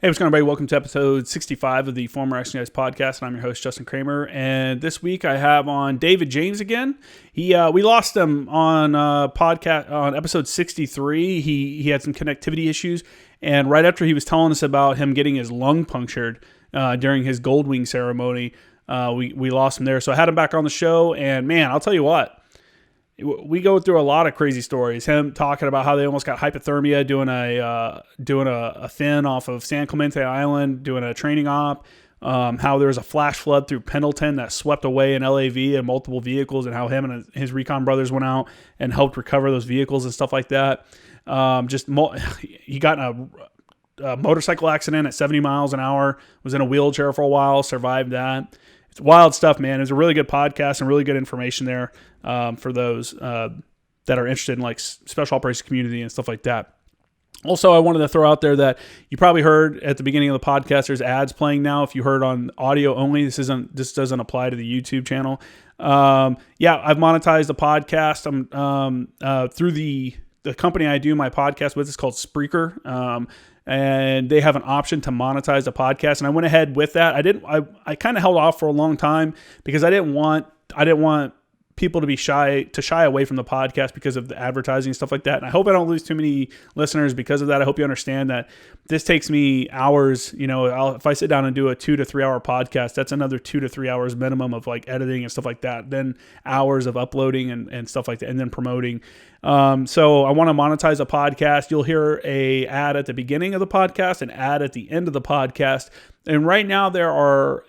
Hey, what's going on, everybody? Welcome to episode 65 of the Former Action Guys podcast, and I'm your host, Justin Kramer. And this week I have on David James again. We lost him on podcast on episode 63. He had some connectivity issues, and right after he was telling us about him getting his lung punctured during his Goldwing ceremony, we lost him there. So I had him back on the show, and man, I'll tell you what. We go through a lot of crazy stories. Him talking about how they almost got hypothermia doing a fin off of San Clemente Island, doing a training op. How there was a flash flood through Pendleton that swept away an LAV and multiple vehicles, and how him and his Recon brothers went out and helped recover those vehicles and stuff like that. He got in a motorcycle accident at 70 miles an hour, was in a wheelchair for a while, survived that. It's wild stuff, man. It's a really good podcast and really good information there for those that are interested in like special operations community and stuff like that. Also, I wanted to throw out there that you probably heard at the beginning of the podcast, there's ads playing now. If you heard on audio only, this doesn't apply to the YouTube channel. I've monetized the podcast. I'm through the company I do my podcast with. It's called Spreaker. And they have an option to monetize the podcast, and I went ahead with that. I kind of held off for a long time because I didn't want people to shy away from the podcast because of the advertising and stuff like that. And I hope I don't lose too many listeners because of that. I hope you understand that this takes me hours. If I sit down and do a 2 to 3 hour podcast, that's another 2 to 3 hours minimum of like editing and stuff like that. Then hours of uploading and stuff like that, and then promoting. So I want to monetize a podcast. You'll hear a ad at the beginning of the podcast, an ad at the end of the podcast. And right now there are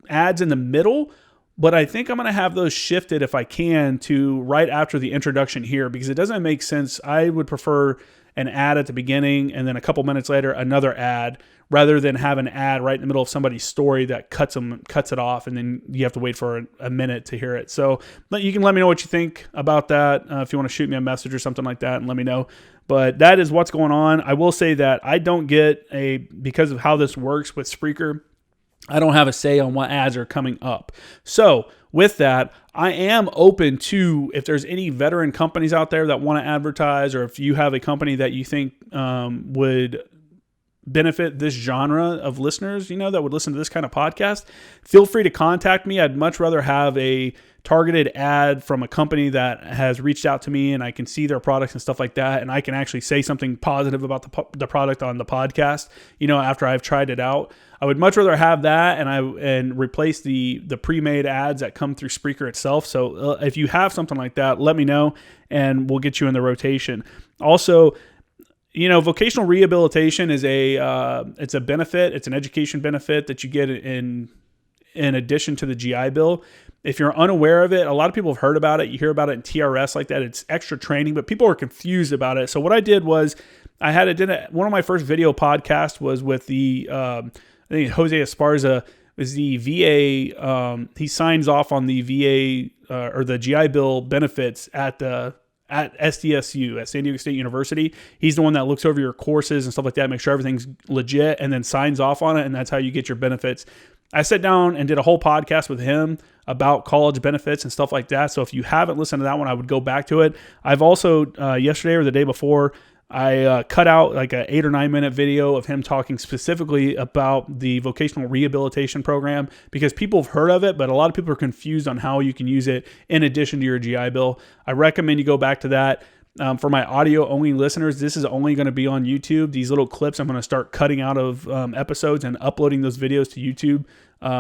ads in the middle, but I think I'm going to have those shifted if I can to right after the introduction here, because it doesn't make sense. I would prefer an ad at the beginning and then a couple minutes later, another ad, rather than have an ad right in the middle of somebody's story that cuts it off, and then you have to wait for a minute to hear it. So you can let me know what you think about that. If you want to shoot me a message or something like that and let me know. But that is what's going on. I will say that I don't because of how this works with Spreaker, I don't have a say on what ads are coming up. So with that, I am open to, if there's any veteran companies out there that want to advertise, or if you have a company that you think would benefit this genre of listeners, that would listen to this kind of podcast, feel free to contact me. I'd much rather have a targeted ad from a company that has reached out to me and I can see their products and stuff like that, and I can actually say something positive about the product on the podcast, after I've tried it out. I would much rather have that and replace the pre-made ads that come through Spreaker itself. So if you have something like that, let me know and we'll get you in the rotation. Also, vocational rehabilitation is it's a benefit. It's an education benefit that you get in addition to the GI Bill. If you're unaware of it, a lot of people have heard about it. You hear about it in TRS like that. It's extra training, but people are confused about it. So what I did was one of my first video podcasts was with I think Jose Esparza is the VA. He signs off on the VA or the GI Bill benefits at SDSU, at San Diego State University. He's the one that looks over your courses and stuff like that, make sure everything's legit, and then signs off on it, and that's how you get your benefits. I sat down and did a whole podcast with him about college benefits and stuff like that. So if you haven't listened to that one, I would go back to it. I've also, yesterday or the day before, I cut out like an 8 or 9 minute video of him talking specifically about the vocational rehabilitation program, because people have heard of it, but a lot of people are confused on how you can use it in addition to your GI Bill. I recommend you go back to that. For my audio only listeners, this is only going to be on YouTube. These little clips I'm going to start cutting out of episodes and uploading those videos to YouTube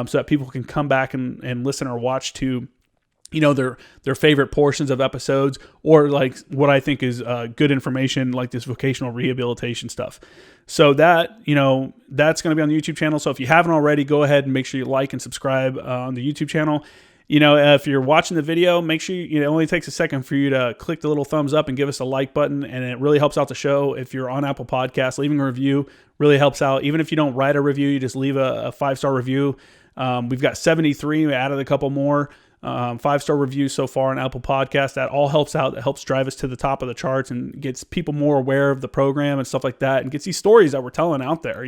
so that people can come back and listen or watch to their favorite portions of episodes, or like what I think is good information, like this vocational rehabilitation stuff. So that, that's going to be on the YouTube channel. So if you haven't already, go ahead and make sure you like and subscribe on the YouTube channel. If you're watching the video, make sure it only takes a second for you to click the little thumbs up and give us a like button, and it really helps out the show. If you're on Apple Podcasts, leaving a review really helps out. Even if you don't write a review, you just leave a 5-star review. We've got 73. We added a couple more 5-star reviews so far on Apple Podcasts. That all helps out. That helps drive us to the top of the charts and gets people more aware of the program and stuff like that, and gets these stories that we're telling out there.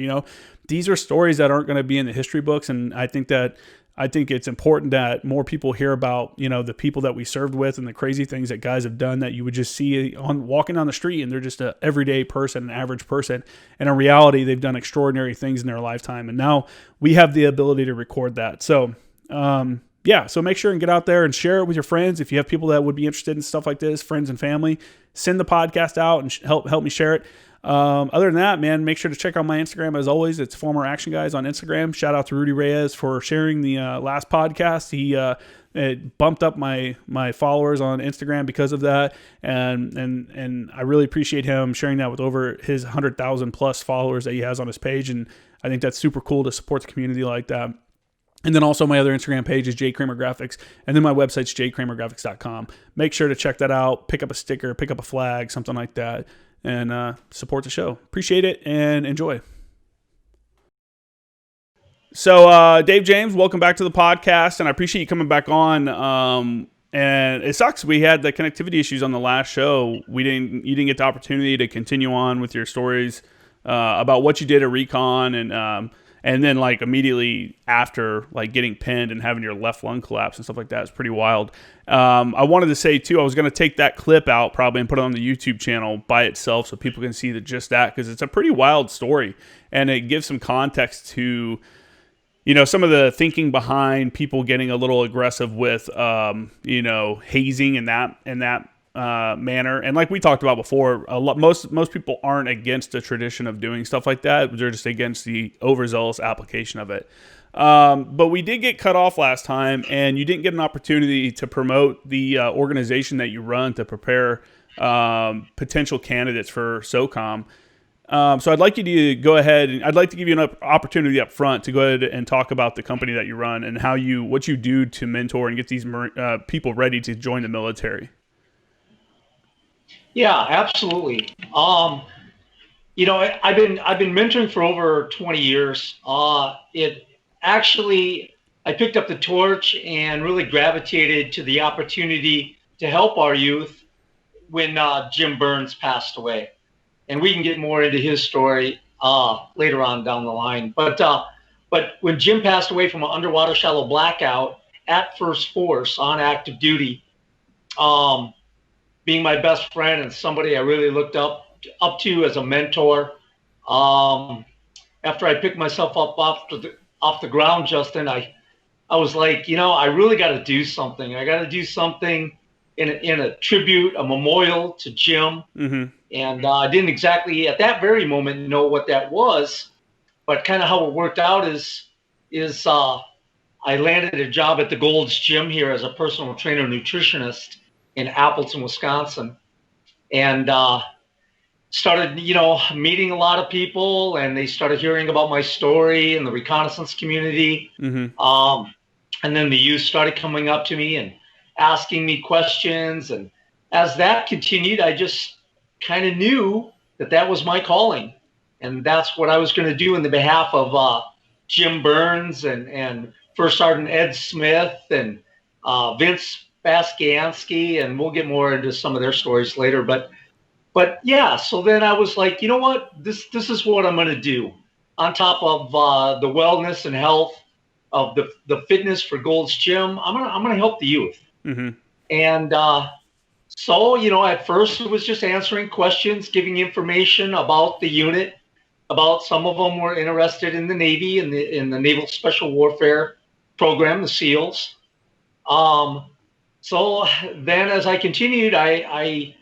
These are stories that aren't going to be in the history books, and I think that I think it's important that more people hear about, the people that we served with and the crazy things that guys have done that you would just see on walking down the street, and they're just an everyday person, an average person. And in reality, they've done extraordinary things in their lifetime. And now we have the ability to record that. So, so make sure and get out there and share it with your friends. If you have people that would be interested in stuff like this, friends and family, send the podcast out and help me share it. Other than that, man, make sure to check out my Instagram. As always, it's Former Action Guys on Instagram. Shout out to Rudy Reyes for sharing the last podcast. He it bumped up my followers on Instagram because of that, and I really appreciate him sharing that with over his 100,000 plus followers that he has on his page. And I think that's super cool to support the community like that. And then also my other Instagram page is J Kramer Graphics. And then my website's jkramergraphics.com. Make sure to check that out. Pick up a sticker, pick up a flag, something like that, and support the show. Appreciate it and enjoy. So, Dave James, welcome back to the podcast, and I appreciate you coming back on. And it sucks we had the connectivity issues on the last show. You didn't get the opportunity to continue on with your stories about what you did at Recon, and then like immediately after like getting pinned and having your left lung collapse and stuff like that is pretty wild. I wanted to say too, I was going to take that clip out probably and put it on the YouTube channel by itself so people can see just that, because it's a pretty wild story and it gives some context to, some of the thinking behind people getting a little aggressive with, hazing in that manner. And like we talked about before, most people aren't against the tradition of doing stuff like that. They're just against the overzealous application of it. But we did get cut off last time, and you didn't get an opportunity to promote the organization that you run to prepare potential candidates for SOCOM. So I'd like you to go ahead, and I'd like to give you an opportunity up front to go ahead and talk about the company that you run and what you do to mentor and get these people ready to join the military. Yeah, absolutely. I've been mentoring for over 20 years. I picked up the torch and really gravitated to the opportunity to help our youth when Jim Burns passed away. And we can get more into his story later on down the line. But when Jim passed away from an underwater shallow blackout at First Force on active duty, being my best friend and somebody I really looked up to as a mentor. After I picked myself up off the ground, Justin, I was like, I really got to do something. I got to do something in a tribute, a memorial to Jim. Mm-hmm. And I didn't exactly at that very moment know what that was, but kind of how it worked out is I landed a job at the Gold's Gym here as a personal trainer nutritionist in Appleton, Wisconsin, and started, meeting a lot of people, and they started hearing about my story in the reconnaissance community. Mm-hmm. And then the youth started coming up to me and asking me questions. And as that continued, I just kind of knew that was my calling. And that's what I was going to do in the behalf of Jim Burns and First Sergeant Ed Smith and Vince Baskiansky, and we'll get more into some of their stories later. But yeah, so then I was like, you know what, this is what I'm going to do. On top of the wellness and health of the fitness for Gold's Gym, I'm gonna help the youth. Mm-hmm. And so at first it was just answering questions, giving information about the unit. About some of them were interested in the Navy and in the Naval Special Warfare Program, the SEALs. So then as I continued, I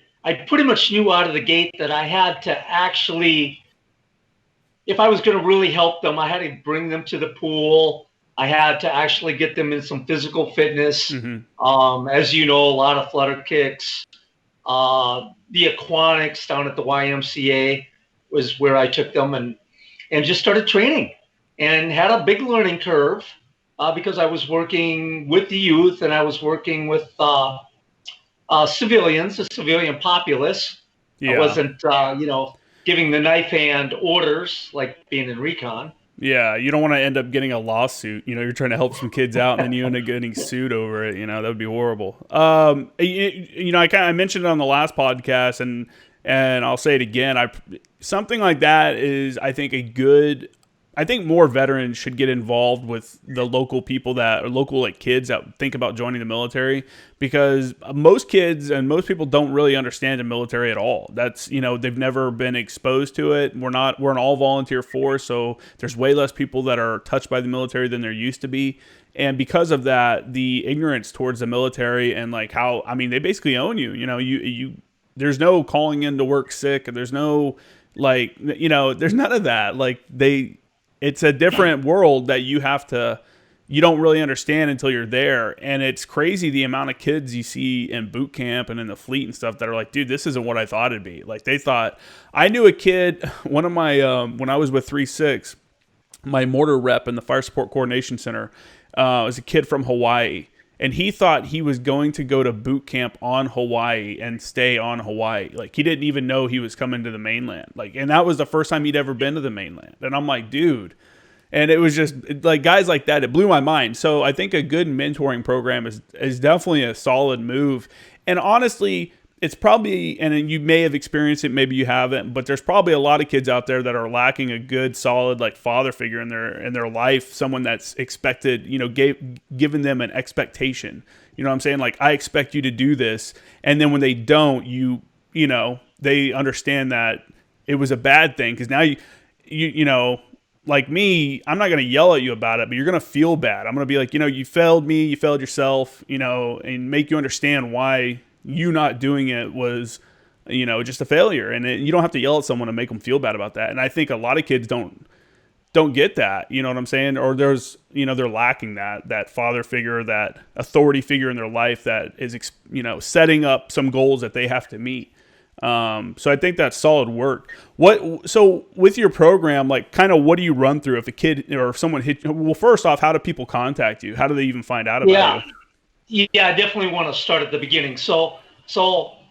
pretty much knew out of the gate that I had to actually, if I was going to really help them, I had to bring them to the pool. I had to actually get them in some physical fitness. Mm-hmm. As you know, a lot of flutter kicks. The aquatics down at the YMCA was where I took them and just started training, and had a big learning curve because I was working with the youth and I was working with civilians, the civilian populace. Yeah. I wasn't, giving the knife hand orders like being in Recon. Yeah, you don't want to end up getting a lawsuit. You're trying to help some kids out, and then you end up getting sued over it. That would be horrible. I mentioned it on the last podcast, and I'll say it again. Something like that is, I think, a good I think more veterans should get involved with the local people that are local, like kids that think about joining the military, because most kids and most people don't really understand the military at all. That's, they've never been exposed to it. We're an all volunteer force. So there's way less people that are touched by the military than there used to be. And because of that, the ignorance towards the military and like how, I mean, they basically own you, there's no calling in to work sick. There's no, like, there's none of that. Like it's a different world that you don't really understand until you're there. And it's crazy the amount of kids you see in boot camp and in the fleet and stuff that are like, dude, this isn't what I thought it'd be. Like, they thought, I knew a kid, one of my, when I was with 3-6, my mortar rep in the Fire Support Coordination Center, was a kid from Hawaii. And he thought he was going to go to boot camp on Hawaii and stay on Hawaii. Like, he didn't even know he was coming to the mainland. Like, and that was the first time he'd ever been to the mainland. And I'm like, dude. And it was just like guys like that. It blew my mind. So I think a good mentoring program is definitely a solid move. And honestly, it's probably, and you may have experienced it, maybe you haven't, but there's probably a lot of kids out there that are lacking a good, solid, like, father figure in their life, someone that's expected, given them an expectation. You know what I'm saying? Like, I expect you to do this, and then when they don't, they understand that it was a bad thing, because now like me, I'm not going to yell at you about it, but you're going to feel bad. I'm going to be like, you failed me, you failed yourself, and make you understand why you not doing it was, just a failure. And you don't have to yell at someone to make them feel bad about that. And I think a lot of kids don't get that, you know what I'm saying? Or there's, they're lacking that father figure, that authority figure in their life that is, setting up some goals that they have to meet. So I think that's solid work. So with your program, like, kind of what do you run through if a kid or if someone hit you? Well, first off, how do people contact you? How do they even find out about you? Yeah, I definitely want to start at the beginning. So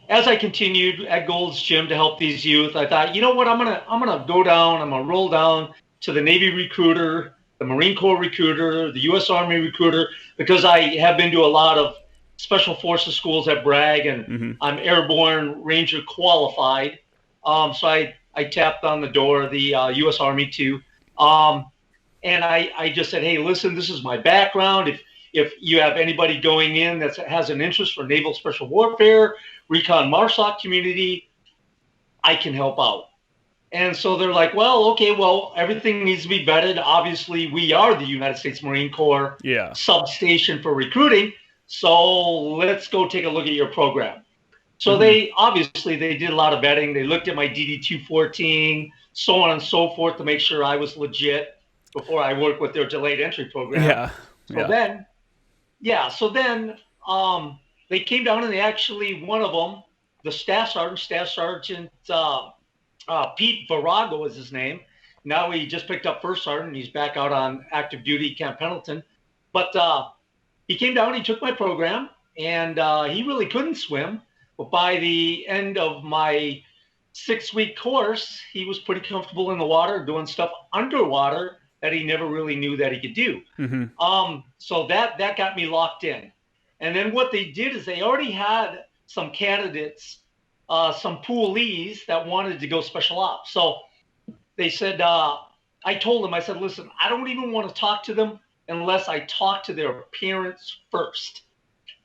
as I continued at Gold's Gym to help these youth, I thought, you know what, I'm gonna go down, I'm gonna roll down to the Navy recruiter, the Marine Corps recruiter, the U.S. Army recruiter, because I have been to a lot of Special Forces schools at Bragg, and I'm Airborne Ranger qualified. So I tapped on the door of the U.S. Army too. And I just said, hey, listen, this is my background. If you have anybody going in that has an interest for naval special warfare, recon MARSOC community, I can help out. And so they're like, well, okay, well, everything needs to be vetted. Obviously, we are the United States Marine Corps substation for recruiting. So let's go take a look at your program. So they did a lot of vetting. They looked at my DD-214, so on and so forth, to make sure I was legit before I worked with their delayed entry program. So then they came down, and they actually, one of them, the Staff Sergeant Pete Varago is his name. Now he just picked up First Sergeant. He's back out on active duty, Camp Pendleton. But he came down, he took my program, and he really couldn't swim. But by the end of my 6-week course, he was pretty comfortable in the water, doing stuff underwater that he never really knew that he could do. So that got me locked in. And then what they did is they already had some candidates, some poolees that wanted to go special ops. So they said, I told them, I said, listen, I don't even want to talk to them unless I talk to their parents first.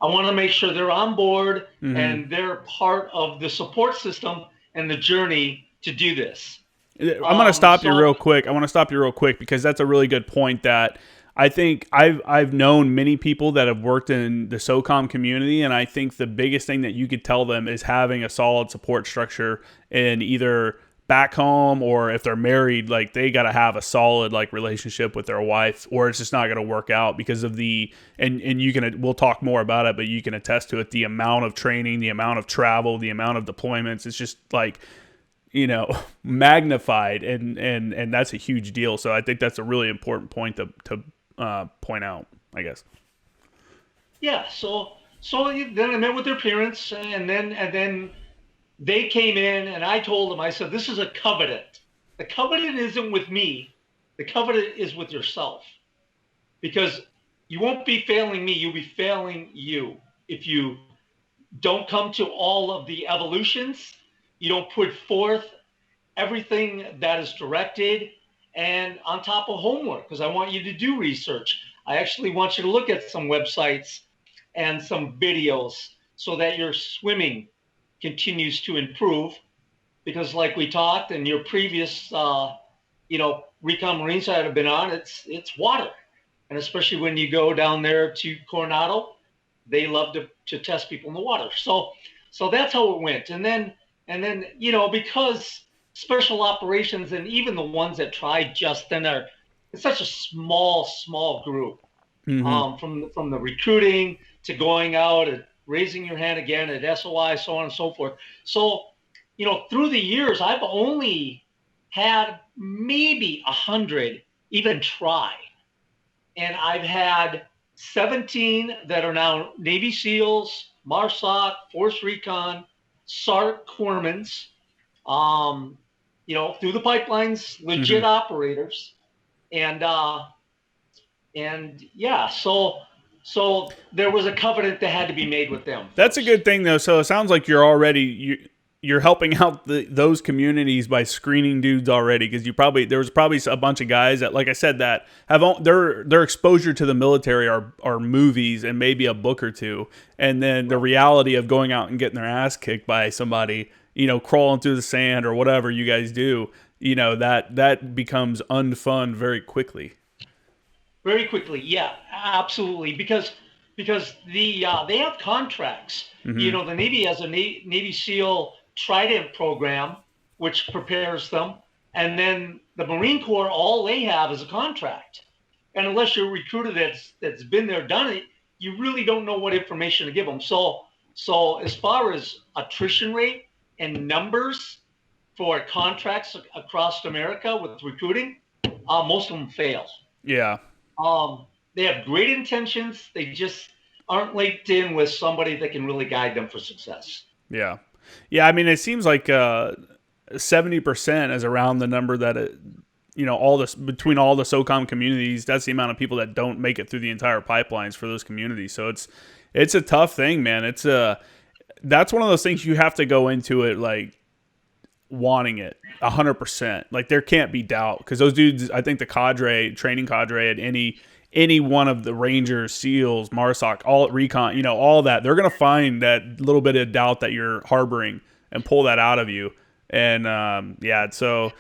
I want to make sure they're on board and they're part of the support system and the journey to do this. I'm going to stop you real quick. I want to stop you real quick because that's a really good point that I think I've known many people that have worked in the SOCOM community, and I think the biggest thing that you could tell them is having a solid support structure in either back home, or if they're married, like, they got to have a solid, like, relationship with their wife, or it's just not going to work out because of we'll talk more about it, but you can attest to it, the amount of training, the amount of travel, the amount of deployments. It's just like, magnified, and that's a huge deal. So I think that's a really important point to point out, I guess. Yeah. So then I met with their parents, and then they came in, and I told them, I said, this is a covenant. The covenant isn't with me. The covenant is with yourself, because you won't be failing me. You'll be failing you if you don't come to all of the evolutions. You don't put forth everything that is directed, and on top of homework, because I want you to do research. I actually want you to look at some websites and some videos so that your swimming continues to improve. Because, like we talked in your previous, Recon Marine side I've been on, it's water, and especially when you go down there to Coronado, they love to test people in the water. So that's how it went, and then because special operations and even the ones that tried Justin are it's such a small group, Mm-hmm. from the recruiting to going out and raising your hand again at SOI, so on and so forth. So, through the years, I've only had maybe 100 even try, and I've had 17 that are now Navy SEALs, MARSOC, Force Recon, SARC corpsmen, through the pipelines, Mm-hmm. legit operators, and yeah, so there was a covenant that had to be made with them That's a first. good thing though. So it sounds like you're helping out those communities by screening dudes already, because there was probably a bunch of guys that, like I said, that have their exposure to the military are movies and maybe a book or two, and then the Right. reality of going out and getting their ass kicked by somebody, crawling through the sand or whatever you guys do, that becomes unfun very quickly. Very quickly, yeah, absolutely, because they have contracts. Mm-hmm. The Navy has a Navy SEAL Trident program, which prepares them, and then the Marine Corps, all they have is a contract. And unless you're a recruiter that's been there, done it, you really don't know what information to give them. So as far as attrition rate and numbers for contracts across America with recruiting, most of them fail. Yeah. They have great intentions. They just aren't linked in with somebody that can really guide them for success. Yeah. Yeah. I mean, it seems like 70% is around the number that all this between all the SOCOM communities. That's the amount of people that don't make it through the entire pipelines for those communities. So it's a tough thing, man. That's one of those things you have to go into it like wanting it 100%. Like there can't be doubt, because those dudes, I think the training cadre at any one of the Rangers, SEALs, MARSOC, all at Recon, all that, they're gonna find that little bit of doubt that you're harboring and pull that out of you. And yeah, so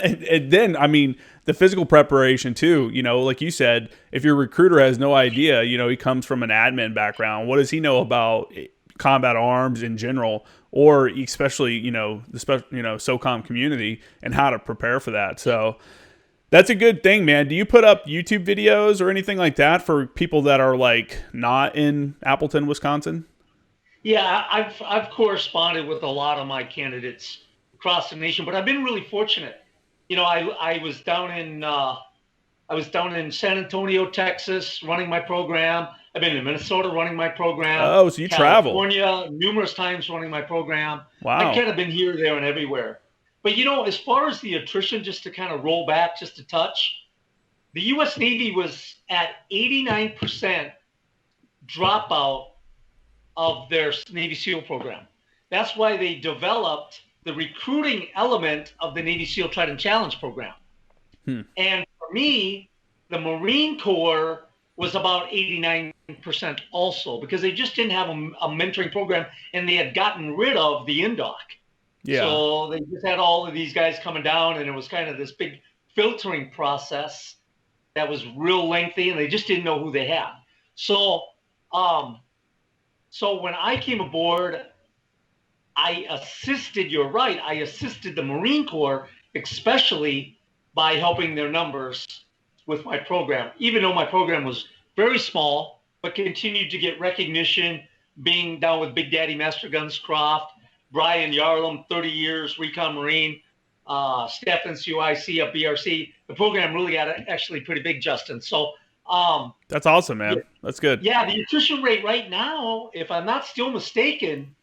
and then I mean the physical preparation too. Like you said, if your recruiter has no idea, he comes from an admin background. What does he know about combat arms in general, or especially SOCOM community and how to prepare for that? So that's a good thing, man. Do you put up YouTube videos or anything like that for people that are like not in Appleton, Wisconsin? Yeah, I've corresponded with a lot of my candidates across the nation, but I've been really fortunate. I was down in San Antonio, Texas, running my program. I've been in Minnesota running my program, Oh, so you travel. California numerous times running my program. I Wow. kind of been here, there, and everywhere. But as far as the attrition, just to kind of roll back just a touch, the U.S. Navy was at 89% dropout of their Navy SEAL program. That's why they developed the recruiting element of the Navy SEAL Trident Challenge program. Hmm. And for me, the Marine Corps was about 89% also, because they just didn't have a mentoring program, and they had gotten rid of the INDOC. Yeah. So they just had all of these guys coming down, and it was kind of this big filtering process that was real lengthy, and they just didn't know who they had. So, um, so when I came aboard, you're right, I assisted the Marine Corps, especially by helping their numbers with my program, even though my program was very small, but continued to get recognition, being down with Big Daddy Master Guns Croft, Brian Yarlum, 30 years, Recon Marine, Stefan CUIC of BRC. The program really got actually pretty big, Justin. So, That's awesome, yeah, man. That's good. yeah, the attrition rate right now, if I'm not still mistaken,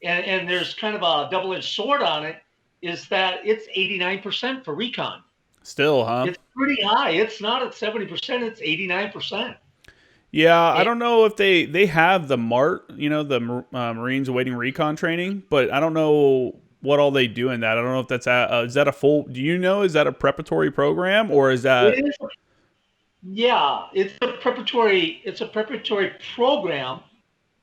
and there's kind of a double-edged sword on it, is that it's 89% for recon. Still, huh? It's pretty high. It's not at 70%, it's 89%. Yeah, I And don't know if they have the MART, the Marines awaiting recon training, but I don't know. what all they do in that. I don't know if that's is that a full. Do you know? Is that a preparatory program or is that? It is, yeah, it's a preparatory program.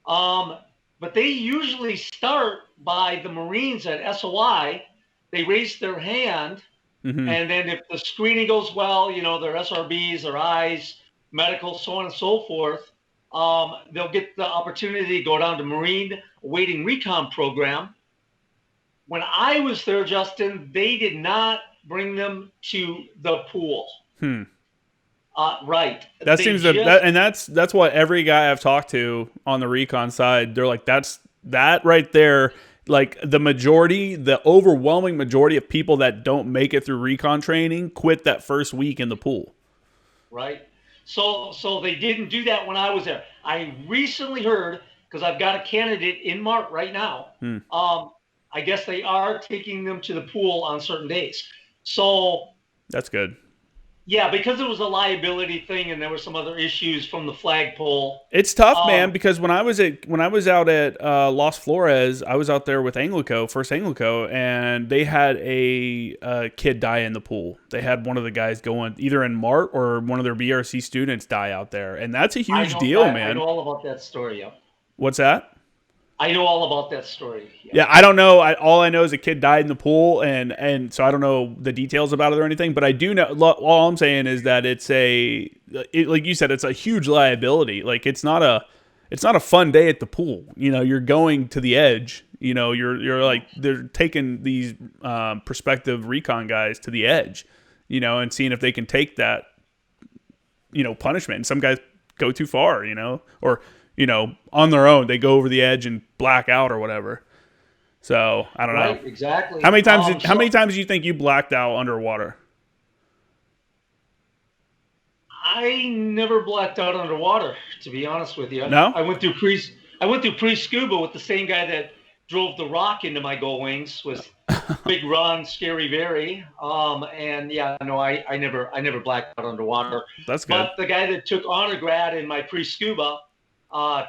Um, but they usually start by the Marines at SOI. They raise their hand, Mm-hmm. and then if the screening goes well, their SRBs, their eyes, medical, so on and so forth, they'll get the opportunity to go down to Marine Waiting Recon Program. When I was there, Justin, they did not bring them to the pool. Hmm. Right. That They seems and just that's what every guy I've talked to on the recon side, they're like, that's that right there. Like the overwhelming majority of people that don't make it through recon training quit that first week in the pool. right. So they didn't do that when I was there. I recently heard, because I've got a candidate in Mart right now. Hmm. I guess they are taking them to the pool on certain days. So That's good. yeah, because it was a liability thing and there were some other issues from the flagpole. It's tough, man, Um, because when I was out at Los Flores, I was out there with Anglico, first Anglico, and they had a kid die in the pool. They had one of the guys going either in Mart or one of their BRC students die out there, and that's a huge deal, I man. know all about that story. Yeah. What's that? I know all about that story. Yeah. Yeah, I don't know. All I know is a kid died in the pool, and so I don't know the details about it or anything. But I do know. All I'm saying is that like you said, it's a huge liability. Like it's not a fun day at the pool. You're going to the edge. You're like they're taking these prospective recon guys to the edge. And seeing if they can take that punishment. And some guys go too far. Or on their own, they go over the edge and black out or whatever. So I don't know. Right, exactly. How many times do you think you blacked out underwater? I never blacked out underwater, to be honest with you. No. I went through pre scuba with the same guy that drove the rock into my gull wings with Big Ron, Scary Very. And yeah, no, I never blacked out underwater. That's good. But the guy that took honor grad in my pre scuba,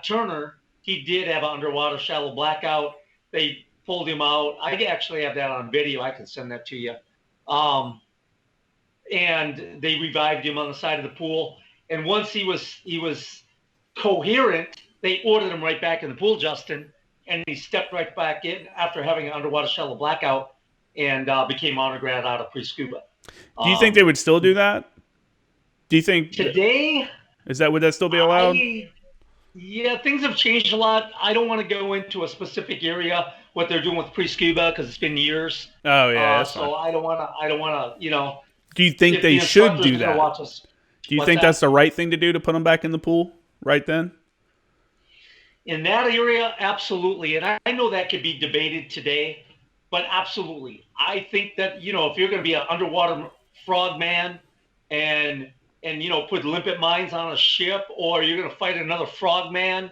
Turner, he did have an underwater shallow blackout. They pulled him out. I actually have that on video. I can send that to you. And they revived him on the side of the pool. And once he was coherent, they ordered him right back in the pool, Justin, and he stepped right back in after having an underwater shallow blackout and became honor grad out of pre-scuba. Do you think they would still do that? Do you think today? Would that still be allowed? Yeah, things have changed a lot. I don't want to go into a specific area what they're doing with pre-scuba because it's been years. Oh yeah, that's so fine. I don't want to. Do you think they should do that? Do you think that? That's the right thing to do to put them back in the pool right then? In that area, absolutely. And I know that could be debated today, but absolutely. I think that, if you're going to be an underwater frog man and put limpet mines on a ship, or you're going to fight another frog man,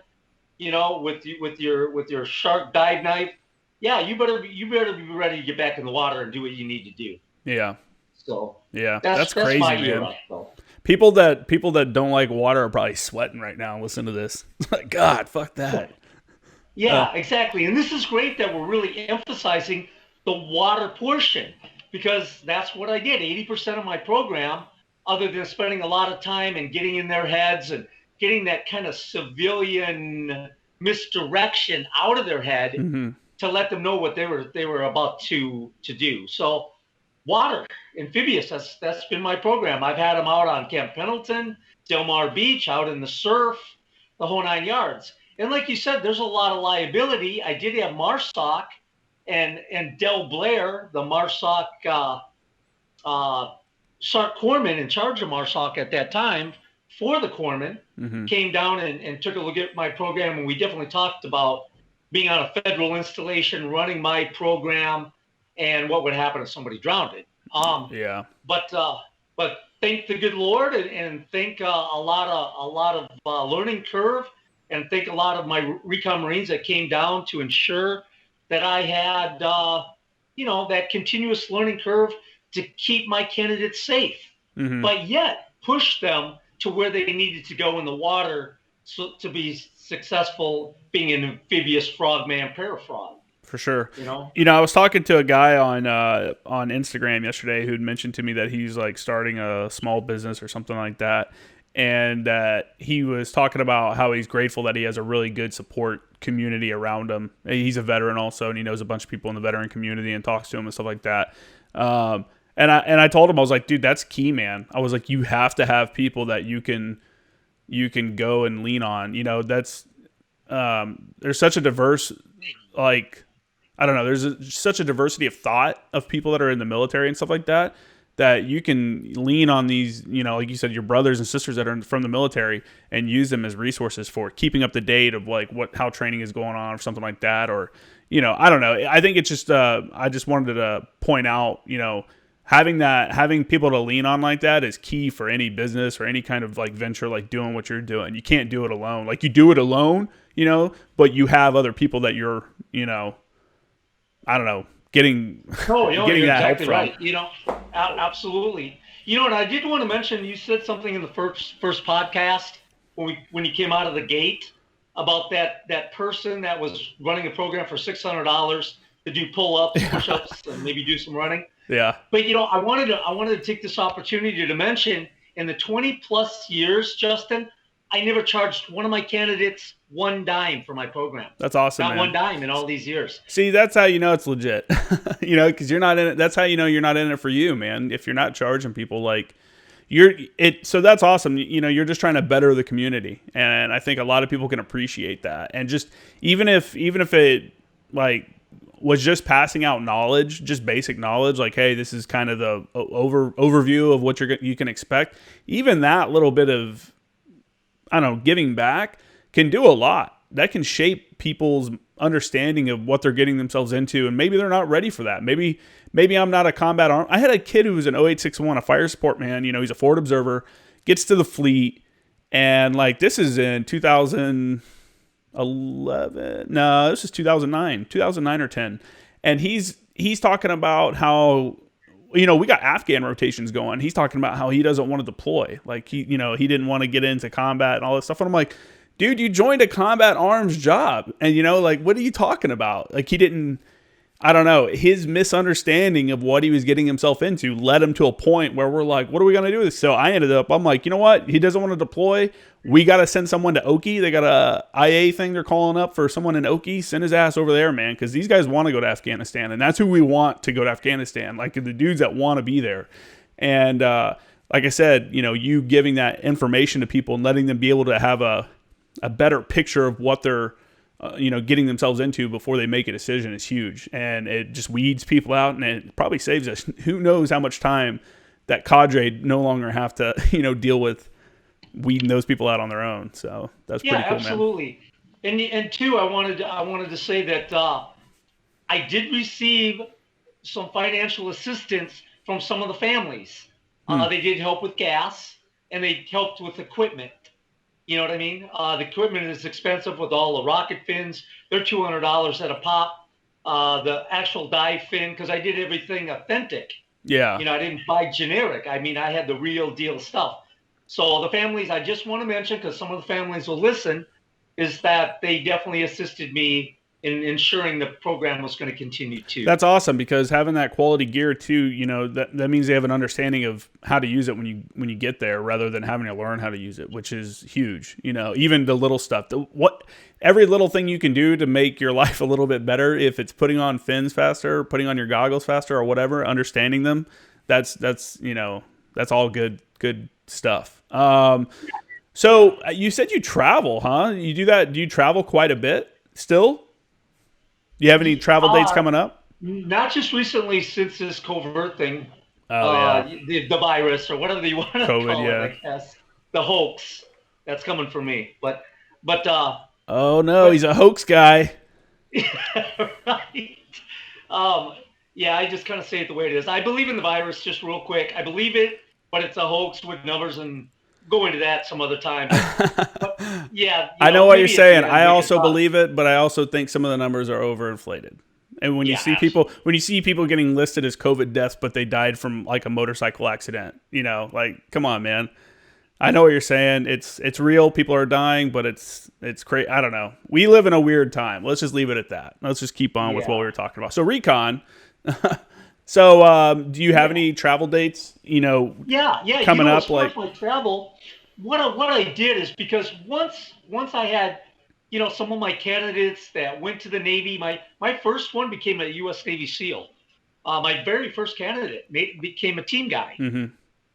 with your shark dive knife, yeah, you better be ready to get back in the water and do what you need to do. Yeah. So yeah, that's crazy, my man. era, so. People that don't like water are probably sweating right now. Listen to this. Like, God, fuck that. Yeah, exactly. And this is great that we're really emphasizing the water portion because that's what I did. 80% of my program, other than spending a lot of time and getting in their heads and getting that kind of civilian misdirection out of their head to let them know what they were about to do. So water, amphibious, that's been my program. I've had them out on Camp Pendleton, Del Mar Beach, out in the surf, the whole 9 yards. And like you said, there's a lot of liability. I did have MARSOC and Del Blair, the MARSOC Shark Corpsman in charge of MARSOC at that time for the Corpsman, came down and took a look at my program. And we definitely talked about being on a federal installation, running my program, and what would happen if somebody drowned it. Yeah. But thank the good Lord and thank a lot of learning curve and thank a lot of my Recon Marines that came down to ensure that I had, that continuous learning curve to keep my candidates safe, but yet push them to where they needed to go in the water to be successful being an amphibious frogman parafrog. For sure. You know? I was talking to a guy on Instagram yesterday who'd mentioned to me that he's like starting a small business or something like that. And he was talking about how he's grateful that he has a really good support community around him. He's a veteran also, and he knows a bunch of people in the veteran community and talks to them and stuff like that. And I told him, I was like, dude, that's key, man. I was like, you have to have people that you can go and lean on. That's there's such a diverse, like, I don't know, such a diversity of thought of people that are in the military and stuff like that, that you can lean on these, like you said, your brothers and sisters that are from the military, and use them as resources for keeping up to date of like how training is going on or something like that. Or, I don't know. I think it's just, I just wanted to point out, having people to lean on like that is key for any business or any kind of like venture, like doing what you're doing. You can't do it alone. Like you do it alone, but you have other people that you're, I don't know, getting getting that exactly help from. right. Absolutely. And I did want to mention, you said something in the first podcast when you came out of the gate about that person that was running a program for $600 to do pull-ups, push-ups, and maybe do some running. Yeah. But I wanted to take this opportunity to mention, in the 20 plus years, Justin, I never charged one of my candidates one dime for my program. That's awesome, Not man. one dime in all these years. See, that's how you know it's legit. Because you're not in it. That's how you know you're not in it for you, man. If you're not charging people, like so that's awesome. You're just trying to better the community, and I think a lot of people can appreciate that. And just even if it like was just passing out knowledge, just basic knowledge, like, hey, this is kind of the overview of what you can expect. Even that little bit of, I don't know, giving back can do a lot. That can shape people's understanding of what they're getting themselves into, and maybe they're not ready for that. Maybe I'm not a combat arm. I had a kid who was an 0861, a fire support man. He's a forward observer, gets to the fleet, and like this is in 2011. No, this is 2009 or 10, and he's talking about how, we got Afghan rotations going. He's talking about how he doesn't want to deploy. Like he didn't want to get into combat and all this stuff. And I'm like, dude, you joined a combat arms job. And like, what are you talking about? Like he didn't, I don't know, his misunderstanding of what he was getting himself into led him to a point where we're like, what are we going to do with this? So I'm like, you know what? He doesn't want to deploy. We got to send someone to Oki. They got a IA thing they're calling up for someone in Oki. Send his ass over there, man, because these guys want to go to Afghanistan, and that's who we want to go to Afghanistan, like the dudes that want to be there. And like I said, you giving that information to people and letting them be able to have a better picture of what they're getting themselves into before they make a decision is huge. And it just weeds people out, and it probably saves us who knows how much time that cadre no longer have to deal with weeding those people out on their own. So that's pretty cool, absolutely. Man. And two, I wanted to say that I did receive some financial assistance from some of the families. They did help with gas, and they helped with equipment. You know what I mean? The equipment is expensive with all the rocket fins. They're $200 at a pop. The actual dive fin, because I did everything authentic. Yeah. I didn't buy generic. I mean, I had the real deal stuff. So the families, I just want to mention, because some of the families will listen, is that they definitely assisted me in ensuring the program was going to continue too. That's awesome, because having that quality gear too, that means they have an understanding of how to use it when you get there, rather than having to learn how to use it, which is huge. Even the little stuff, every little thing you can do to make your life a little bit better, if it's putting on fins faster, putting on your goggles faster, or whatever, understanding them, that's all good stuff. So you said you travel, huh? You do that? Do you travel quite a bit still? Do you have any travel dates coming up? Not just recently, since this covert thing, the virus, or whatever you want to call it, I guess. The hoax that's coming for me. But oh no, he's a hoax guy. Right. I just kind of say it the way it is. I believe in the virus, just real quick. I believe it, but it's a hoax with numbers, and go into that some other time. But I know what you're saying. I also believe it, but I also think some of the numbers are overinflated. And when you see people getting listed as COVID deaths, but they died from like a motorcycle accident, like, come on, man. I know what you're saying. It's real. People are dying, but it's crazy. I don't know. We live in a weird time. Let's just leave it at that. Let's just keep on with what we were talking about. So Recon. So do you have any travel dates? Coming As up far like. as my travel, what I did is because once I had, some of my candidates that went to the Navy, my first one became a U.S. Navy SEAL. My very first candidate became a team guy. Mm-hmm.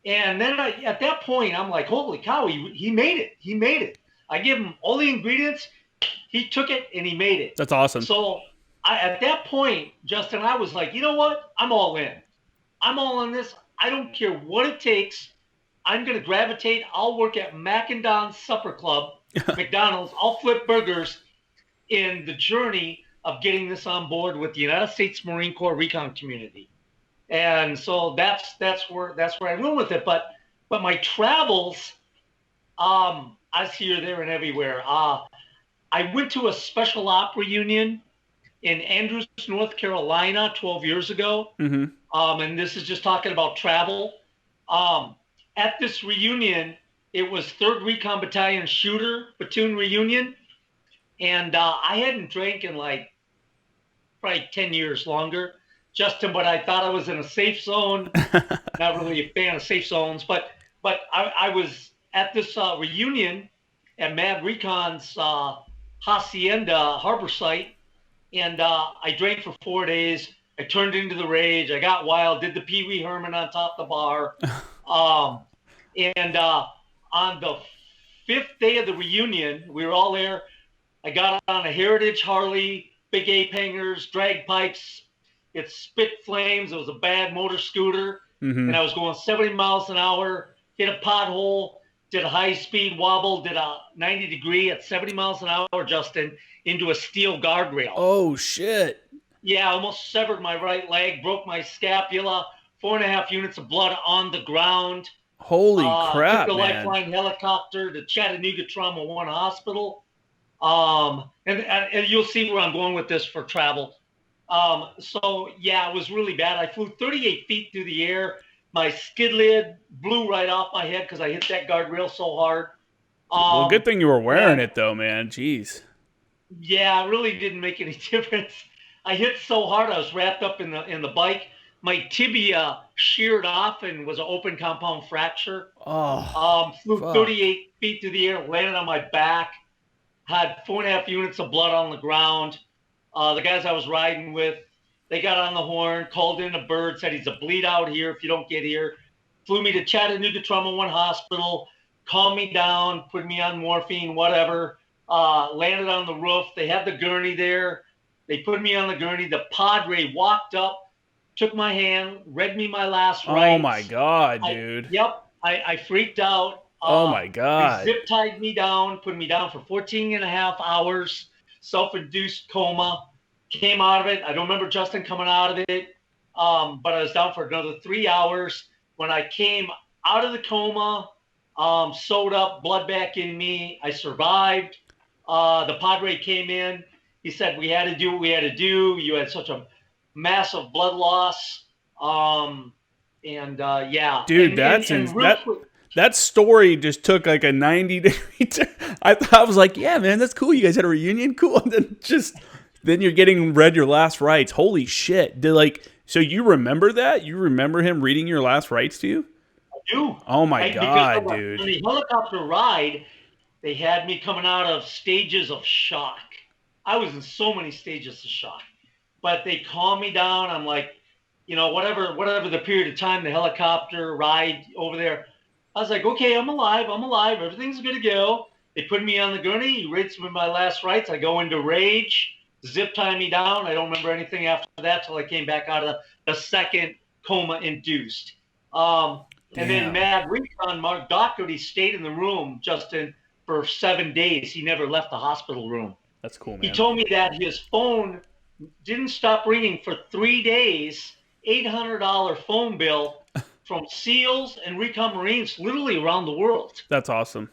And then at that point, I'm like, holy cow, he made it. He made it. I give him all the ingredients. He took it and he made it. That's awesome. So at that point, Justin, I was like, you know what? I'm all in. I'm all in this. I don't care what it takes. I'm going to gravitate. I'll work at Mac and Don's Supper Club, McDonald's. I'll flip burgers in the journey of getting this on board with the United States Marine Corps Recon community. And so that's where I went with it. But my travels, I was here, there, and everywhere. I went to a special op reunion in Andrews, North Carolina, 12 years ago. Mm-hmm. And this is just talking about travel. At this reunion, it was 3rd Recon Battalion Shooter Platoon reunion. And I hadn't drank in like probably 10 years longer, Justin, but I thought I was in a safe zone. Not really a fan of safe zones, but I was at this reunion at Mad Recon's Hacienda harbor site, and I drank for 4 days. I turned into the rage. I got wild, did the Pee Wee Herman on top of the bar. And on the 5th day of the reunion, we were all there. I got on a Heritage Harley, big ape hangers, drag pipes. It spit flames. It was a bad motor scooter. Mm-hmm. And I was going 70 miles an hour, hit a pothole, did a high-speed wobble, did a 90-degree at 70 miles an hour, Justin, into a steel guardrail. Oh, shit. Yeah, I almost severed my right leg, broke my scapula, 4.5 units of blood on the ground. Holy crap, took a man. Lifeline helicopter to Chattanooga Trauma 1 Hospital. And you'll see where I'm going with this for travel. So, yeah, it was really bad. I flew 38 feet through the air. My skid lid blew right off my head because I hit that guardrail so hard. Well, good thing you were wearing it, though, man. Jeez. Yeah, it really didn't make any difference. I hit so hard, I was wrapped up in the bike. My tibia sheared off and was an open compound fracture. Flew 38 feet through the air, landed on my back, had 4.5 units of blood on the ground. The guys I was riding with, they got on the horn, called in a bird, said he's a bleed out here if you don't get here. Flew me to Chattanooga Trauma 1 Hospital, calmed me down, put me on morphine, whatever. Landed on the roof. They had the gurney there. They put me on the gurney. The Padre walked up, took my hand, read me my last rites. Oh, my God, dude. I freaked out. Oh, my God. They zip-tied me down, put me down for 14 and a half hours, self-induced coma. Came out of it. I don't remember Justin coming out of it, but I was down for another 3 hours. When I came out of the coma, sewed up, blood back in me, I survived. The Padre came in. He said, we had to do what we had to do. You had such a massive blood loss. Yeah. Dude, that story just took like a 90-degree turn. I was like, yeah, man, that's cool. You guys had a reunion? Cool. And then you're getting read your last rites. Holy shit. So you remember that? You remember him reading your last rites to you? I do. Oh, my God, dude. On the helicopter ride, they had me coming out of stages of shock. I was in so many stages of shock. But they calmed me down. I'm like, whatever the period of time, the helicopter ride over there. I was like, okay, I'm alive. Everything's good to go. They put me on the gurney. He reads me my last rites. I go into rage. Zip tie me down. I don't remember anything after that till I came back out of the second coma induced. And then Mad Recon, Mark Doherty stayed in the room, Justin, for 7 days. He never left the hospital room. That's cool, man. He told me that his phone didn't stop ringing for 3 days, $800 phone bill from SEALs and Recon Marines literally around the world. That's awesome.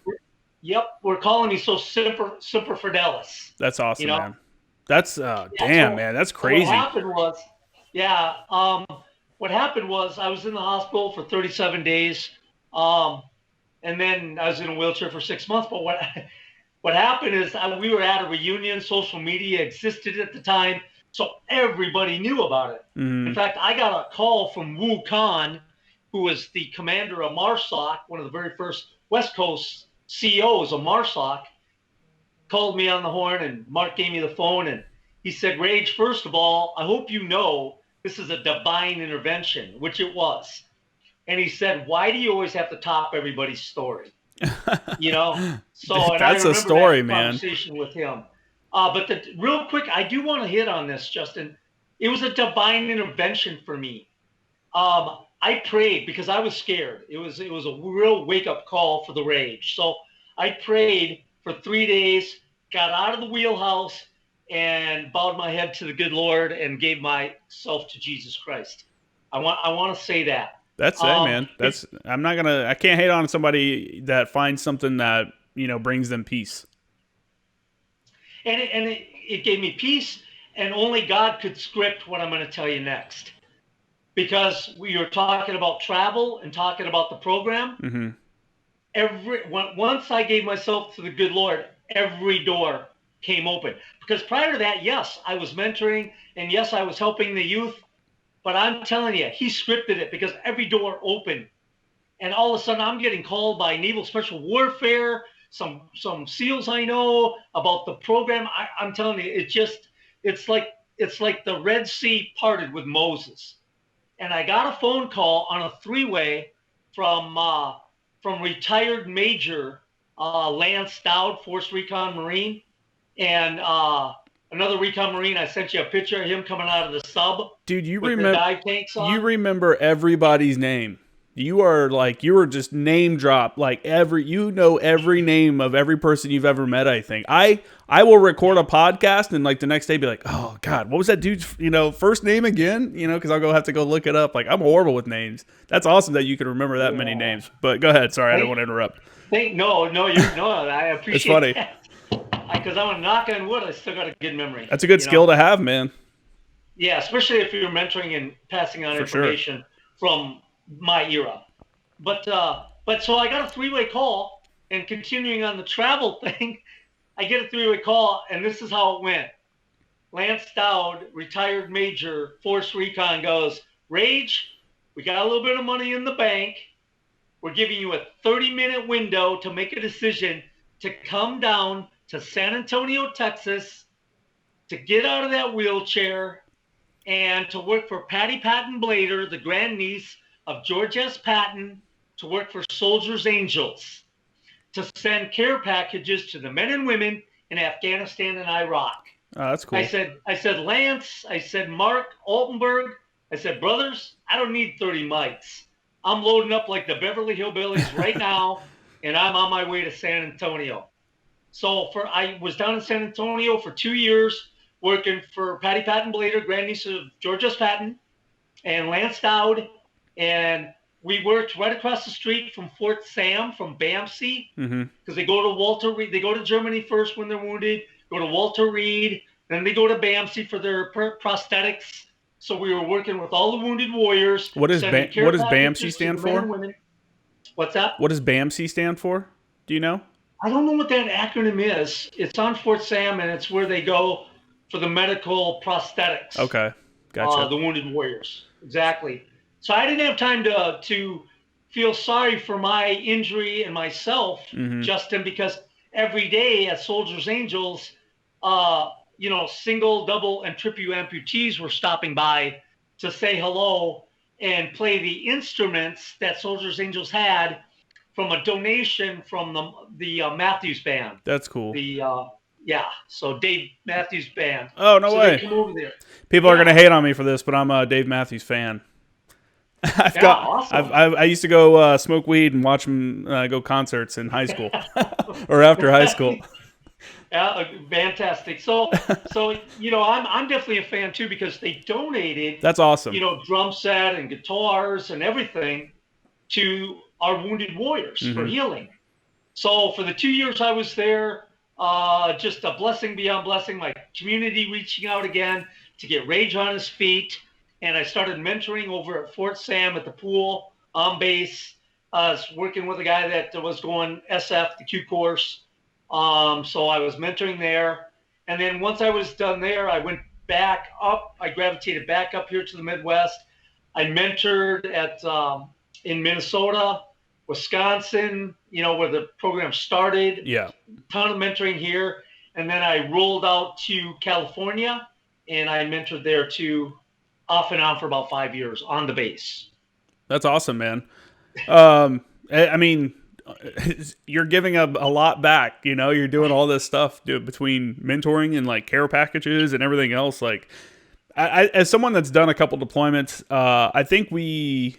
Yep, we're calling me so Semper Fidelis. That's awesome, man. That's damn, man, that's crazy. What happened was I was in the hospital for 37 days, and and then I was in a wheelchair for 6 months. But what happened is we were at a reunion. Social media existed at the time, so everybody knew about it. In fact, I got a call from Recon, who was the commander of MARSOC, one of the very first West Coast CEOs of MARSOC, called me on the horn, and Mark gave me the phone, and he said, Rage, first of all, I hope you know this is a divine intervention, which it was. And he said, why do you always have to top everybody's story? You know? So, and That's I a remember story, that man. conversation with him. But real quick, I do want to hit on this, Justin. It was a divine intervention for me. I prayed because I was scared. It was a real wake-up call for the Rage. So I prayed for 3 days, got out of the wheelhouse, and bowed my head to the good Lord and gave myself to Jesus Christ. I want to say that. That's it, man. I can't hate on somebody that finds something that, brings them peace. And it gave me peace, and only God could script what I'm going to tell you next. Because we were talking about travel and talking about the program. Once I gave myself to the good Lord, every door came open. Because prior to that, yes, I was mentoring, and yes, I was helping the youth. But I'm telling you, he scripted it because every door opened. And all of a sudden, I'm getting called by Naval Special Warfare, some SEALs I know about the program. I'm telling you, it's like the Red Sea parted with Moses. And I got a phone call on a three-way from retired Major Lance Dowd, Force Recon Marine, and another Recon Marine. I sent you a picture of him coming out of the sub. Dude, with the dive tanks on. You remember everybody's name. You were just name dropped. Every name of every person you've ever met, I think. I will record a podcast and the next day be like, oh God, what was that dude's, first name again? Because I'll have to go look it up. I'm horrible with names. That's awesome that you can remember that many names. But go ahead. Sorry, I don't want to interrupt. I appreciate it's funny. that. Because I'm a knock on wood, I still got a good memory. That's a good skill to have, man. Yeah, especially if you're mentoring and passing on information from my era. But so I got a three-way call, and continuing on the travel thing, I get a three-way call, and this is how it went. Lance Dowd, retired Major, Force Recon, goes, Rage, we got a little bit of money in the bank. We're giving you a 30-minute window to make a decision to come down to San Antonio, Texas, to get out of that wheelchair, and to work for Patty Patton Blader, the grandniece of George S. Patton, to work for Soldiers Angels, to send care packages to the men and women in Afghanistan and Iraq. Oh, that's cool. I said, Lance, I said, Mark Altenberg, I said, brothers, I don't need 30 mics. I'm loading up like the Beverly Hillbillies right now, and I'm on my way to San Antonio. So I was down in San Antonio for 2 years, working for Patty Patton Blader, grandniece of George S. Patton, and Lance Dowd, and we worked right across the street from Fort Sam, from BAMC, because they go to Walter Reed. They go to Germany first when they're wounded, go to Walter Reed, then they go to BAMC for their prosthetics. So we were working with all the wounded warriors. What does BAMC stand for? What's that? What does BAMC stand for? Do you know? I don't know what that acronym is. It's on Fort Sam, and it's where they go for the medical prosthetics. Okay, gotcha. The wounded warriors, exactly. So I didn't have time to feel sorry for my injury and myself, Justin, because every day at Soldiers Angels, single, double, and triple amputees were stopping by to say hello and play the instruments that Soldiers Angels had from a donation from the Matthews Band. That's cool. So Dave Matthews Band. Oh, no way. They come over there. People are going to hate on me for this, but I'm a Dave Matthews fan. Awesome. I used to go smoke weed and watch him go concerts in high school or after high school. Yeah, fantastic. So I'm definitely a fan too because they donated. That's awesome. Drum set and guitars and everything to our wounded warriors for healing. So for the 2 years I was there, just a blessing beyond blessing. My community reaching out again to get Rage on his feet. And I started mentoring over at Fort Sam at the pool, on base, I was working with a guy that was going SF, the Q course. So I was mentoring there. And then once I was done there, I went back up. I gravitated back up here to the Midwest. I mentored at in Minnesota, Wisconsin, where the program started. Yeah. Ton of mentoring here. And then I rolled out to California, and I mentored there too, off and on for about 5 years on the base. That's awesome, man. I mean, you're giving a lot back. You're doing all this stuff between mentoring and like care packages and everything else. Like, as someone that's done a couple deployments, I think we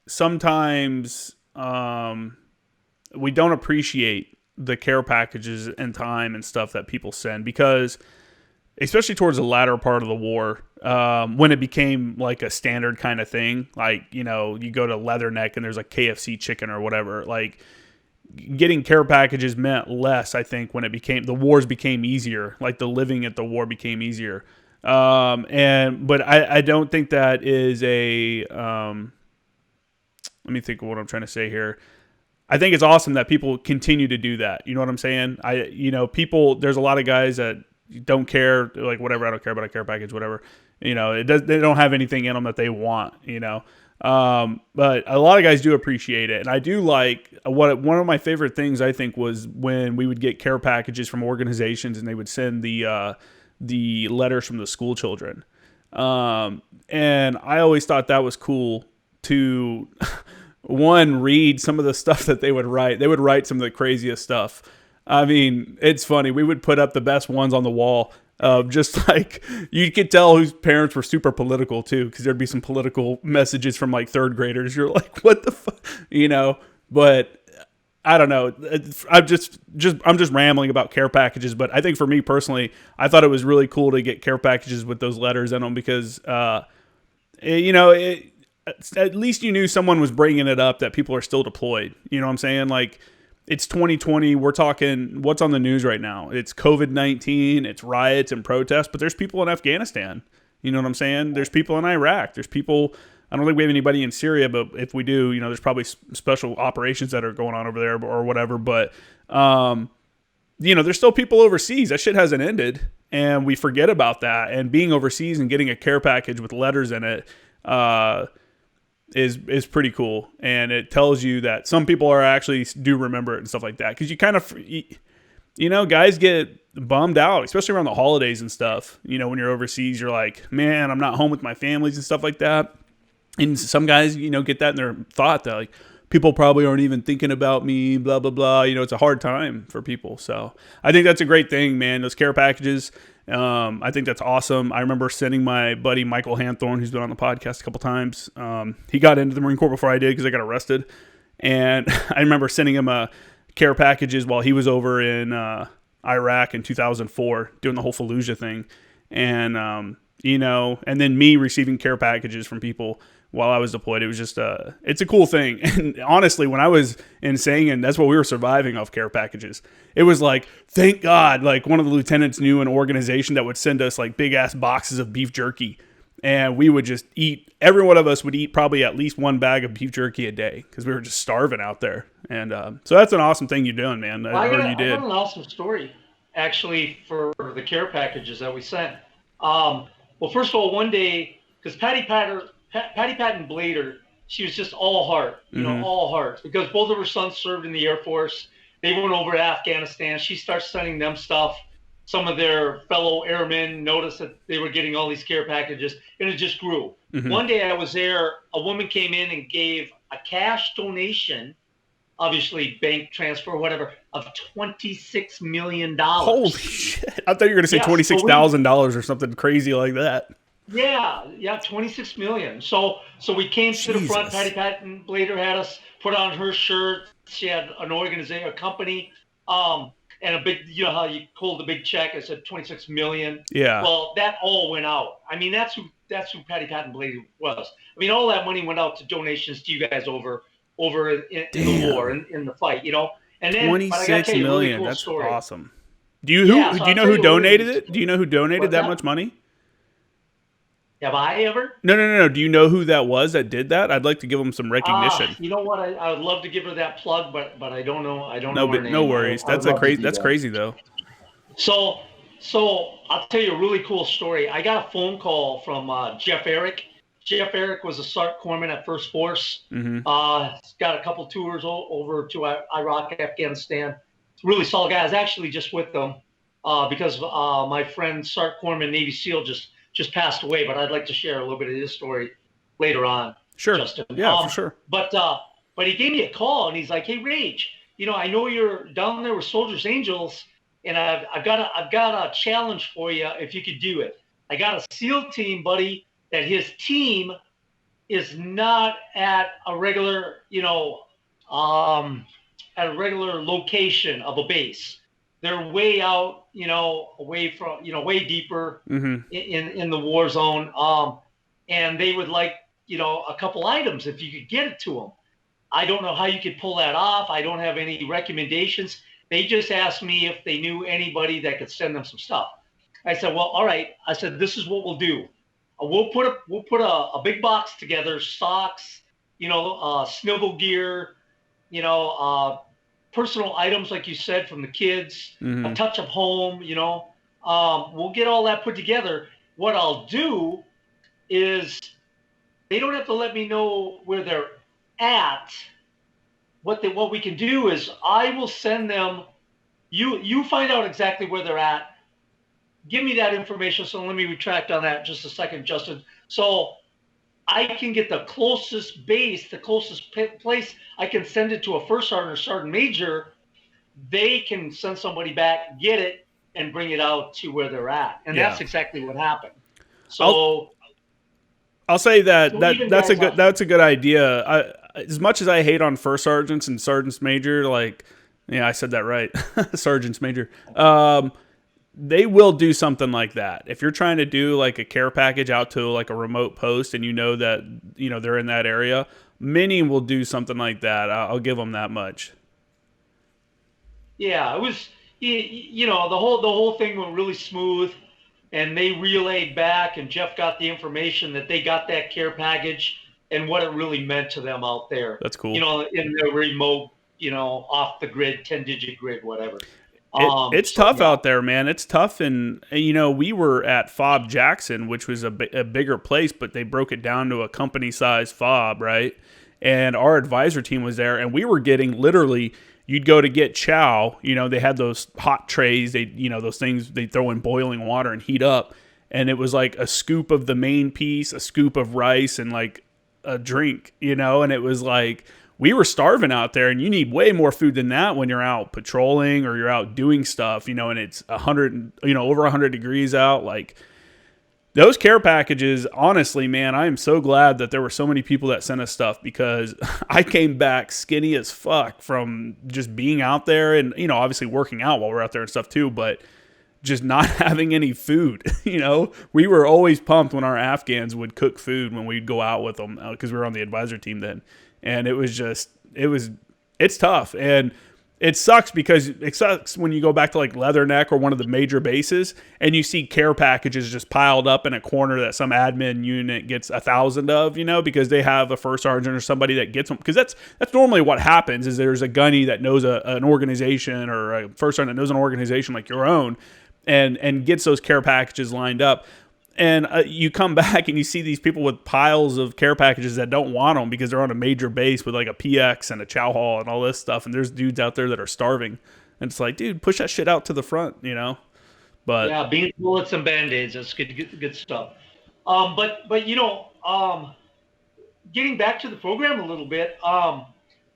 sometimes we don't appreciate the care packages and time and stuff that people send, because especially towards the latter part of the war, when it became like a standard kind of thing, like, you go to Leatherneck and there's like KFC chicken or whatever, like getting care packages meant less, I think, when the wars became easier, like the living at the war became easier. But I don't think that is let me think of what I'm trying to say here. I think it's awesome that people continue to do that. You know what I'm saying? There's a lot of guys that don't care, like, whatever, I don't care about a care package, whatever. They don't have anything in them that they want, but a lot of guys do appreciate it. And I do like one of my favorite things, I think, was when we would get care packages from organizations and they would send the letters from the school children. And I always thought that was cool to one, read some of the stuff that they would write. They would write some of the craziest stuff. I mean, it's funny. We would put up the best ones on the wall. Just like, you could tell whose parents were super political too, because there'd be some political messages from like third graders. You're like, what the fuck, But I don't know. I'm just rambling about care packages. But I think for me personally, I thought it was really cool to get care packages with those letters in them, because at least you knew someone was bringing it up, that people are still deployed. You know what I'm saying? Like, it's 2020. We're talking what's on the news right now. It's COVID-19. It's riots and protests. But there's people in Afghanistan. You know what I'm saying? There's people in Iraq. There's people. I don't think we have anybody in Syria, but if we do, there's probably special operations that are going on over there or whatever. But there's still people overseas. That shit hasn't ended, and we forget about that. And being overseas and getting a care package with letters in it is pretty cool, and it tells you that some people are actually do remember it and stuff like that. Because you kind of, guys get bummed out, especially around the holidays and stuff. When you're overseas, you're like, man, I'm not home with my families and stuff like that. And some guys, get that in their thought that like, people probably aren't even thinking about me, blah, blah, blah. It's a hard time for people. So I think that's a great thing, man. Those care packages. I think that's awesome. I remember sending my buddy Michael Hanthorne, who's been on the podcast a couple times. He got into the Marine Corps before I did, because I got arrested. And I remember sending him care packages while he was over in Iraq in 2004 doing the whole Fallujah thing. And, and then me receiving care packages from people while I was deployed. It was just it's a cool thing. And honestly, when I was in Sangin, that's what we were surviving off, care packages. It was like, thank God, like one of the lieutenants knew an organization that would send us like big ass boxes of beef jerky, and we would just eat. Every one of us would eat probably at least one bag of beef jerky a day, because we were just starving out there. And so that's an awesome thing you're doing, man. I got an awesome story actually for the care packages that we sent. Well, first of all, one day, because Patty Patton Blader, she was just all heart, all heart, because both of her sons served in the Air Force. They went over to Afghanistan. She starts sending them stuff. Some of their fellow airmen noticed that they were getting all these care packages, and it just grew. Mm-hmm. One day I was there, a woman came in and gave a cash donation, obviously bank transfer, whatever, of $26 million. Holy shit. I thought you were going to say $26,000 or something crazy like that. Yeah, $26 million. So we came to the front. Patty Patton Blader had us put on her shirt. She had an organization, a company, and a big, how you hold the big check. It said $26 million. Yeah. Well, that all went out. I mean, that's who Patty Patton Blader was. I mean, all that money went out to donations to you guys over in the war, in the fight, And then $26 million. Really cool that's story. Awesome. Do you know who donated it? Do you know who donated that much money? Have I ever? No. Do you know who that was that did that? I'd like to give them some recognition. You know what? I would love to give her that plug, but I don't know. I don't No, know her but no name. worries. I would love to do That's that. crazy though. So, so I'll tell you a really cool story. I got a phone call from Jeff Eric. Jeff Eric was a SART corpsman at First Force. Mm-hmm. He's got a couple tours over to Iraq, Afghanistan. Really solid guy. I was actually just with them because my friend SART corpsman Navy SEAL just passed away. But I'd like to share a little bit of his story later on, Sure. Justin. Yeah, for sure. But he gave me a call and he's like, "Hey, Rage, I know you're down there with Soldiers Angels, and I've got a challenge for you if you could do it. I got a SEAL team, buddy, that his team is not at a regular, at a regular location of a base. They're way out, away from, way deeper Mm-hmm. in the war zone. And they would like, a couple items if you could get it to them. I don't know how you could pull that off. I don't have any recommendations. They just asked me if they knew anybody that could send them some stuff. I said, well, all right. I said, this is what we'll do. We'll put a big box together, socks, snivel gear, personal items like you said from the kids, Mm-hmm. a touch of home. We'll get all that put together. What I'll do is they don't have to let me know where they're at. What we can do is I will send them. You find out exactly where they're at. Give me that information. So let me retract on that just a second, Justin. So I can get the closest base, the closest place. I can send it to a first sergeant or sergeant major. They can send somebody back, get it, and bring it out to where they're at. And Yeah. that's exactly what happened. I'll So say that even that's a guys good that's a good idea. As much as I hate on first sergeants and sergeants major, like yeah, I said that right, sergeants major. They will do something like that. If you're trying to do like a care package out to like a remote post and you know that they're in that area, many will do something like that. I'll give them that much. yeah, it was the whole thing went really smooth, and they relayed back, and Jeff got the information that they got that care package and what it really meant to them out there. That's cool. In the remote, off the grid, 10-digit grid, whatever. It's tough out there, man. It's tough, and we were at Fob Jackson, which was a bigger place, but they broke it down to a company-sized fob, right? And our advisor team was there, and we were getting literally. You'd go to get chow. They had those hot trays. They, those things they throw in boiling water and heat up, and it was like a scoop of the main piece, a scoop of rice, and like a drink, and it was like. We were starving out there, and you need way more food than that when you're out patrolling or you're out doing stuff, and it's 100, over 100 degrees out. Like those care packages, honestly, man, I am so glad that there were so many people that sent us stuff because I came back skinny as fuck from just being out there and, obviously working out while we're out there and stuff too, but just not having any food. We were always pumped when our Afghans would cook food when we'd go out with them because we were on the advisor team then. And it's tough. And it sucks because it sucks when you go back to like Leatherneck or one of the major bases and you see care packages just piled up in a corner that some admin unit gets 1,000 of, because they have a first sergeant or somebody that gets them. Because that's normally what happens is there's a gunny that knows an organization or a first sergeant that knows an organization like your own and gets those care packages lined up. And you come back and you see these people with piles of care packages that don't want them because they're on a major base with like a PX and a chow hall and all this stuff. And there's dudes out there that are starving. And it's like, dude, push that shit out to the front, But yeah, beans, bullets, and band-aids. That's good stuff. But getting back to the program a little bit,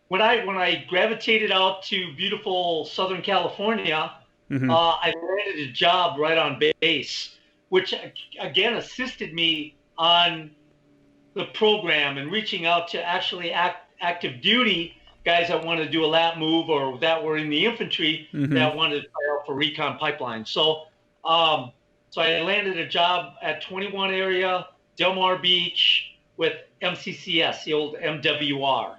when I gravitated out to beautiful Southern California, mm-hmm. I landed a job right on base, which again assisted me on the program and reaching out to actually active duty guys that wanted to do a lap move or that were in the infantry mm-hmm. that wanted to try out for Recon pipeline. So I landed a job at 21 area, Del Mar Beach with MCCS, the old MWR.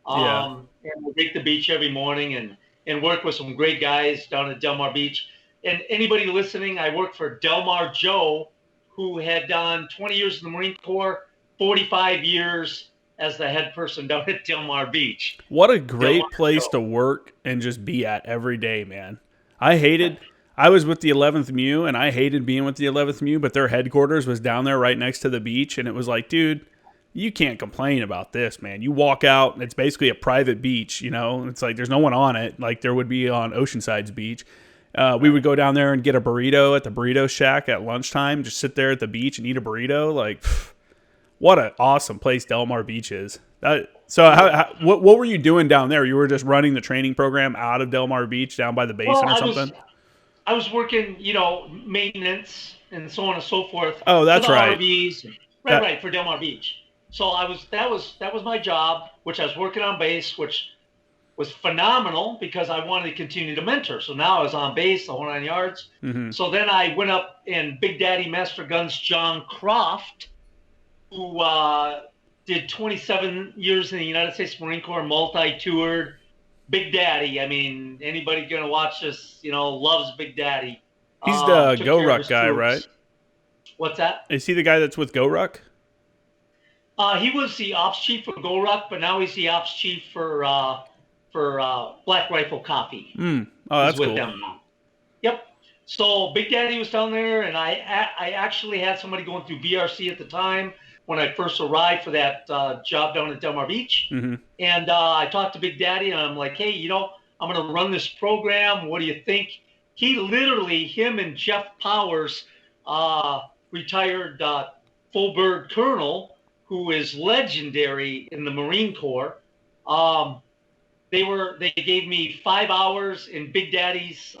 And we break the beach every morning and work with some great guys down at Del Mar Beach. And anybody listening, I work for Del Mar Joe, who had done 20 years in the Marine Corps, 45 years as the head person down at Del Mar Beach. What a Del Mar great place Show. to work and just be at every day, man. I was with the 11th MEU and I hated being with the 11th MEU, but their headquarters was down there right next to the beach. And it was like, dude, you can't complain about this, man. You walk out and it's basically a private beach, you know, it's like there's no one on it like there would be on Oceanside's beach. We would go down there and get a burrito at the burrito shack at lunchtime, just sit there at the beach and eat a burrito. Like, what an awesome place Del Mar Beach is. What were you doing down there? You were just running the training program out of Del Mar Beach down by the basin Well, or something? I was working, maintenance and so on and so forth Oh, for that's the right. RVs. That, Right, for Del Mar Beach. So that was my job, which I was working on base, which was phenomenal because I wanted to continue to mentor. So now I was on base, the whole 9 yards. mm-hmm. So then I went up and Big Daddy Master Guns John Croft, who did 27 years in the United States Marine Corps, multi-toured. Big Daddy. I mean, anybody going to watch this, loves Big Daddy. He's the Took Go care of Ruck his guy, troops. right? What's that? Is he the guy that's with Go Ruck? He was the ops chief for Go Ruck, but now he's the ops chief for Black Rifle Coffee. Oh, that's with cool. them now. Yep. So Big Daddy was down there, and I actually had somebody going through BRC at the time when I first arrived for that job down at Del Mar Beach. Mm-hmm. And I talked to Big Daddy, and I'm like, hey, I'm going to run this program. What do you think? He literally, him and Jeff Powers, retired full bird colonel, who is legendary in the Marine Corps. They gave me 5 hours in Big Daddy's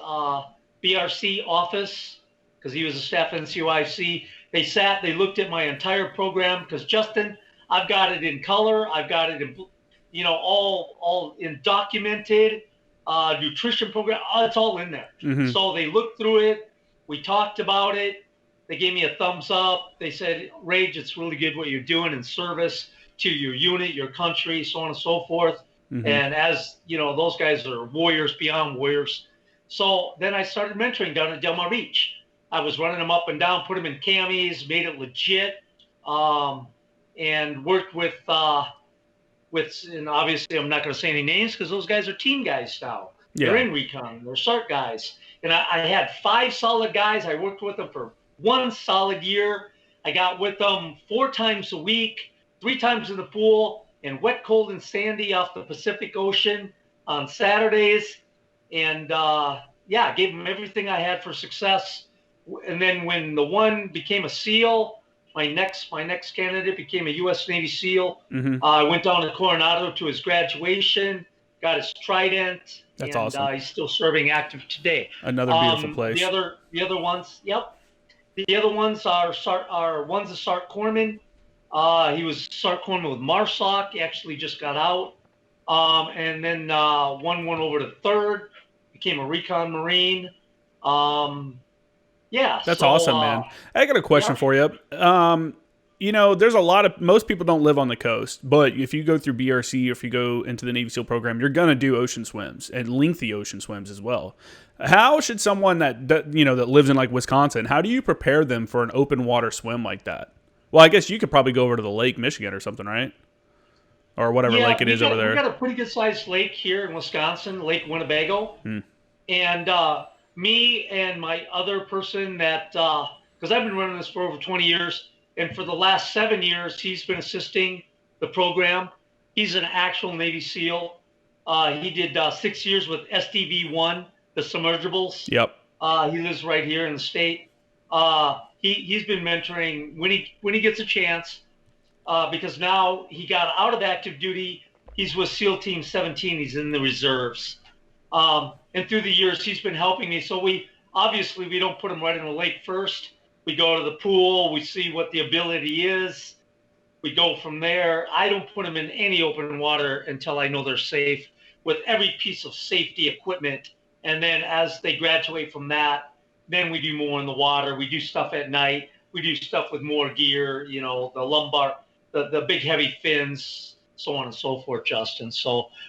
BRC office because he was a staff NCOIC. They looked at my entire program because Justin, I've got it in color. I've got it in, all in documented nutrition program. It's all in there. Mm-hmm. So they looked through it. We talked about it. They gave me a thumbs up. They said, Rage, it's really good what you're doing in service to your unit, your country, so on and so forth. Mm-hmm. And as those guys are warriors beyond warriors. So then I started mentoring down at Del Mar Beach. I was running them up and down, put them in camis, made it legit, and worked with, and obviously I'm not going to say any names because those guys are team guys now. Yeah. They're in Recon, they're SART guys. And I had 5 solid guys. I worked with them for 1 solid year. I got with them 4 times a week, 3 times in the pool, and wet, cold, and sandy off the Pacific Ocean on Saturdays. And gave them everything I had for success. And then when the one became a SEAL, my next candidate became a U.S. Navy SEAL. Mm-hmm. I went down to Coronado to his graduation, got his trident. That's awesome. He's still serving active today. Another beautiful place. The other ones, yep. The other ones one's a SART corpsman. He was SART corpsman with MARSOC. He actually just got out. And then one went over to 3rd, became a Recon Marine. That's awesome, man. I got a question for you. There's most people don't live on the coast, but if you go through BRC or if you go into the Navy SEAL program, you're going to do ocean swims and lengthy ocean swims as well. How should someone that lives in like Wisconsin, how do you prepare them for an open water swim like that? Well, I guess you could probably go over to the Lake Michigan or something, right? Or whatever lake it is over there. We've got a pretty good sized lake here in Wisconsin, Lake Winnebago. And me and my other person because I've been running this for over 20 years, and for the last 7 years, he's been assisting the program. He's an actual Navy SEAL. He did 6 years with SDV-1, the submersibles. Yep. He lives right here in the state. He's been mentoring when he gets a chance, because now he got out of active duty. He's with SEAL Team 17. He's in the reserves. And through the years, he's been helping me. So we don't put him right in the lake first. We go to the pool. We see what the ability is. We go from there. I don't put them in any open water until I know they're safe with every piece of safety equipment. And then as they graduate from that, then we do more in the water. We do stuff at night. We do stuff with more gear, the lumbar, the big heavy fins, so on and so forth, Justin.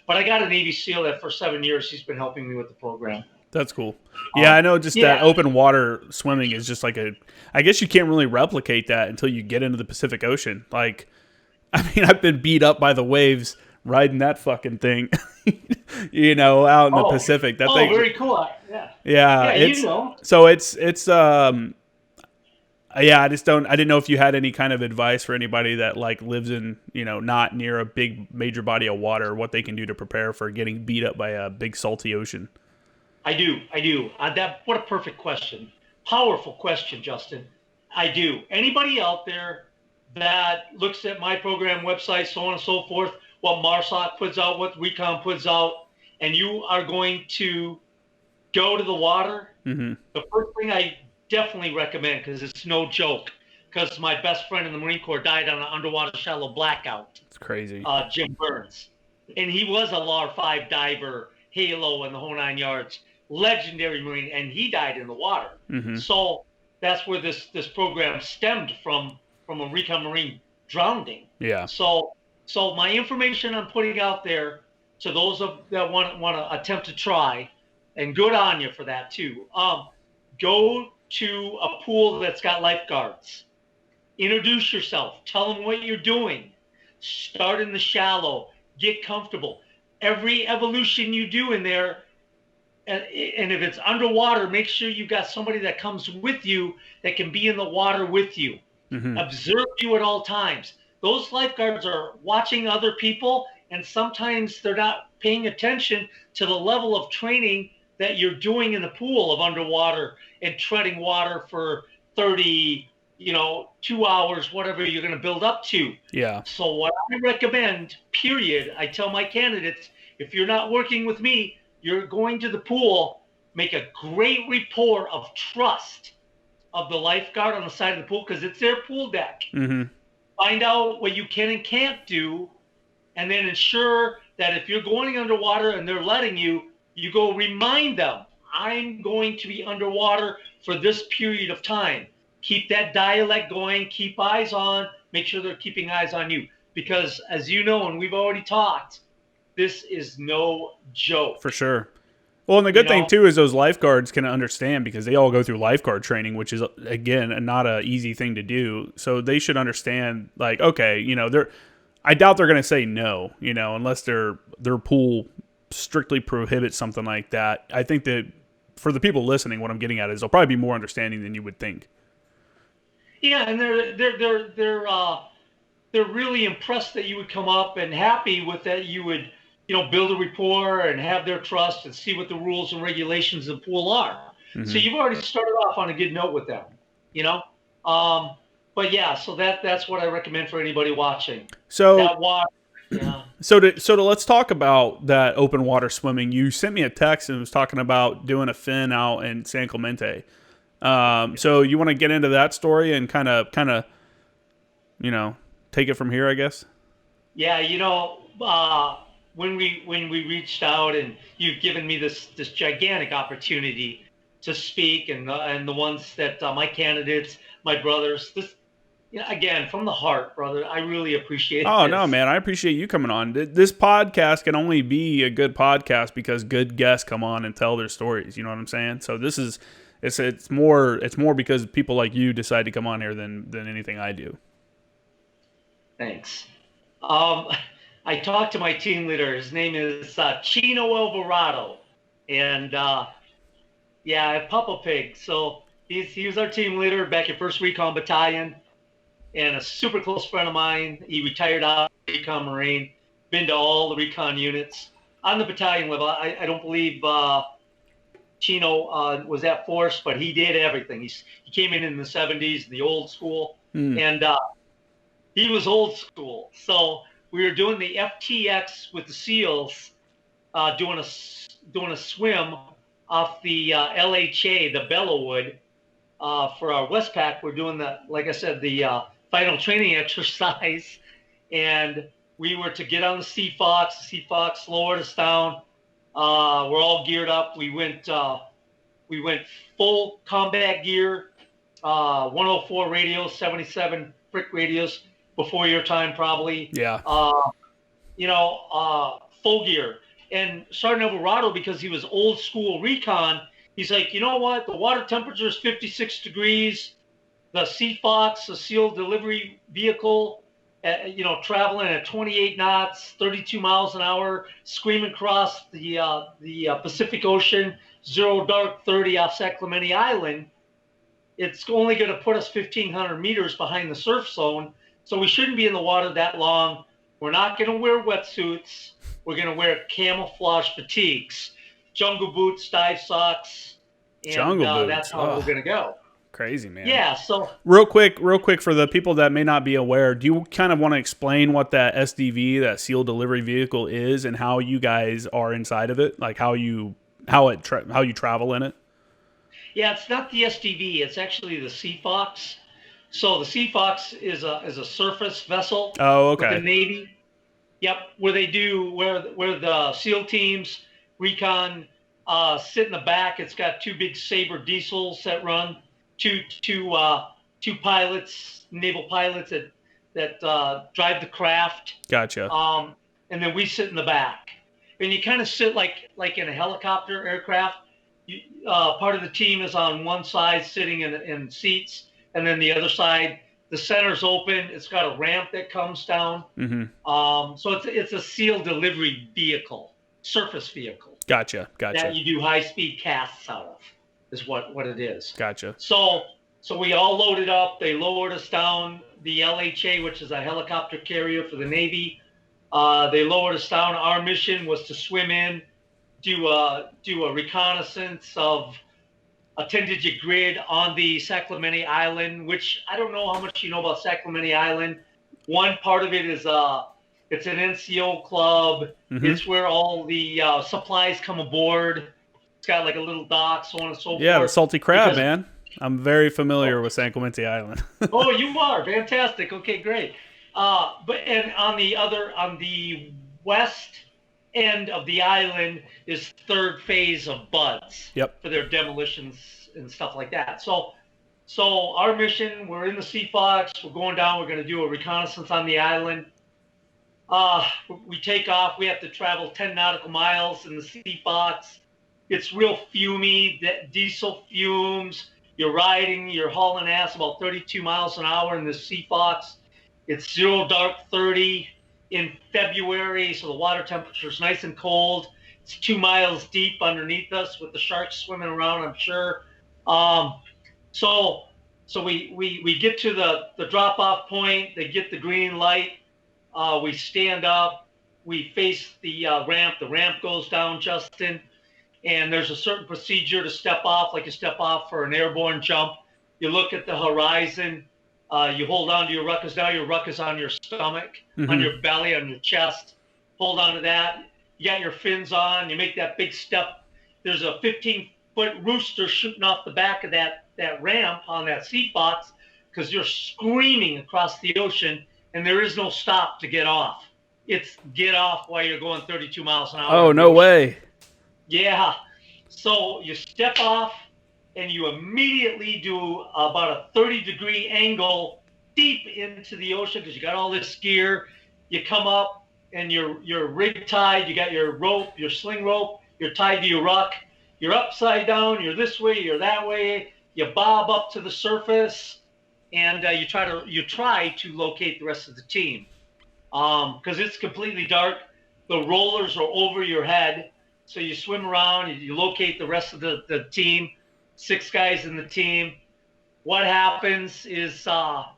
But I got a Navy SEAL that for 7 years, he's been helping me with the program. That's cool. Yeah, I know just that Yeah. open water swimming is just like I guess you can't really replicate that until you get into the Pacific Ocean. Like, I mean, I've been beat up by the waves riding that fucking thing, out in the Oh, Pacific. That oh, thing, very cool. Yeah. yeah, Yeah, you know. yeah, I didn't know if you had any kind of advice for anybody that like lives in, not near a big major body of water, what they can do to prepare for getting beat up by a big salty ocean. I do. I do. What a perfect question. Powerful question, Justin. I do. Anybody out there that looks at my program website, so on and so forth, what MARSOC puts out, what Recon puts out, and you are going to go to the water, Mm-hmm. the first thing I definitely recommend, because it's no joke, because my best friend in the Marine Corps died on an underwater shallow blackout, It's crazy. Jim Burns. And he was a LAR 5 diver, Halo, and the whole 9 yards. Legendary Marine, and he died in the water. Mm-hmm. So that's where this program stemmed from a Recon Marine drowning. Yeah. So my information I'm putting out there to those that want to attempt to try, and good on you for that too. Go to a pool that's got lifeguards. Introduce yourself. Tell them what you're doing. Start in the shallow. Get comfortable. Every evolution you do in there, and if it's underwater, make sure you've got somebody that comes with you that can be in the water with you. Mm-hmm. Observe you at all times. Those lifeguards are watching other people, and sometimes they're not paying attention to the level of training that you're doing in the pool of underwater and treading water for 30, 2 hours, whatever you're going to build up to. Yeah. So what I recommend, period, I tell my candidates, if you're not working with me, you're going to the pool, make a great rapport of trust of the lifeguard on the side of the pool, because it's their pool deck. Mm-hmm. Find out what you can and can't do, and then ensure that if you're going underwater and they're letting you, you go remind them, I'm going to be underwater for this period of time. Keep that dialect going, keep eyes on, make sure they're keeping eyes on you. Because as you know, and we've already talked, this is no joke. For sure. Well, and the good thing too is those lifeguards can understand, because they all go through lifeguard training, which is again not an easy thing to do. So they should understand, like, okay, I doubt they're going to say no, unless their pool strictly prohibits something like that. I think that for the people listening, what I'm getting at is they'll probably be more understanding than you would think. Yeah, and they're really impressed that you would come up, and happy with that you would build a rapport and have their trust and see what the rules and regulations of the pool are. Mm-hmm. So you've already started off on a good note with them, But yeah, so that's what I recommend for anybody watching. So that water, yeah. So let's talk about that open water swimming. You sent me a text and was talking about doing a fin out in San Clemente. So you want to get into that story and kind of, take it from here, I guess. Yeah, when we reached out, and you've given me this gigantic opportunity to speak, and the ones that my candidates, my brothers, again, from the heart, brother, I really appreciate it. Oh, no, man, I appreciate you coming on. This podcast can only be a good podcast because good guests come on and tell their stories. You know what I'm saying? So this is it's more because people like you decide to come on here than anything I do. Thanks. I talked to my team leader. His name is Chino Alvarado, and Papa Pig. So he was our team leader back at 1st Recon Battalion, and a super close friend of mine. He retired out of Recon Marine, been to all the Recon units. On the battalion level, I don't believe Chino was at force, but he did everything. He came in the 70s, the old school, and he was old school. So we were doing the FTX with the SEALs, doing a swim off the LHA, the Bellewood, for our Westpac. We're doing like I said, the final training exercise, and we were to get on the Sea Fox. The Sea Fox lowered us down. We're all geared up. We went full combat gear, 104 radios, 77 brick radios. Before your time, probably. Yeah. Full gear. And Sergeant Alvarado, because he was old school recon, he's like, you know what? The water temperature is 56 degrees. The Sea Fox, a SEAL delivery vehicle, traveling at 28 knots, 32 miles an hour, screaming across the Pacific Ocean, zero dark 30 off San Clemente Island. It's only going to put us 1,500 meters behind the surf zone, so we shouldn't be in the water that long. We're not going to wear wetsuits. We're going to wear camouflage fatigues, jungle boots, dive socks, and Jungle boots. that's how we're Oh, going to go. crazy, man. Yeah, so Real quick for the people that may not be aware, do you kind of want to explain what that SDV, that SEAL delivery vehicle is, and how you guys are inside of it, like how you travel in it? yeah, it's not the SDV. It's actually the Sea Fox. So the Sea Fox is a surface vessel Oh, with the okay. Navy. Yep, where the SEAL teams, Recon, sit in the back. It's got two big Sabre diesels that run, two pilots, naval pilots that drive the craft. Gotcha. Um, and then we sit in the back, and you kind of sit like in a helicopter aircraft. Part of the team is on one side sitting in seats, and then the other side, the center's open. It's got a ramp that comes down. Mm-hmm. So it's a SEAL delivery vehicle, surface vehicle Gotcha. that Gotcha. you do high speed casts out of, is what it is. Gotcha. So we all loaded up. They lowered us down. The LHA, which is a helicopter carrier for the Navy, they lowered us down. Our mission was to swim in, do a reconnaissance of a 10-digit grid on the San Clemente Island, which I don't know how much you know about San Clemente Island. One part of it is it's an NCO club. Mm-hmm. It's where all the supplies come aboard. It's got like a little dock, so on and so Yeah, the forth. salty crab, Because, man. I'm very familiar with San Clemente Island. oh, you are fantastic. Okay, great. But on the west end of the island is third phase of Buds Yep. for their demolitions and stuff like that. So our mission, we're in the Sea Fox. We're going down. We're going to do a reconnaissance on the island. We take off. We have to travel 10 nautical miles in the Sea Fox. It's real fumy, diesel fumes. You're hauling ass about 32 miles an hour in the Sea Fox. It's zero dark 30 in February, so the water temperature is nice and cold. It's 2 miles deep underneath us with the sharks swimming around, I'm sure. So we get to the drop-off point. They get the green light. We stand up. We face the ramp. The ramp goes down, Justin. And there's a certain procedure to step off, like you step off for an airborne jump. You look at the horizon. You hold on to your ruckus. Now your ruckus on your stomach, Mm-hmm. on your belly, on your chest. Hold on to that. You got your fins on. You make that big step. There's a 15-foot rooster shooting off the back of that ramp on that Sea Fox because you're screaming across the ocean, and there is no stop to get off. It's get off while you're going 32 miles an hour. Oh, no way. Yeah. So you step off and you immediately do about a 30-degree angle deep into the ocean because you got all this gear. You come up and you're rig tied. You got your rope, your sling rope. You're tied to your ruck. You're upside down. You're this way. You're that way. You bob up to the surface and you try to locate the rest of the team because it's completely dark. The rollers are over your head. So you swim around, you locate the rest of the team, 6 guys in the team. What happens is real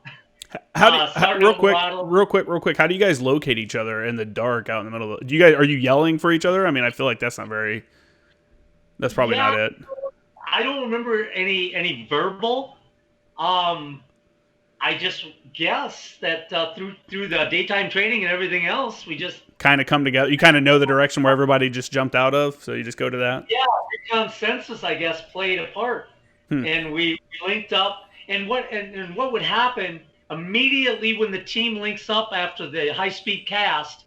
quick, how do you guys locate each other in the dark out in the middle of are you yelling for each other? I mean, I feel like that's probably not it. I don't remember any verbal. I just guess that through the daytime training and everything else, we just kind of come together. You kind of know the direction where everybody just jumped out of, so you just go to that. Yeah, consensus, I guess, played a part, and we linked up. And what would happen immediately when the team links up after the high-speed cast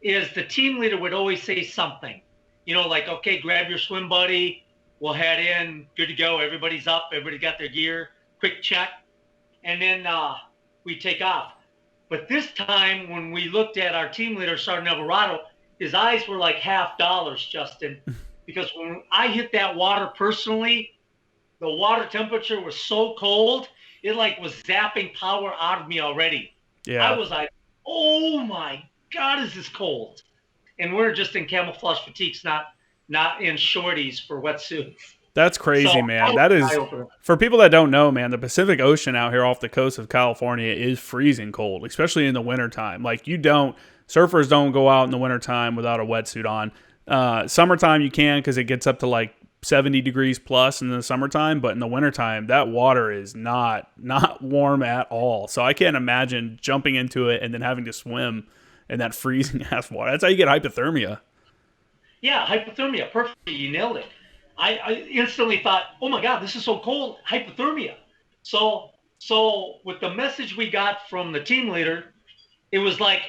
is the team leader would always say something, like, okay, grab your swim buddy, we'll head in, good to go, everybody's up, everybody got their gear, quick check, and then we take off. But this time, when we looked at our team leader, Sergeant Alvarado, his eyes were like half dollars, Justin, because when I hit that water personally, the water temperature was so cold, it like was zapping power out of me already. I Yeah. was like, oh my God, is this cold? And we're just in camouflage fatigues, not in shorties for wetsuits. That's So crazy, that man. was That an eye is, opener. for people that don't know, man, the Pacific Ocean out here off the coast of California is freezing cold, especially in the wintertime. Like, surfers don't go out in the wintertime without a wetsuit on. Summertime, you can because it gets up to like 70 degrees plus in the summertime, but in the wintertime, that water is not warm at all. So I can't imagine jumping into it and then having to swim in that freezing ass water. That's how you get hypothermia. Yeah, hypothermia. Perfect. You nailed it. I instantly thought, oh my God, this is so cold. Hypothermia. So with the message we got from the team leader, it was like,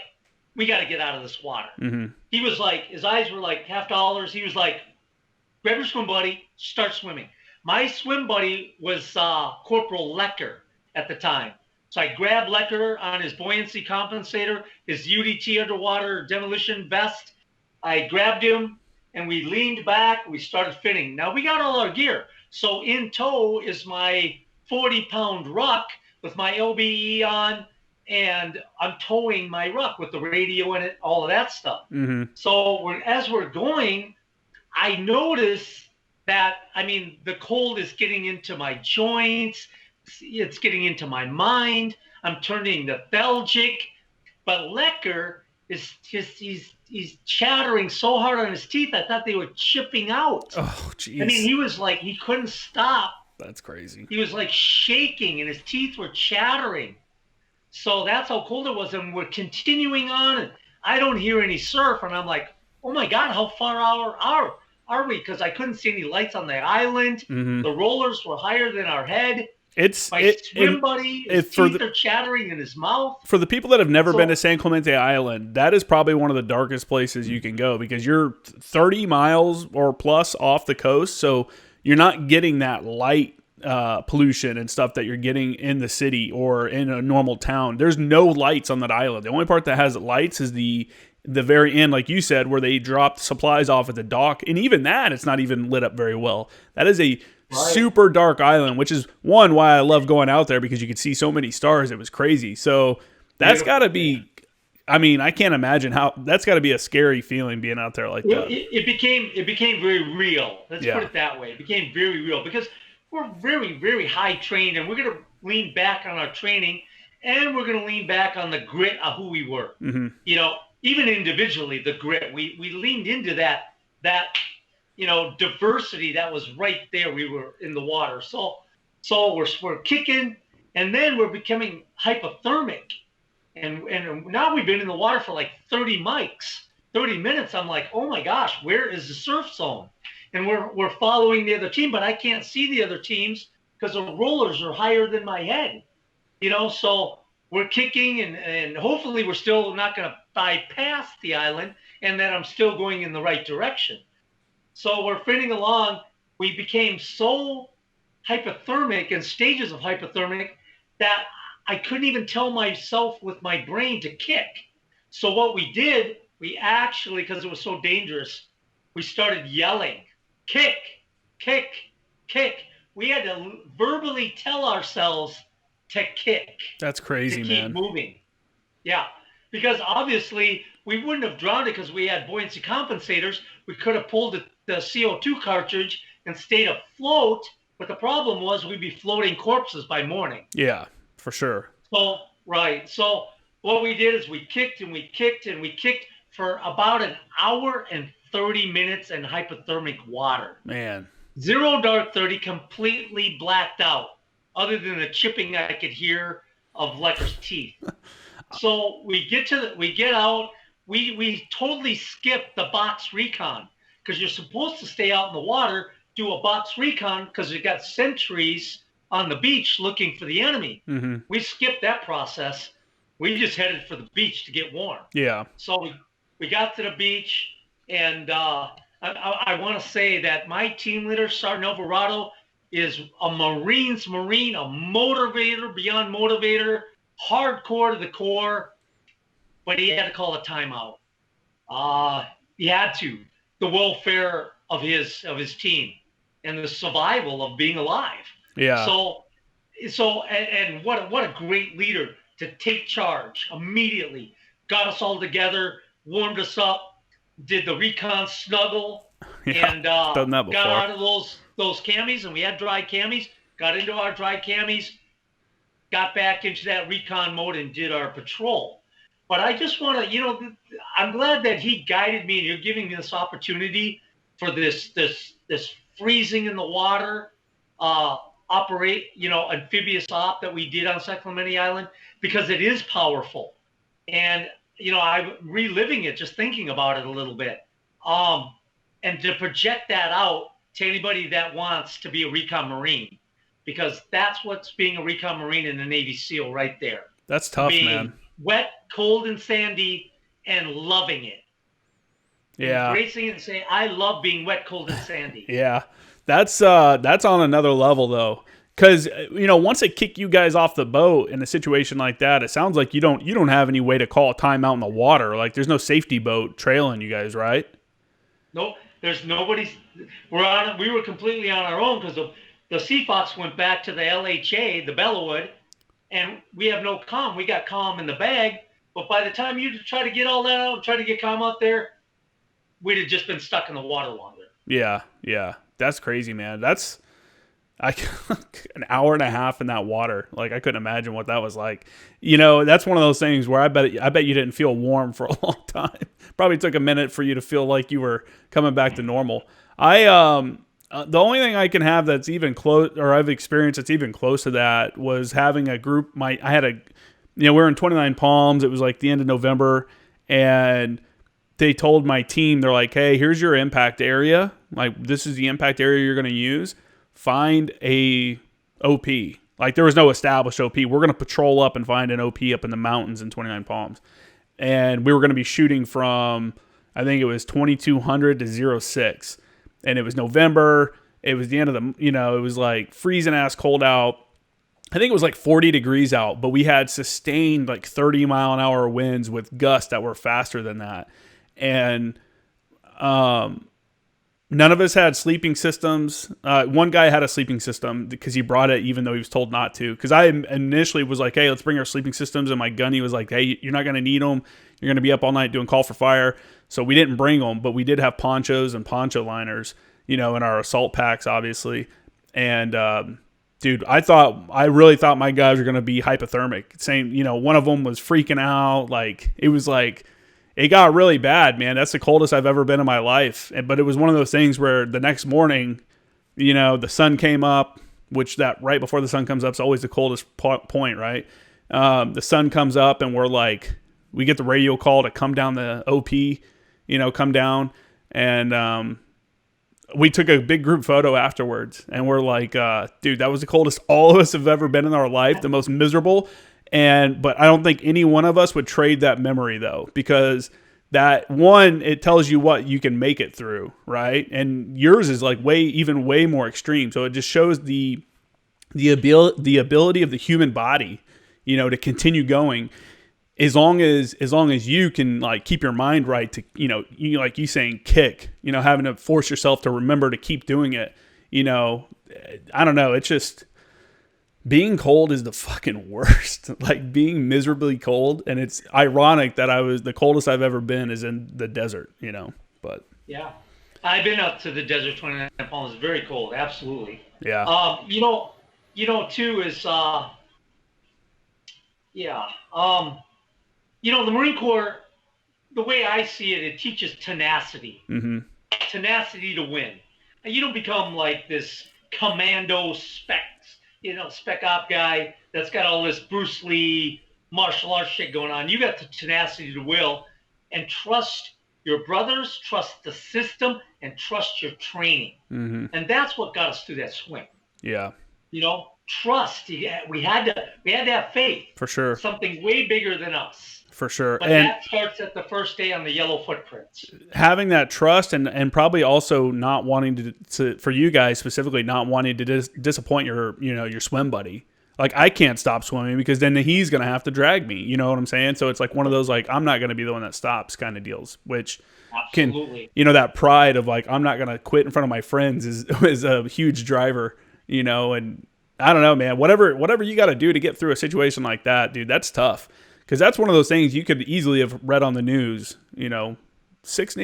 we got to get out of this water. Mm-hmm. He was like, his eyes were like half dollars. He was like, grab your swim buddy, start swimming. My swim buddy was Corporal Lecker at the time. So I grabbed Lecker on his buoyancy compensator, his UDT underwater demolition vest. I grabbed him and we leaned back. We started finning. Now we got all our gear. So in tow is my 40-pound ruck with my LBE on, and I'm towing my ruck with the radio in it, all of that stuff. Mm-hmm. So as we're going, I notice that, I mean, the cold is getting into my joints. It's getting into my mind. I'm turning lethargic. But Lecker he's chattering so hard on his teeth. I thought they were chipping out. Oh, jeez. I mean, he was like, he couldn't stop. That's crazy. He was like shaking and his teeth were chattering. So that's how cold it was. And we're continuing on and I don't hear any surf. And I'm like, oh my God, how far are we? Because I couldn't see any lights on the island. Mm-hmm. The rollers were higher than our head. My swim buddy, his teeth are chattering in his mouth. For the people that have never been to San Clemente Island, that is probably one of the darkest places you can go because you're 30 miles or plus off the coast. So you're not getting that light pollution and stuff that you're getting in the city or in a normal town. There's no lights on that island. The only part that has lights is the very end, like you said, where they dropped supplies off at the dock. And even that, it's not even lit up very well. That is a super dark island, which is one why I love going out there because you could see so many stars. It was crazy. So that's got to be, I mean, I can't imagine how that's got to be a scary feeling being out there like that. It became very real. Let's put it that way. It became very real because we're very, very high trained and we're going to lean back on our training and we're going to lean back on the grit of who we were. Mm-hmm. You know, even individually, the grit, we leaned into that diversity that was right there. We were in the water. So we're kicking and then we're becoming hypothermic. And now we've been in the water for like 30 minutes. I'm like, oh my gosh, where is the surf zone? And we're following the other team, but I can't see the other teams because the rollers are higher than my head. So we're kicking and hopefully we're still not going to bypass the island and that I'm still going in the right direction. So we're finning along. We became so hypothermic and stages of hypothermic that I couldn't even tell myself with my brain to kick. So what we did, we actually, because it was so dangerous, we started yelling, kick, kick, kick. We had to verbally tell ourselves to kick. That's crazy, to keep man. moving. Yeah, because obviously we wouldn't have drowned it because we had buoyancy compensators. We could have pulled the CO2 cartridge and stayed afloat, but the problem was we'd be floating corpses by morning. Yeah, for sure. So what we did is we kicked and we kicked and we kicked for about an hour and 30 minutes in hypothermic water. Man. 0 dark 30, completely blacked out, other than the chipping I could hear of Lecker's teeth. So we get out. We totally skipped the box recon because you're supposed to stay out in the water, do a box recon because you got sentries on the beach looking for the enemy. Mm-hmm. We skipped that process. We just headed for the beach to get warm. Yeah. So we got to the beach, and I want to say that my team leader, Sergeant Alvarado, is a Marines Marine, a motivator beyond motivator, hardcore to the core, but he had to call a timeout. He had to. The welfare of his team and the survival of being alive. Yeah. And what a great leader to take charge immediately. Got us all together, warmed us up, did the recon snuggle, Yeah. and Done that got before. out of those camis, and we had dry camis. Got into our dry camis, got back into that recon mode, and did our patrol. But I just want to, I'm glad that he guided me, and you're giving me this opportunity for this freezing in the water amphibious op that we did on San Clemente Island, because it is powerful. And, I'm reliving it, just thinking about it a little bit. And to project that out to anybody that wants to be a recon Marine, because that's what's being a recon Marine in the Navy SEAL right there. That's tough, being man. Wet, cold, and sandy, and loving it. Yeah. Embracing it and saying, I love being wet, cold, and sandy. Yeah. That's on another level though. Cause once they kick you guys off the boat in a situation like that, it sounds like you don't have any way to call a timeout in the water. Like there's no safety boat trailing you guys, right? Nope. There's nobody. We were completely on our own, because the Sea Fox went back to the LHA, the Bellawood, and we have no comm. We got comm in the bag, but by the time you try to get all that out, try to get comm out there, we'd have just been stuck in the water longer. Yeah, yeah. That's crazy, man. That's an hour and a half in that water. Like I couldn't imagine what that was like. That's one of those things where I bet you didn't feel warm for a long time. Probably took a minute for you to feel like you were coming back to normal. The only thing I can have that's even close, or I've experienced that's even close to that, was having a group. We were in 29 Palms. It was like the end of November, and they told my team, they're like, hey, here's your impact area. Like, this is the impact area you're going to use. Find a OP. Like, there was no established OP. We're going to patrol up and find an OP up in the mountains in 29 Palms. And we were going to be shooting from, I think it was 2200 to 06. And it was November. It was the end of it was like freezing ass cold out. I think it was like 40 degrees out, but we had sustained like 30 mile an hour winds with gusts that were faster than that. And none of us had sleeping systems. One guy had a sleeping system because he brought it even though he was told not to. Because I initially was like, hey, let's bring our sleeping systems. And my gunny was like, hey, you're not going to need them. You're going to be up all night doing call for fire. So we didn't bring them, but we did have ponchos and poncho liners, in our assault packs, obviously. And, dude, I really thought my guys were going to be hypothermic. Saying, one of them was freaking out. Like, it was like, it got really bad, man. That's the coldest I've ever been in my life. But it was one of those things where the next morning, the sun came up, which that right before the sun comes up is always the coldest point, right? The sun comes up and we're like, we get the radio call to come down the OP, come down. And we took a big group photo afterwards. And we're like, dude, that was the coldest all of us have ever been in our life, the most miserable. But I don't think any one of us would trade that memory though, because that one, it tells you what you can make it through, right? And yours is like way more extreme. So it just shows the ability of the human body, to continue going as long as you can like keep your mind right to, like you saying kick, having to force yourself to remember to keep doing it. I don't know. It's just, being cold is the fucking worst. Like being miserably cold, and it's ironic that the coldest I've ever been is in the desert, But yeah, I've been up to the desert. 29 Palms is very cold. Absolutely. Yeah. Too is the Marine Corps. The way I see it, it teaches tenacity. Mm-hmm. Tenacity to win, and you don't become like this commando spec op guy that's got all this Bruce Lee martial arts shit going on. You got the tenacity to will and trust your brothers, trust the system, and trust your training. Mm-hmm. And that's what got us through that swing. Yeah. Trust. We had to have faith. For sure. Something way bigger than us. For sure. But that starts at the first day on the yellow footprints. Having that trust and probably also not wanting to for you guys specifically, not wanting to disappoint your swim buddy. Like I can't stop swimming because then he's going to have to drag me. You know what I'm saying? So it's like one of those, like, I'm not going to be the one that stops kind of deals, which can, Absolutely. that pride of like, I'm not going to quit in front of my friends is a huge driver, and I don't know, man, whatever you got to do to get through a situation like that, dude, that's tough. Cause that's one of those things you could easily have read on the news, 6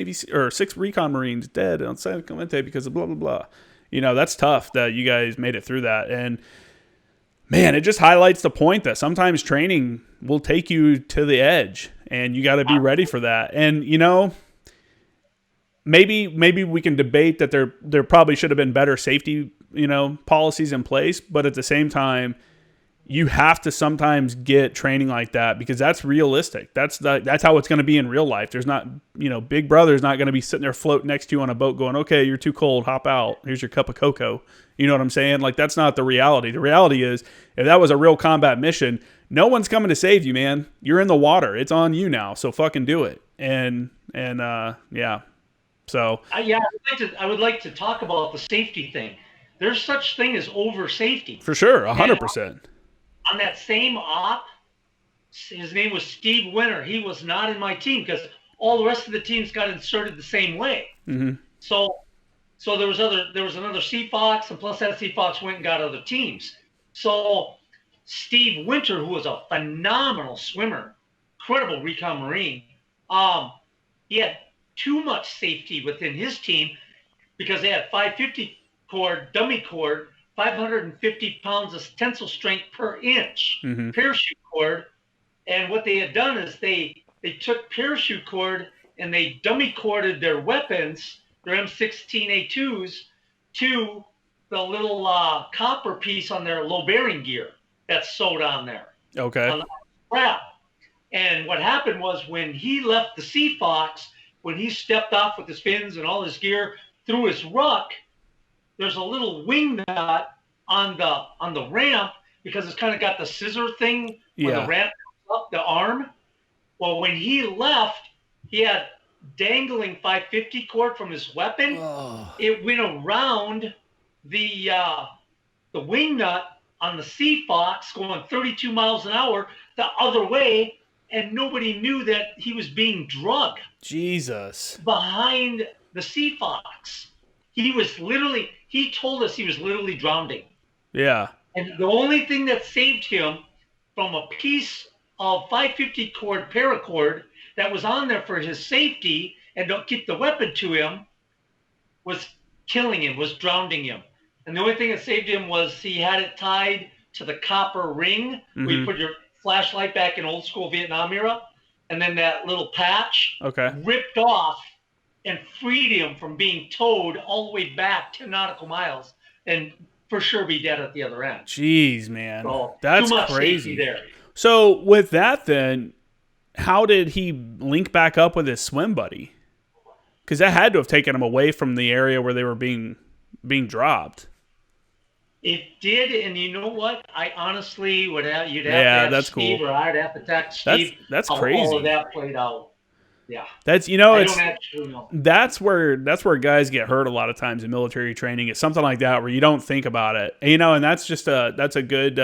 Recon Marines dead on San Clemente because of blah, blah, blah. That's tough that you guys made it through that. And man, it just highlights the point that sometimes training will take you to the edge and you got to be ready for that. And, maybe we can debate that there probably should have been better safety, policies in place, but at the same time, you have to sometimes get training like that because that's realistic. That's how it's going to be in real life. There's not, Big Brother's not going to be sitting there floating next to you on a boat going, okay, you're too cold, hop out. Here's your cup of cocoa. You know what I'm saying? Like, that's not the reality. The reality is, if that was a real combat mission, no one's coming to save you, man. You're in the water. It's on you now. So fucking do it. And yeah. So Yeah, I would like to talk about the safety thing. There's such thing as over safety. For sure, 100%. On that same op, his name was Steve Winter. He was not in my team because all the rest of the teams got inserted the same way. Mm-hmm. So there was another Sea Fox, and plus that Sea Fox went and got other teams. So Steve Winter, who was a phenomenal swimmer, incredible recon Marine, he had too much safety within his team because they had 550 cord, dummy cord, 550 pounds of tensile strength per inch, mm-hmm. parachute cord. And what they had done is they took parachute cord and they dummy corded their weapons, their M16A2s, to the little copper piece on their low bearing gear that's sewed on there. Okay. On the strap. And what happened was when he left the Sea Fox, when he stepped off with his fins and all his gear through his ruck, there's a little wing nut on the ramp because it's kind of got the scissor thing when the ramp comes up the arm. Well, when he left, he had dangling 550 cord from his weapon. Oh. It went around the wing nut on the Sea Fox going 32 miles an hour the other way, and nobody knew that he was being drugged. Jesus. Behind the Sea Fox. He told us he was literally drowning. Yeah. And the only thing that saved him from a piece of 550 cord paracord that was on there for his safety and don't get the weapon to him was killing him, was drowning him. And the only thing that saved him was he had it tied to the copper ring where you put your flashlight back in old school Vietnam era. And then that little patch ripped off and freed him from being towed all the way back 10 nautical miles and for sure be dead at the other end. Jeez, man. So, that's too much crazy. There. So with that then, how did he link back up with his swim buddy? Because that had to have taken him away from the area where they were being dropped. It did, and you know what? I honestly would have you'd have to ask Steve, cool. or I'd have to text Steve. That's how crazy. All of that played out. Yeah. That's I don't actually know. That's where guys get hurt a lot of times in military training. It's something like that where you don't think about it. And that's just a good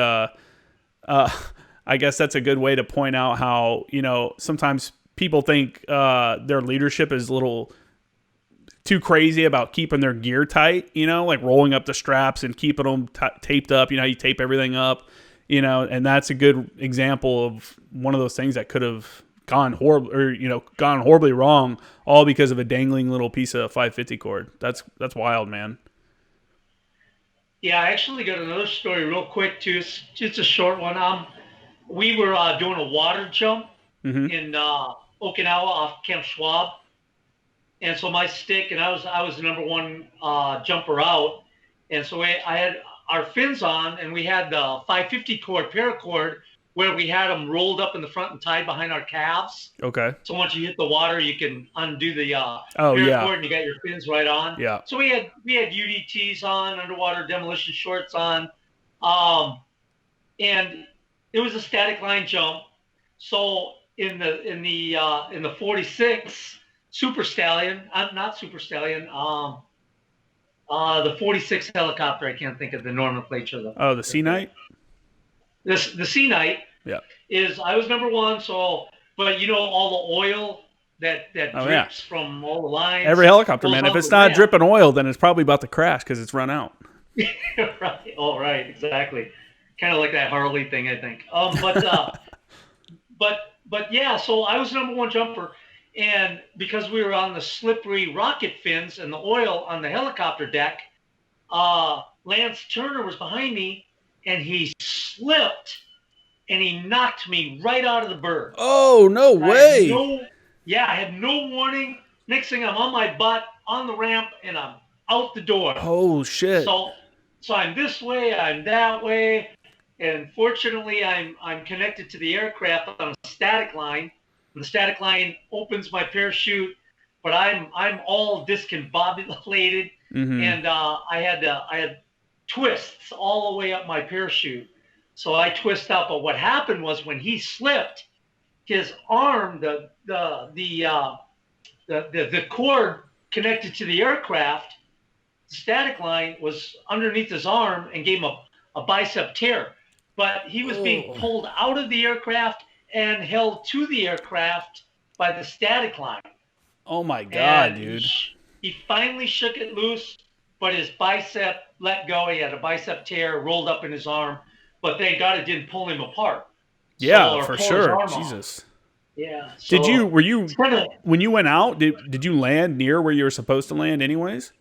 I guess that's a good way to point out how, sometimes people think their leadership is a little too crazy about keeping their gear tight, like rolling up the straps and keeping them taped up. You tape everything up, and that's a good example of one of those things that could have gone horribly wrong, all because of a dangling little piece of 550 cord. That's wild, man. Yeah, I actually got another story real quick too. It's just a short one. We were doing a water jump in Okinawa off Camp Schwab. And so my stick, and I was the number one jumper out. And so I had our fins on, and we had the 550 cord paracord where we had them rolled up in the front and tied behind our calves. Okay. So once you hit the water, you can undo the paracord and you got your fins right on. Yeah. So we had UDTs on, underwater demolition shorts on, and it was a static line jump. So in the 46. Super Stallion, not Super Stallion, the 46 helicopter, I can't think of the nomenclature. The Sea Knight? The Sea Knight I was number one, but all the oil that Oh yeah. drips from all the Every lines, helicopter, goes man, if on it's the not ramp. dripping oil, then it's probably about to crash because it's run out. Right. Oh, right. Exactly. Kind of like that Harley thing, I think. But yeah. So I was number one jumper, and because we were on the slippery rocket fins and the oil on the helicopter deck, Lance Turner was behind me, and he slipped and he knocked me right out of the bird. Oh, no I had way. no, yeah, I had no warning. Next thing I'm on my butt on the ramp and I'm out the door. Oh, shit. So, so I'm this way, I'm that way, and fortunately I'm connected to the aircraft on a static line. And the static line opens my parachute, but I'm all discombobulated, Mm-hmm. and I had twists all the way up my parachute. So I twist up, but what happened was when he slipped, his arm, the cord connected to the aircraft, the static line was underneath his arm and gave him a bicep tear. But he was being Oh. pulled out of the aircraft and held to the aircraft by the static line. Oh my God, And dude. he finally shook it loose, but his bicep let go. He had a bicep tear rolled up in his arm, but thank God it didn't pull him apart. So, Yeah, or for pull his sure. arm off. Jesus. Yeah. Did you, So were it's you, kind of, when you went out, did you land near where you were supposed to land anyways?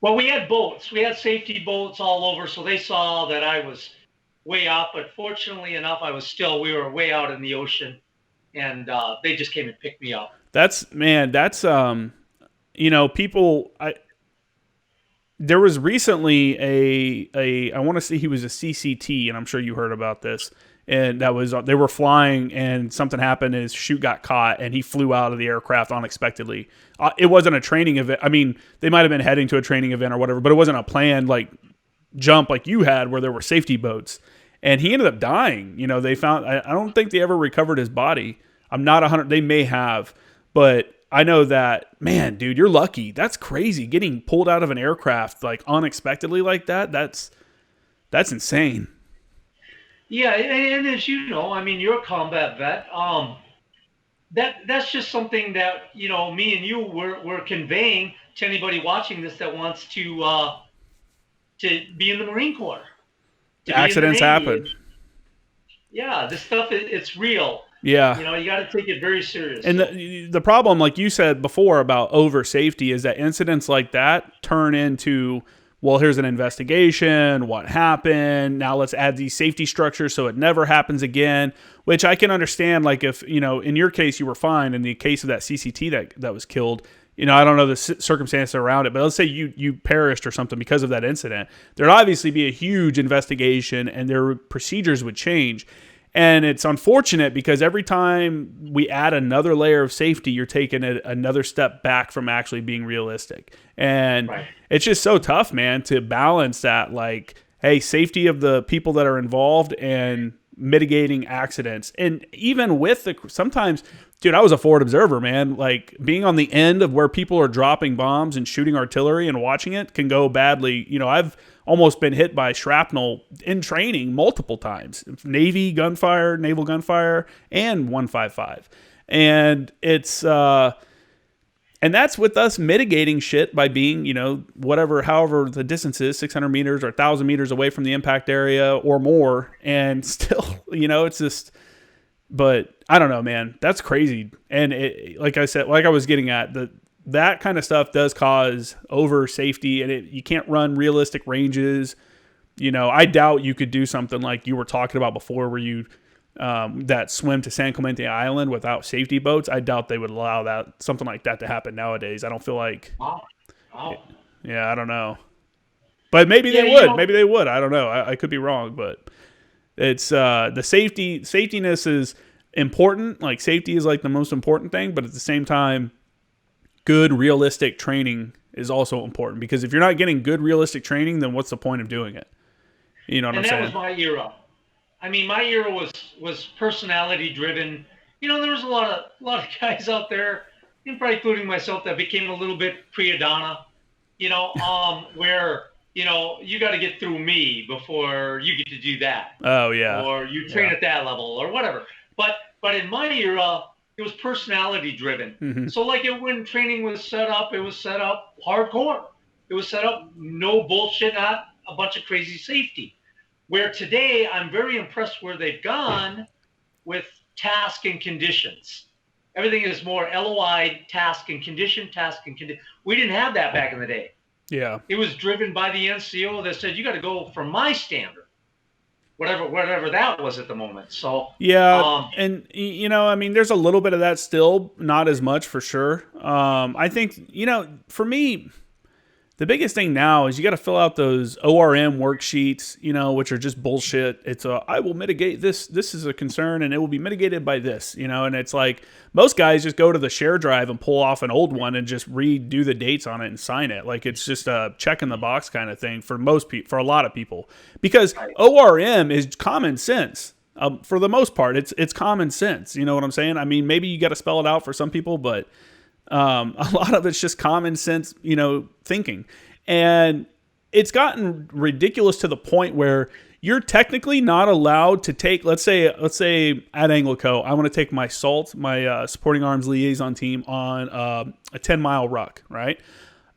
well, we had boats. We had safety boats all over, so they saw that I was way out. But fortunately enough, we were way out in the ocean, and they just came and picked me up. That's, man, that's, people, there was recently I want to say he was a CCT, and I'm sure you heard about this. And that was they were flying, and something happened. And his chute got caught, and he flew out of the aircraft unexpectedly. It wasn't a training event. I mean, they might have been heading to a training event or whatever, but it wasn't a planned like jump like you had where there were safety boats. And he ended up dying. They found. I don't think they ever recovered his body. I'm not 100. They may have, but I know that, man, dude, you're lucky. That's crazy. Getting pulled out of an aircraft like unexpectedly like that. That's insane. Yeah, and as you know, I mean, you're a combat vet. That's just something that me and you were conveying to anybody watching this that wants to be in the Marine Corps, to be in the Accidents Navy. happen. And yeah, this stuff it's real. Yeah. You got to take it very And seriously. the problem, like you said before about over safety, is that incidents like that turn into, well, here's an investigation. What happened? Now let's add these safety structures so it never happens again, which I can understand. Like if, in your case, you were fine. In the case of that CCT that was killed, I don't know the circumstances around it, but let's say you perished or something because of that incident. There'd obviously be a huge investigation and their procedures would change. And it's unfortunate because every time we add another layer of safety, you're taking another step back from actually being realistic. And Right. it's just so tough, man, to balance that, like, hey, safety of the people that are involved and mitigating accidents. And even with sometimes, dude, I was a forward observer, man. Like being on the end of where people are dropping bombs and shooting artillery and watching it can go badly. I've almost been hit by shrapnel in training multiple times. Navy gunfire, naval gunfire, and 155. And it's and that's with us mitigating shit by being, however the distance is, 600 meters or 1,000 meters away from the impact area or more. And still, it's just, but I don't know, man. That's crazy. And like I said, like I was getting at, that kind of stuff does cause over safety, and you can't run realistic ranges. I doubt you could do something like you were talking about before where you that swim to San Clemente Island without safety boats. I doubt they would allow something like that to happen nowadays. I don't feel like, Wow. Wow. yeah, I don't know. But maybe Yeah, they would. Maybe they would. I don't know. I could be wrong, but it's the safetyness is important. Like safety is like the most important thing, but at the same time, good realistic training is also important because if you're not getting good realistic training, then what's the point of doing it? You know what I'm And that saying? was my era. I mean, my era was personality driven. There was a lot of guys out there, and probably including myself, that became a little bit primadonna. Where you got to get through me before you get to do that, Oh yeah, or you train yeah. at that level, or whatever. But in my era, It was personality driven. Mm-hmm. So like when training was set up, it was set up hardcore. It was set up no bullshit, not a bunch of crazy safety. Where today I'm very impressed where they've gone with task and conditions. Everything is more LOI, task and condition, task and condition. We didn't have that back in the day. Yeah. It was driven by the NCO that said, you got to go from my standard, whatever that was at the moment. So, yeah. And, you know, I mean, there's a little bit of that still, not as much for sure. I think, you know, for me, the biggest thing now is you got to fill out those ORM worksheets, you know, which are just bullshit. It's I will mitigate this. This is a concern and it will be mitigated by this, you know, and it's like most guys just go to the share drive and pull off an old one and just redo the dates on it and sign it. Like it's just a check in the box kind of thing for most people, for a lot of people, because ORM is common sense. For the most part, it's common sense. You know what I'm saying? I mean, maybe you got to spell it out for some people, but a lot of it's just common sense, you know, thinking. And it's gotten ridiculous to the point where you're technically not allowed to take, let's say at Anglico, I want to take my SALT, my supporting arms liaison team on a 10-mile ruck, right?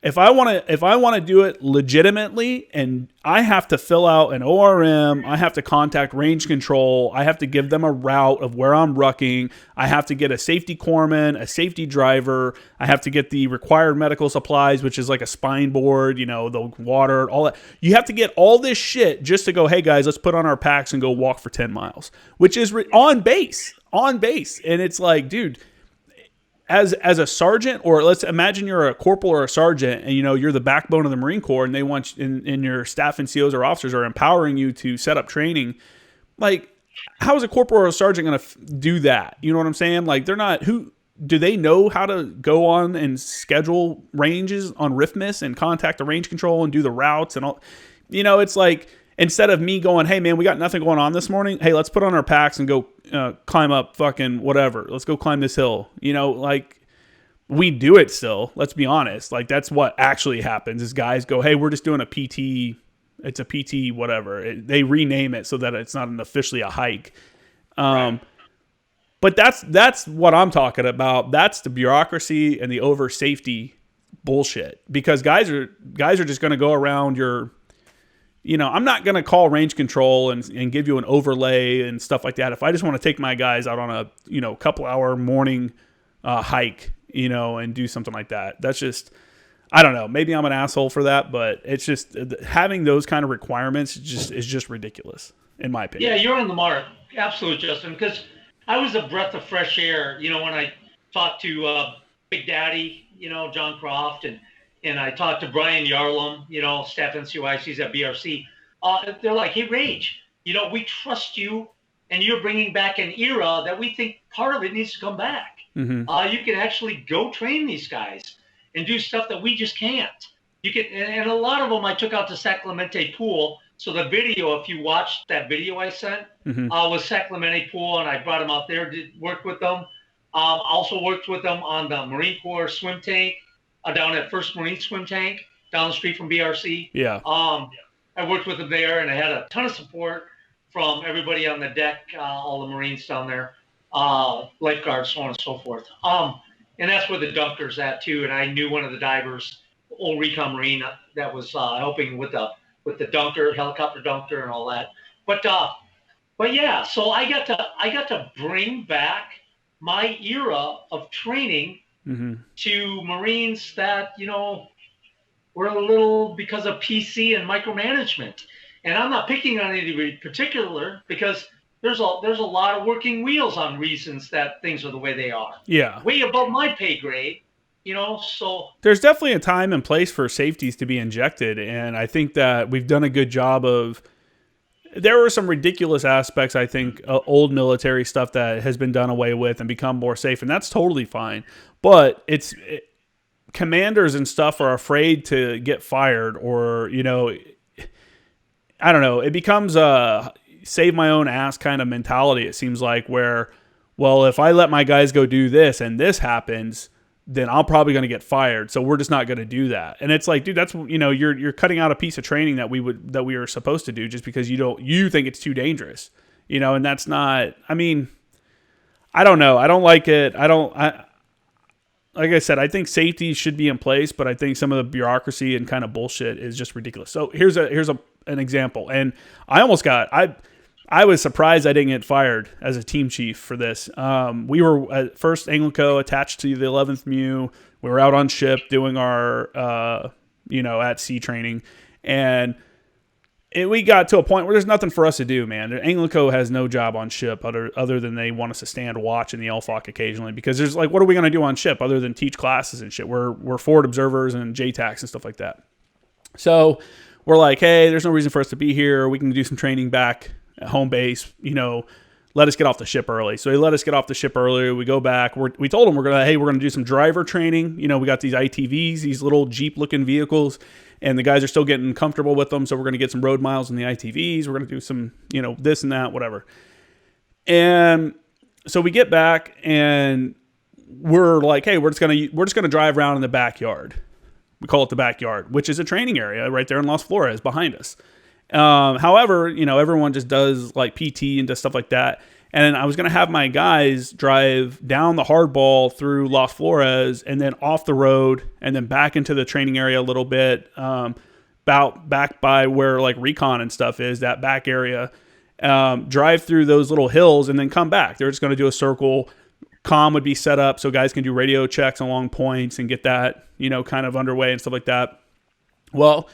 If I want to do it legitimately, and I have to fill out an ORM, I have to contact range control, I have to give them a route of where I'm rucking, I have to get a safety corpsman, a safety driver, I have to get the required medical supplies, which is like a spine board, you know, the water, all that. You have to get all this shit just to go, hey guys, let's put on our packs and go walk for 10 miles, which is on base. And it's like, dude, as a sergeant, or let's imagine you're a corporal or a sergeant, and you know you're the backbone of the Marine Corps, and they want and your staff and COs or officers are empowering you to set up training. Like, how is a corporal or a sergeant going to do that? You know what I'm saying? Like, they're not. Who do they know how to go on and schedule ranges on RIFMIS and contact the range control and do the routes and all? You know, it's like, instead of me going, hey man, we got nothing going on this morning. Hey, let's put on our packs and go climb up fucking whatever. Let's go climb this hill. You know, like, we do it still. Let's be honest. Like, that's what actually happens is guys go, hey, we're just doing a PT. It's a PT whatever. They rename it so that it's not officially a hike. Right. But that's what I'm talking about. That's the bureaucracy and the over safety bullshit, because guys are just going to go around your, you know, I'm not going to call range control and give you an overlay and stuff like that. If I just want to take my guys out on a, you know, couple hour morning hike, you know, and do something like that. That's just, I don't know. Maybe I'm an asshole for that, but it's just having those kind of requirements is just ridiculous in my opinion. Yeah, you're on the mark. Absolutely, Justin, because I was a breath of fresh air, you know, when I talked to Big Daddy, you know, John Croft, and I talked to Brian Yarlum, you know, staff NCOICs at BRC. They're like, hey, Rage, you know, we trust you, and you're bringing back an era that we think part of it needs to come back. Mm-hmm. You can actually go train these guys and do stuff that we just can't. You can, and a lot of them I took out to San Clemente Pool. So the video, if you watched that video I sent, was San Clemente Pool, and I brought them out there, worked with them. Also worked with them on the Marine Corps swim tank. Down at First Marine Swim Tank, down the street from BRC. Yeah. I worked with them there, and I had a ton of support from everybody on the deck, all the Marines down there, lifeguards, so on and so forth. And that's where the dunker's at too. And I knew one of the divers, old Recon Marine, that was helping with the dunker, helicopter dunker, and all that. But yeah, so I got to bring back my era of training. Mm-hmm. To Marines that, you know, were a little because of PC and micromanagement. And I'm not picking on any particular, because there's a lot of working wheels on reasons that things are the way they are. Yeah. Way above my pay grade, you know, so. There's definitely a time and place for safeties to be injected. And I think that we've done a good job of, there were some ridiculous aspects, I think, old military stuff that has been done away with and become more safe, and that's totally fine. But commanders and stuff are afraid to get fired, or, you know, I don't know. It becomes a save my own ass kind of mentality, it seems like, where, well, if I let my guys go do this and this happens, then I'm probably going to get fired. So we're just not going to do that. And it's like, dude, that's, you know, you're cutting out a piece of training that we were supposed to do just because you think it's too dangerous, you know, and that's not, I mean, I don't know. I don't like it. Like I said, I think safety should be in place, but I think some of the bureaucracy and kind of bullshit is just ridiculous. So an example, and I was surprised I didn't get fired as a team chief for this. We were at first Anglico attached to the 11th MEU. We were out on ship doing our at sea training, and we got to a point where there's nothing for us to do, man. Anglico has no job on ship other than they want us to stand watch in the LFOC occasionally, because there's like, what are we going to do on ship other than teach classes and shit? We're forward observers and JTACs and stuff like that. So we're like, hey, there's no reason for us to be here. We can do some training back at home base. Let us get off the ship early. So they let us get off the ship early. We go back. We told them we're gonna do some driver training. We got these ITVs, these little Jeep looking vehicles, and the guys are still getting comfortable with them. So we're gonna get some road miles in the ITVs. We're gonna do some, this and that, whatever. And so we get back and we're like, hey, we're just gonna drive around in the backyard. We call it the backyard, which is a training area right there in Las Flores behind us. However, everyone just does like PT and does stuff like that. And I was going to have my guys drive down the hardball through Las Flores and then off the road and then back into the training area a little bit, about back by where like Recon and stuff is, that back area, drive through those little hills and then come back. They're just going to do a circle. Comm would be set up so guys can do radio checks along points and get that, kind of underway and stuff like that. Well,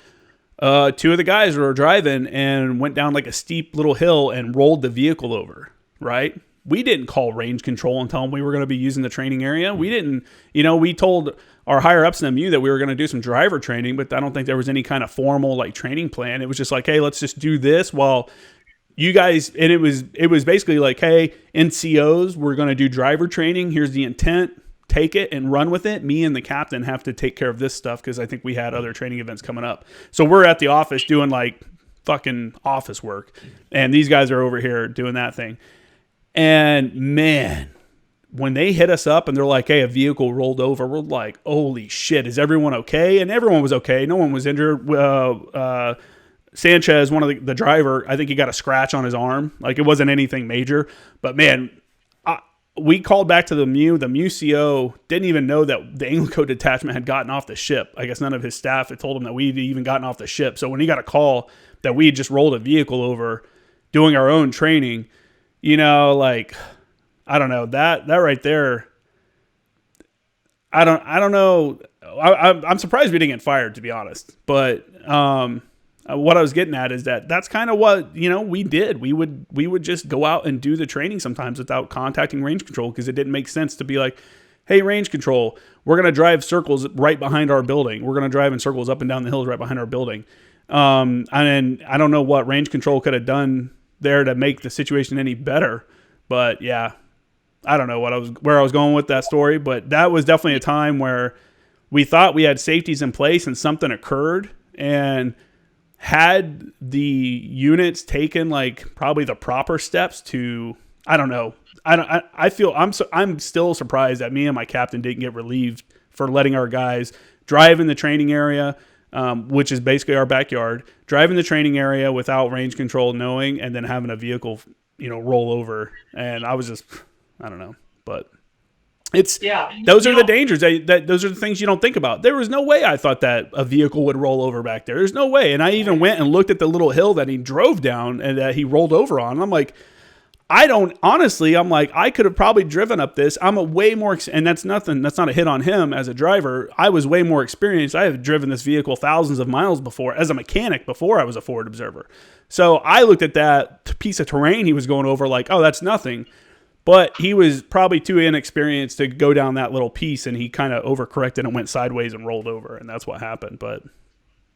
two of the guys were driving and went down like a steep little hill and rolled the vehicle over, right? We didn't call range control and tell them we were going to be using the training area. We didn't, we told our higher ups in the MU that we were going to do some driver training, but I don't think there was any kind of formal like training plan. It was just like, hey, let's just do this while you guys, and it was basically like, hey, NCOs, we're going to do driver training. Here's the intent. Take it and run with it. Me and the captain have to take care of this stuff because I think we had other training events coming up. So we're at the office doing like fucking office work, and these guys are over here doing that thing. And man, when they hit us up and they're like, hey, a vehicle rolled over, we're like, holy shit, is everyone okay? And everyone was okay. No one was injured. Sanchez, one of the driver, I think he got a scratch on his arm. Like it wasn't anything major, but man, we called back to the MU. The MU CO didn't even know that the Anglico detachment had gotten off the ship. I guess none of his staff had told him that we'd even gotten off the ship. So when he got a call that we had just rolled a vehicle over doing our own training, like, I don't know, that right there, I don't know. I'm surprised we didn't get fired, to be honest. But what I was getting at is that's kind of what, we did. We would just go out and do the training sometimes without contacting range control, because it didn't make sense to be like, hey, range control, we're going to drive circles right behind our building. We're going to drive in circles up and down the hills right behind our building. And I don't know what range control could have done there to make the situation any better. But yeah, I don't know where I was going with that story, but that was definitely a time where we thought we had safeties in place and something occurred, and had the units taken like probably the proper steps to, I don't know. I feel I'm still surprised that me and my captain didn't get relieved for letting our guys drive in the training area, which is basically our backyard, drive in the training area without range control knowing, and then having a vehicle, roll over. And I was just, I don't know, but those are the dangers. Those are the things you don't think about. There was no way I thought that a vehicle would roll over back there. There's no way. And I even went and looked at the little hill that he drove down and that he rolled over on. And I'm like, I could have probably driven up this. I'm a way more, and that's not a hit on him as a driver. I was way more experienced. I have driven this vehicle thousands of miles before as a mechanic before I was a forward observer. So I looked at that piece of terrain he was going over like, oh, that's nothing. But he was probably too inexperienced to go down that little piece, and he kind of overcorrected and went sideways and rolled over, and that's what happened. But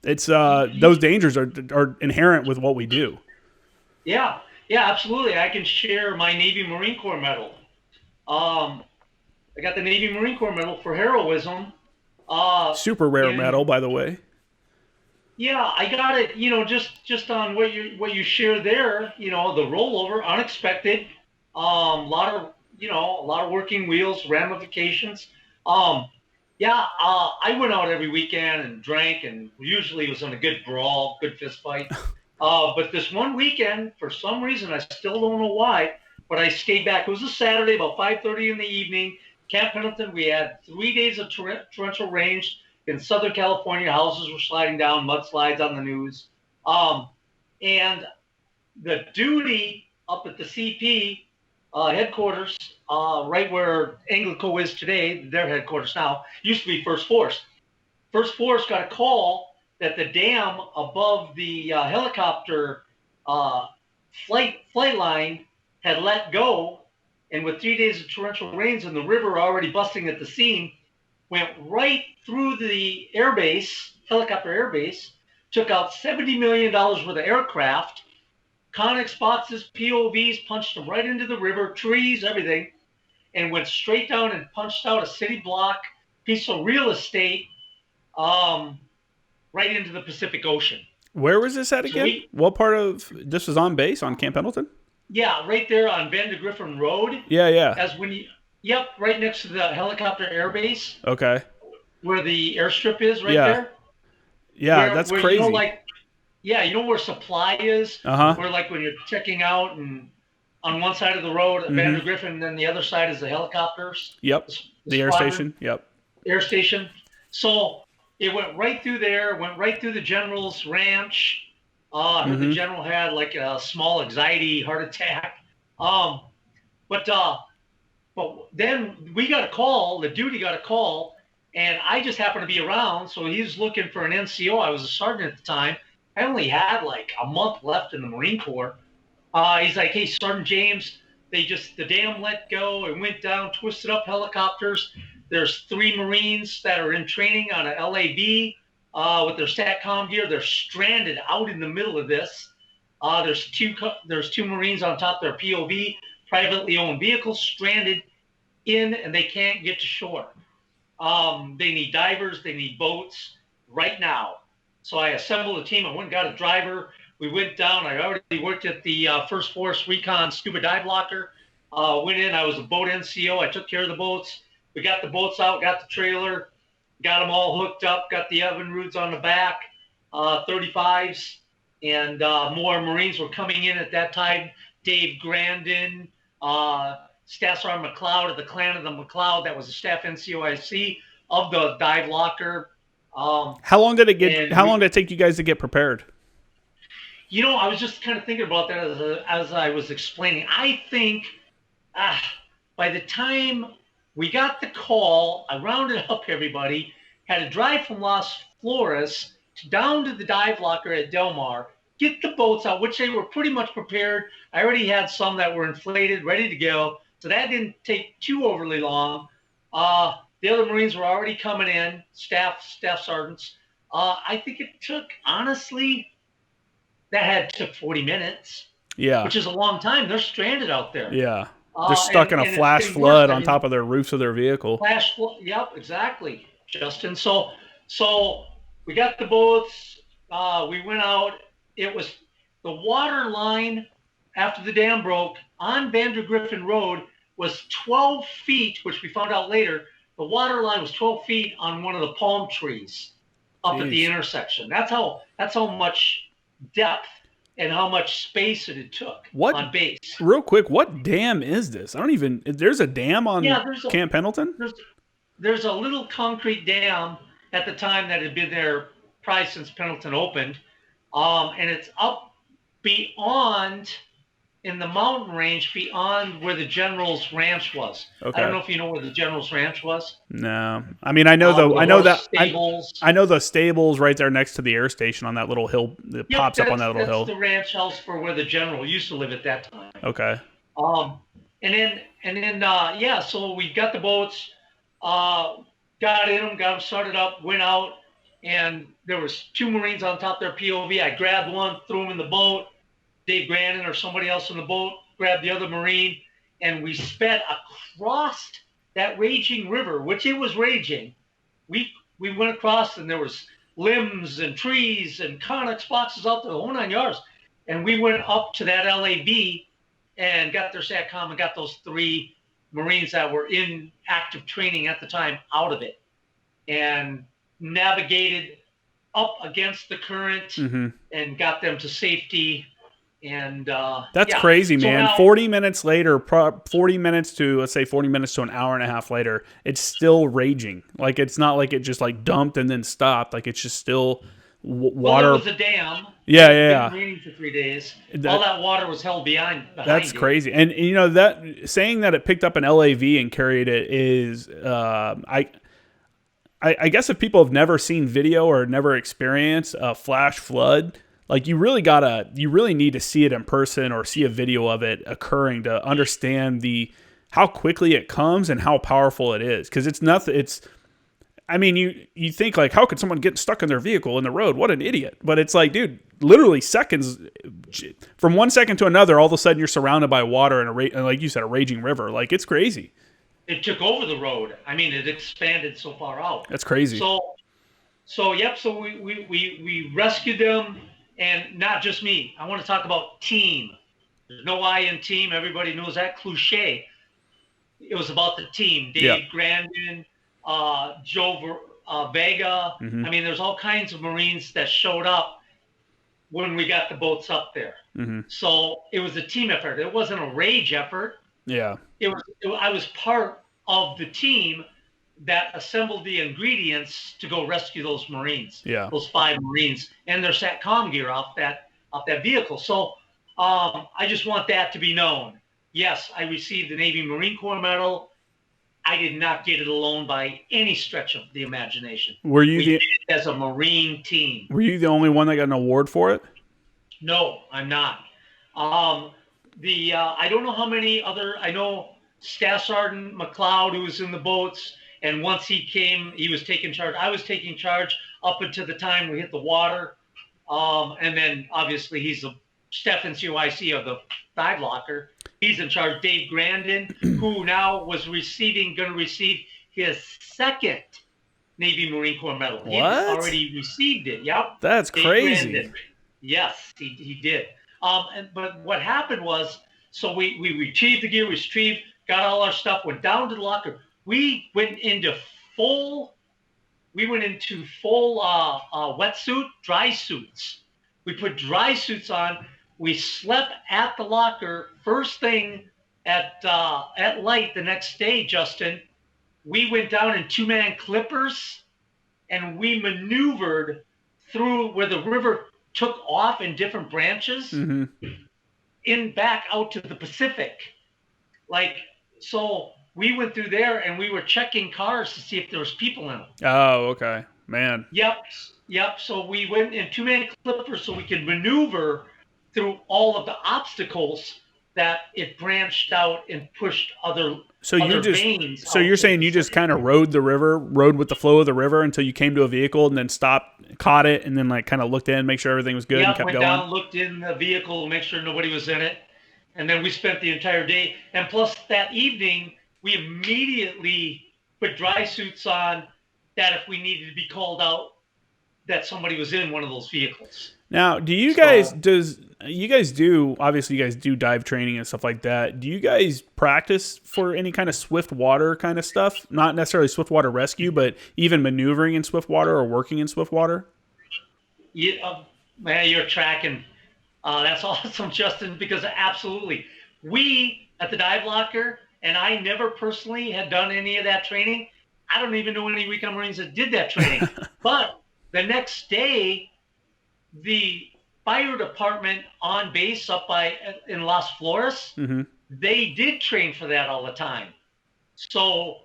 it's those dangers are inherent with what we do. Yeah, absolutely. I can share my Navy Marine Corps medal. I got the Navy Marine Corps medal for heroism. Super rare medal, by the way. Yeah, I got it. Just on what you share there. The rollover, unexpected. A lot of working wheels, ramifications. I went out every weekend and drank, and usually it was in a good brawl, good fist fight. But this one weekend, for some reason, I still don't know why, but I stayed back. It was a Saturday, about 5:30 in the evening. Camp Pendleton, we had 3 days of torrential rain in Southern California. Houses were sliding down, mudslides on the news. And the duty up at the CP headquarters, right where Anglico is today, their headquarters now, used to be First Force. First Force got a call that the dam above the helicopter flight line had let go, and with 3 days of torrential rains and the river already busting at the seam, went right through the airbase, helicopter airbase, took out $70 million worth of aircraft, Conex boxes, POVs, punched them right into the river, trees, everything, and went straight down and punched out a city block, piece of real estate, right into the Pacific Ocean. Where was this at again? What part of this was on base on Camp Pendleton? Yeah, right there on Van de Griffin Road. Yeah. As when you, yep, right next to the helicopter airbase. Okay. Where the airstrip is, right there. Yeah, that's crazy. You know, you know where supply is. Where like when you're checking out, and on one side of the road, Van de Griffin, and then the other side is the helicopters. Yep. The air station. Yep. Air station. So it went right through there, went right through the general's ranch. I heard the general had like a small anxiety heart attack. But then we got a call, the duty got a call, and I just happened to be around, so he was looking for an NCO. I was a sergeant at the time. I only had like a month left in the Marine Corps. He's like, hey, Sergeant James, the dam let go and went down, twisted up helicopters. There's 3 Marines that are in training on a LAV with their SATCOM gear. They're stranded out in the middle of this. There's two Marines on top of their POV, privately owned vehicles, stranded in, and they can't get to shore. They need divers. They need boats right now. So I assembled a team. I went and got a driver. We went down. I already worked at the First Force Recon scuba dive locker. Went in. I was a boat NCO. I took care of the boats. We got the boats out, got the trailer, got them all hooked up, got the oven roots on the back, 35s, and more Marines were coming in at that time. Dave Grandin, Staff Sergeant McLeod of the Clan of the McLeod, that was a staff NCOIC of the dive locker. How long did it take you guys to get prepared? You know, I was just kind of thinking about that as I was explaining. I think by the time we got the call, I rounded up everybody, had to drive from Las Flores down to the dive locker at Del Mar, get the boats out, which they were pretty much prepared. I already had some that were inflated, ready to go. So that didn't take too overly long. The other Marines were already coming in, staff sergeants. I think it took, honestly, took 40 minutes. Yeah. Which is a long time. They're stranded out there. Yeah. They're stuck in a flash flood on top of their roofs of their vehicle. Flash flood. Yep, exactly, Justin. So we got the boats. We went out. It was the water line after the dam broke on Van der Griffin Road was 12 feet, which we found out later. The water line was 12 feet on one of the palm trees up at the intersection. That's how much depth and how much space it took on base. Real quick, what dam is this? There's a dam on Camp Pendleton? There's a little concrete dam at the time that had been there probably since Pendleton opened. And it's up beyond, in the mountain range, beyond where the General's Ranch was. Okay. I don't know if you know where the General's Ranch was. No, I mean I know I know the stables right there next to the air station on that little hill that pops up on that little hill. That's the ranch house for where the General used to live at that time. Okay. And then so we got the boats, got them started up, went out, and there was 2 Marines on top of their POV. I grabbed one, threw him in the boat. Dave Grandin or somebody else in the boat grabbed the other Marine, and we sped across that raging river, which it was raging. We went across, and there was limbs and trees and Conex boxes out there, the whole 9 yards. And we went up to that LAV and got their SATCOM and got those 3 Marines that were in active training at the time out of it, and navigated up against the current and got them to safety. And That's yeah, crazy, so man. now 40 minutes later, 40 minutes to, let's say 40 minutes to an hour and a half later, it's still raging. Like, it's not like it just like dumped and then stopped. Like, it's just still well, it water. was a dam. Yeah, It had yeah, been yeah. raining for 3 days. All That, that water was held that's behind it. crazy. And, you know, that saying that it picked up an LAV and carried it is, I guess if people have never seen video or never experienced a flash flood, like you really need to see it in person or see a video of it occurring to understand how quickly it comes and how powerful it is. Because it's nothing. I mean, you think like, how could someone get stuck in their vehicle in the road? What an idiot! But it's like, dude, literally seconds, from 1 second to another, all of a sudden you're surrounded by water and like you said, a raging river. Like, it's crazy. It took over the road. I mean, it expanded so far out. That's crazy. So yep. So we rescued them, and not just me. I want to talk about team. There's no I in team. Everybody knows that cliche. It was about the team. Dave Grandin, Joe Vega. Mm-hmm. I mean, there's all kinds of Marines that showed up when we got the boats up there. Mm-hmm. So it was a team effort. It wasn't a rage effort. Yeah. I was part of the team that assembled the ingredients to go rescue those Marines. Yeah. Those 5 Marines and their SATCOM gear off that vehicle. So I just want that to be known. Yes, I received the Navy Marine Corps Medal. I did not get it alone by any stretch of the imagination. We did it as a Marine team. Were you the only one that got an award for it? No, I'm not. I don't know how many other. I know Staff Sergeant McLeod, who was in the boats, and once he came, he was taking charge. I was taking charge up until the time we hit the water, and then obviously he's the Steph NCOIC of the dive locker. He's in charge. Dave Grandin, who now was going to receive his 2nd Navy Marine Corps Medal. What? He already received it. Yep. That's Dave crazy. Grandin. Yes, he did. But what happened was, so we retrieved the gear, got all our stuff, went down to the locker. We went into full wetsuit, dry suits. We put dry suits on. We slept at the locker. First thing at light the next day, Justin, we went down in 2-man clippers, and we maneuvered through where the river took off in different branches, in back out to the Pacific. Like, so we went through there and we were checking cars to see if there was people in them. Oh, okay. Man. Yep. So we went in 2-man clippers so we could maneuver through all of the obstacles that it branched out and pushed other veins. So you're saying you just kind of rode with the flow of the river until you came to a vehicle and then stopped, caught it, and then like kind of looked in, make sure everything was good, and kept went going? down, looked in the vehicle to make sure nobody was in it. And then we spent the entire day. And plus that evening, we immediately put dry suits on that if we needed to be called out, that somebody was in one of those vehicles. Now, do you guys, obviously you guys do dive training and stuff like that. Do you guys practice for any kind of swift water kind of stuff? Not necessarily swift water rescue, but even maneuvering in swift water or working in swift water? Yeah, man, you're tracking. That's awesome, Justin, because absolutely. We at the dive locker, and I never personally had done any of that training. I don't even know any Recon Marines that did that training. But the next day, the fire department on base up in Las Flores, they did train for that all the time. So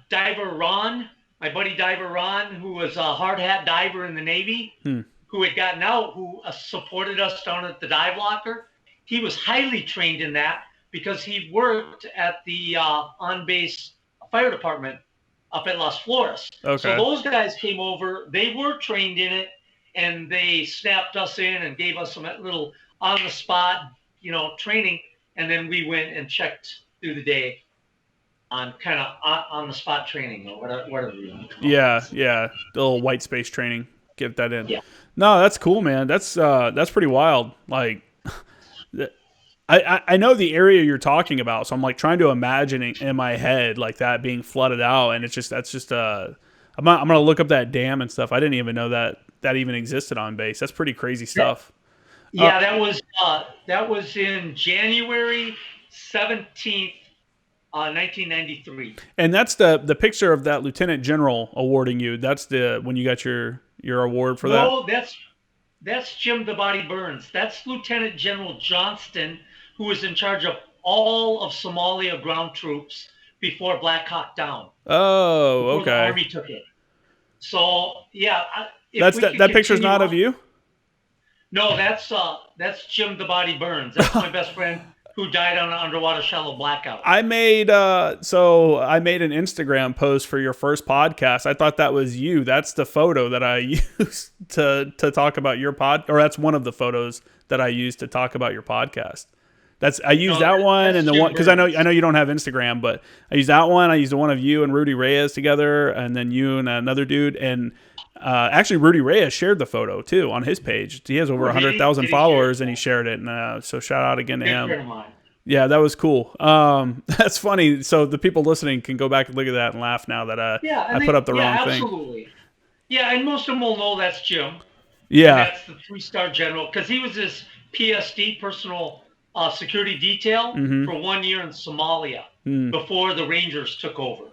diver Ron, my buddy diver Ron, who was a hard hat diver in the Navy, who had gotten out, who supported us down at the dive locker, he was highly trained in that because he worked at the on base fire department up at Las Flores. Okay. So those guys came over, they were trained in it, and they snapped us in and gave us some little on-the-spot, training. And then we went and checked through the day on kind of on-the-spot training or whatever you want to call it. Yeah. The little white space training. Get that in. Yeah. No, that's cool, man. That's pretty wild. Like, I know the area you're talking about, so I'm like trying to imagine it in my head like that being flooded out, and I'm gonna look up that dam and stuff. I didn't even know that even existed on base. That's pretty crazy stuff. Yeah, that was in January 17th, 1993. And that's the picture of that lieutenant general awarding you. That's the when you got your award for that. No, that's Jim the Body Burns. That's Lieutenant General Johnston, who was in charge of all of Somalia ground troops before Black Hawk Down, Oh, before the okay. Army took it. So yeah, if That's we that could that picture's continue not of on. you. No, that's Jim the Body Burns. That's my best friend who died on an underwater shallow blackout. I made I made an Instagram post for your first podcast. I thought that was you. That's the photo that I used to talk about your pod, or that's one of the photos that I used to talk about your podcast. I used No, that one that's and the Jim one because I Burns. know you don't have Instagram, but I used that one. I used the one of you and Rudy Reyes together, and then you and another dude. And actually, Rudy Reyes shared the photo too on his page. He has over Oh, a did hundred he? thousand Did he share followers, and he shared it. And so shout out again to Good him. friend of mine. Yeah, that was cool. That's funny. So the people listening can go back and look at that and laugh now that Yeah, I and put up the wrong yeah, thing. absolutely. Yeah, and most of them will know that's Jim, and Yeah. that's the three-star general because he was this PSD personal security detail Mm-hmm. for 1 year in Somalia Mm. before the Rangers took over.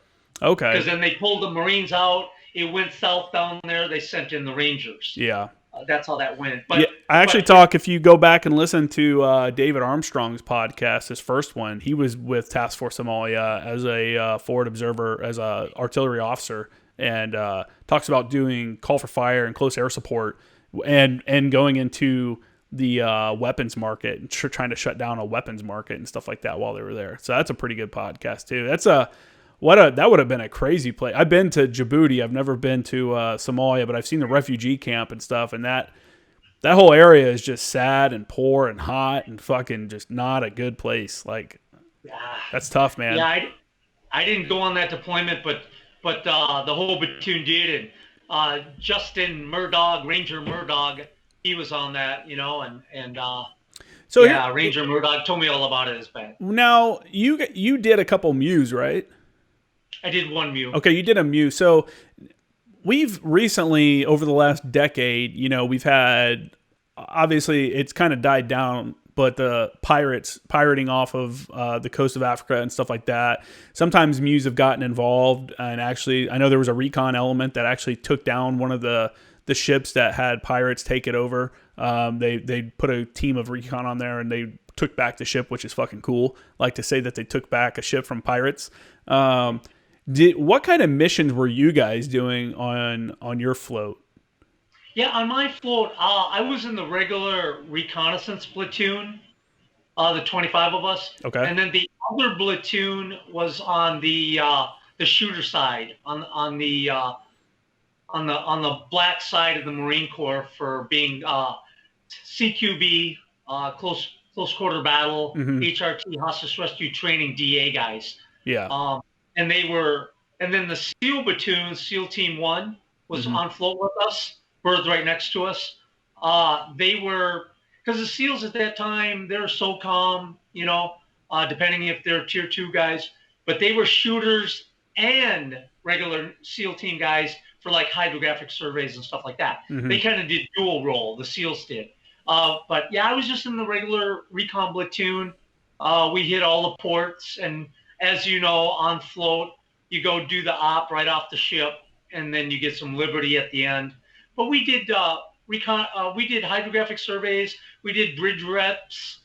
Okay. Because then they pulled the Marines out. It went south down there. They sent in the Rangers. Yeah. That's how that went. Yeah, I actually talk. If you go back and listen to David Armstrong's podcast, his first one, he was with Task Force Somalia as a forward observer, as a artillery officer, and talks about doing call for fire and close air support, and going into the weapons market and trying to shut down a weapons market and stuff like that while they were there. So that's a pretty good podcast too. That would have been a crazy place. I've been to Djibouti. I've never been to Somalia, but I've seen the refugee camp and stuff, and that whole area is just sad and poor and hot and fucking just not a good place. Like, that's tough, man. Yeah, I didn't go on that deployment, but the whole platoon did, and Justin Murdoch, Ranger Murdoch, he was on that, and So yeah, Ranger Murdoch told me all about it. It's bad. Now you did a couple Mews, right? I did one Mew. Okay, you did a Mew. So we've recently, over the last decade, we've had, obviously it's kind of died down, but the pirating off of the coast of Africa and stuff like that. Sometimes Mews have gotten involved, and actually, I know there was a recon element that actually took down one of the ships that had pirates take it over. They put a team of recon on there, and they took back the ship, which is fucking cool. Like to say that they took back a ship from pirates. What kind of missions were you guys doing on your float? Yeah, on my float, I was in the regular reconnaissance platoon, the 25 of us. Okay. And then the other platoon was on the shooter side, on the black side of the Marine Corps for being CQB, close quarter battle, HRT, hostage rescue training, DA guys. Yeah. And then the SEAL platoon, SEAL Team 1, was on float with us, berth right next to us. They were, because the SEALs at that time, they're SOCOM, depending if they're Tier 2 guys, but they were shooters and regular SEAL team guys for like hydrographic surveys and stuff like that. They kind of did dual role, the SEALs did. But yeah, I was just in the regular recon platoon. We hit all the ports, and as you know, on float, you go do the op right off the ship, and then you get some liberty at the end. But we did recon. We did hydrographic surveys. We did bridge reps.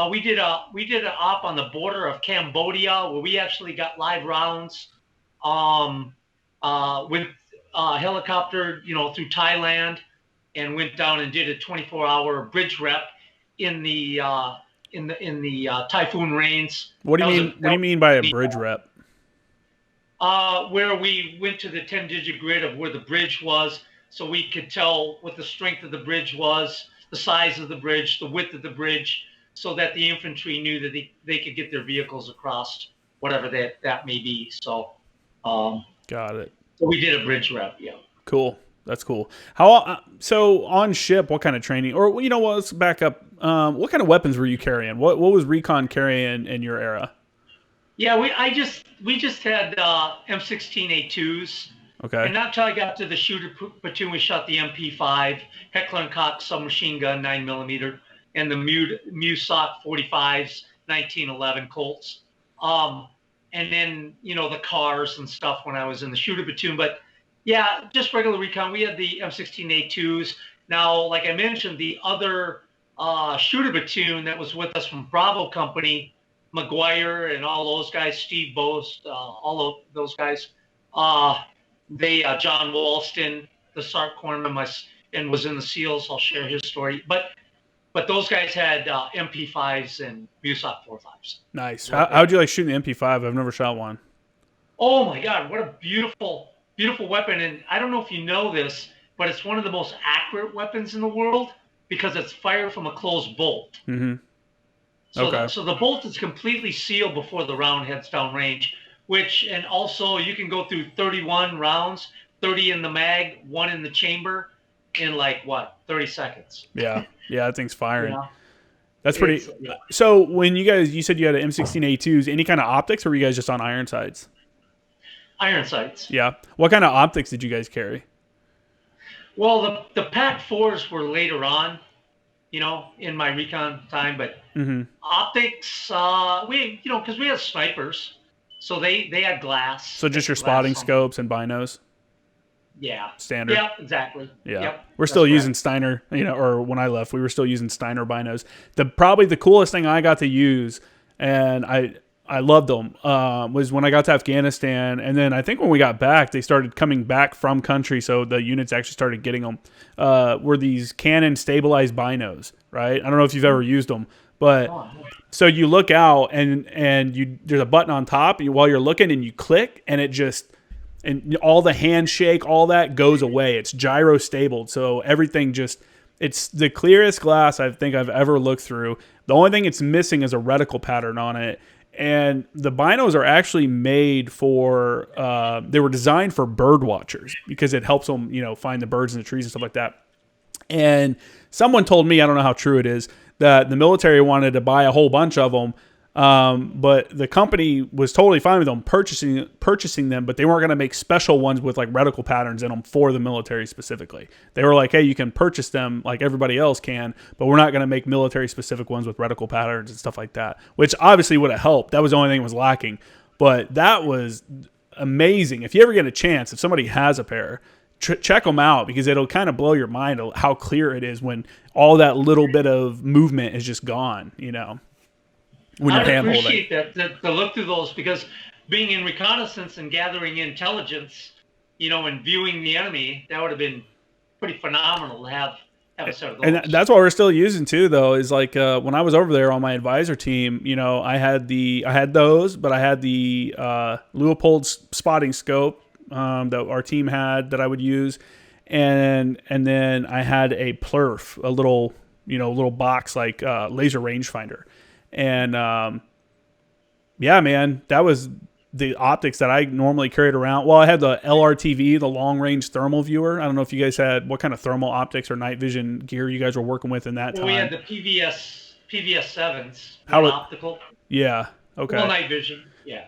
We did an op on the border of Cambodia where we actually got live rounds with helicopter, through Thailand, and went down and did a 24-hour bridge rep in the typhoon rains. What do you mean by a bridge rep? Where we went to the 10-digit grid of where the bridge was, so we could tell what the strength of the bridge was, the size of the bridge, the width of the bridge, so that the infantry knew that they could get their vehicles across, whatever that may be. So, got it. So we did a bridge rep, yeah. Cool. That's cool. So on ship, what kind of training, or let's back up. What kind of weapons were you carrying? What was Recon carrying in your era? Yeah, we just had M16A2s. Okay. And not until I got to the shooter platoon, we shot the MP5 Heckler & Koch submachine gun 9mm. and the MUSOC 45s, 1911 Colts. And then, the cars and stuff when I was in the shooter platoon. But yeah, just regular recon. We had the M16A2s. Now, like I mentioned, the other shooter platoon that was with us from Bravo Company, McGuire and all those guys, Steve Boast, all of those guys, John Walston, the Sark cornerman, and was in the SEALs. I'll share his story. But those guys had MP5s and MUSOC 45s. Nice. How'd you like shooting the MP5? I've never shot one. Oh my God, what a beautiful, beautiful weapon. And I don't know if you know this, but it's one of the most accurate weapons in the world because it's fired from a closed bolt. Mm-hmm. So the bolt is completely sealed before the round heads down range, and also you can go through 31 rounds, 30 in the mag, 1 in the chamber in 30 seconds. Yeah. Yeah, that thing's firing. Yeah. That's pretty. So when you said you had an M16A2s, any kind of optics, or were you guys just on iron sights? Iron sights. Yeah. What kind of optics did you guys carry? Well, the PAC-4s were later on, in my recon time, but optics, because we had snipers, so they had glass. So just your spotting scopes and binos? Yeah. Standard? Yeah, exactly. Yeah. Yep. We're still using Steiner, or when I left, we were still using Steiner binos. Probably the coolest thing I got to use, and I loved them, was when I got to Afghanistan. And then I think when we got back, they started coming back from country, so the units actually started getting them, were these Canon stabilized binos, right? I don't know if you've ever used them, but so you look out and there's a button on top while you're looking, and you click, and and all the handshake, all that goes away. It's gyro stabled, so everything it's the clearest glass I think I've ever looked through. The only thing it's missing is a reticle pattern on it. And the binos are actually made for, they were designed for bird watchers because it helps them, find the birds in the trees and stuff like that. And someone told me, I don't know how true it is, that the military wanted to buy a whole bunch of them. But the company was totally fine with them purchasing them, but they weren't going to make special ones with reticle patterns in them for the military specifically. They were like, hey, you can purchase them like everybody else can, but we're not going to make military specific ones with reticle patterns and stuff like that, which obviously would have helped. That was the only thing that was lacking, but that was amazing. If you ever get a chance, if somebody has a pair, check them out, because it'll kind of blow your mind how clear it is when all that little bit of movement is just gone, when you're hand holding. I appreciate that to look through those, because being in reconnaissance and gathering intelligence, and viewing the enemy, that would have been pretty phenomenal to have a set of those. And that's what we're still using too, though, is when I was over there on my advisor team, I had those, but I had the Leupold's spotting scope that our team had that I would use, and then I had a plurf, a little box laser rangefinder. And yeah, man, that was the optics that I normally carried around. Well, I had the LRTV, the long range thermal viewer. I don't know if you guys had what kind of thermal optics or night vision gear you guys were working with in that time. We had the PVS 7s, optical. Yeah. Okay. Well, night vision. Yeah.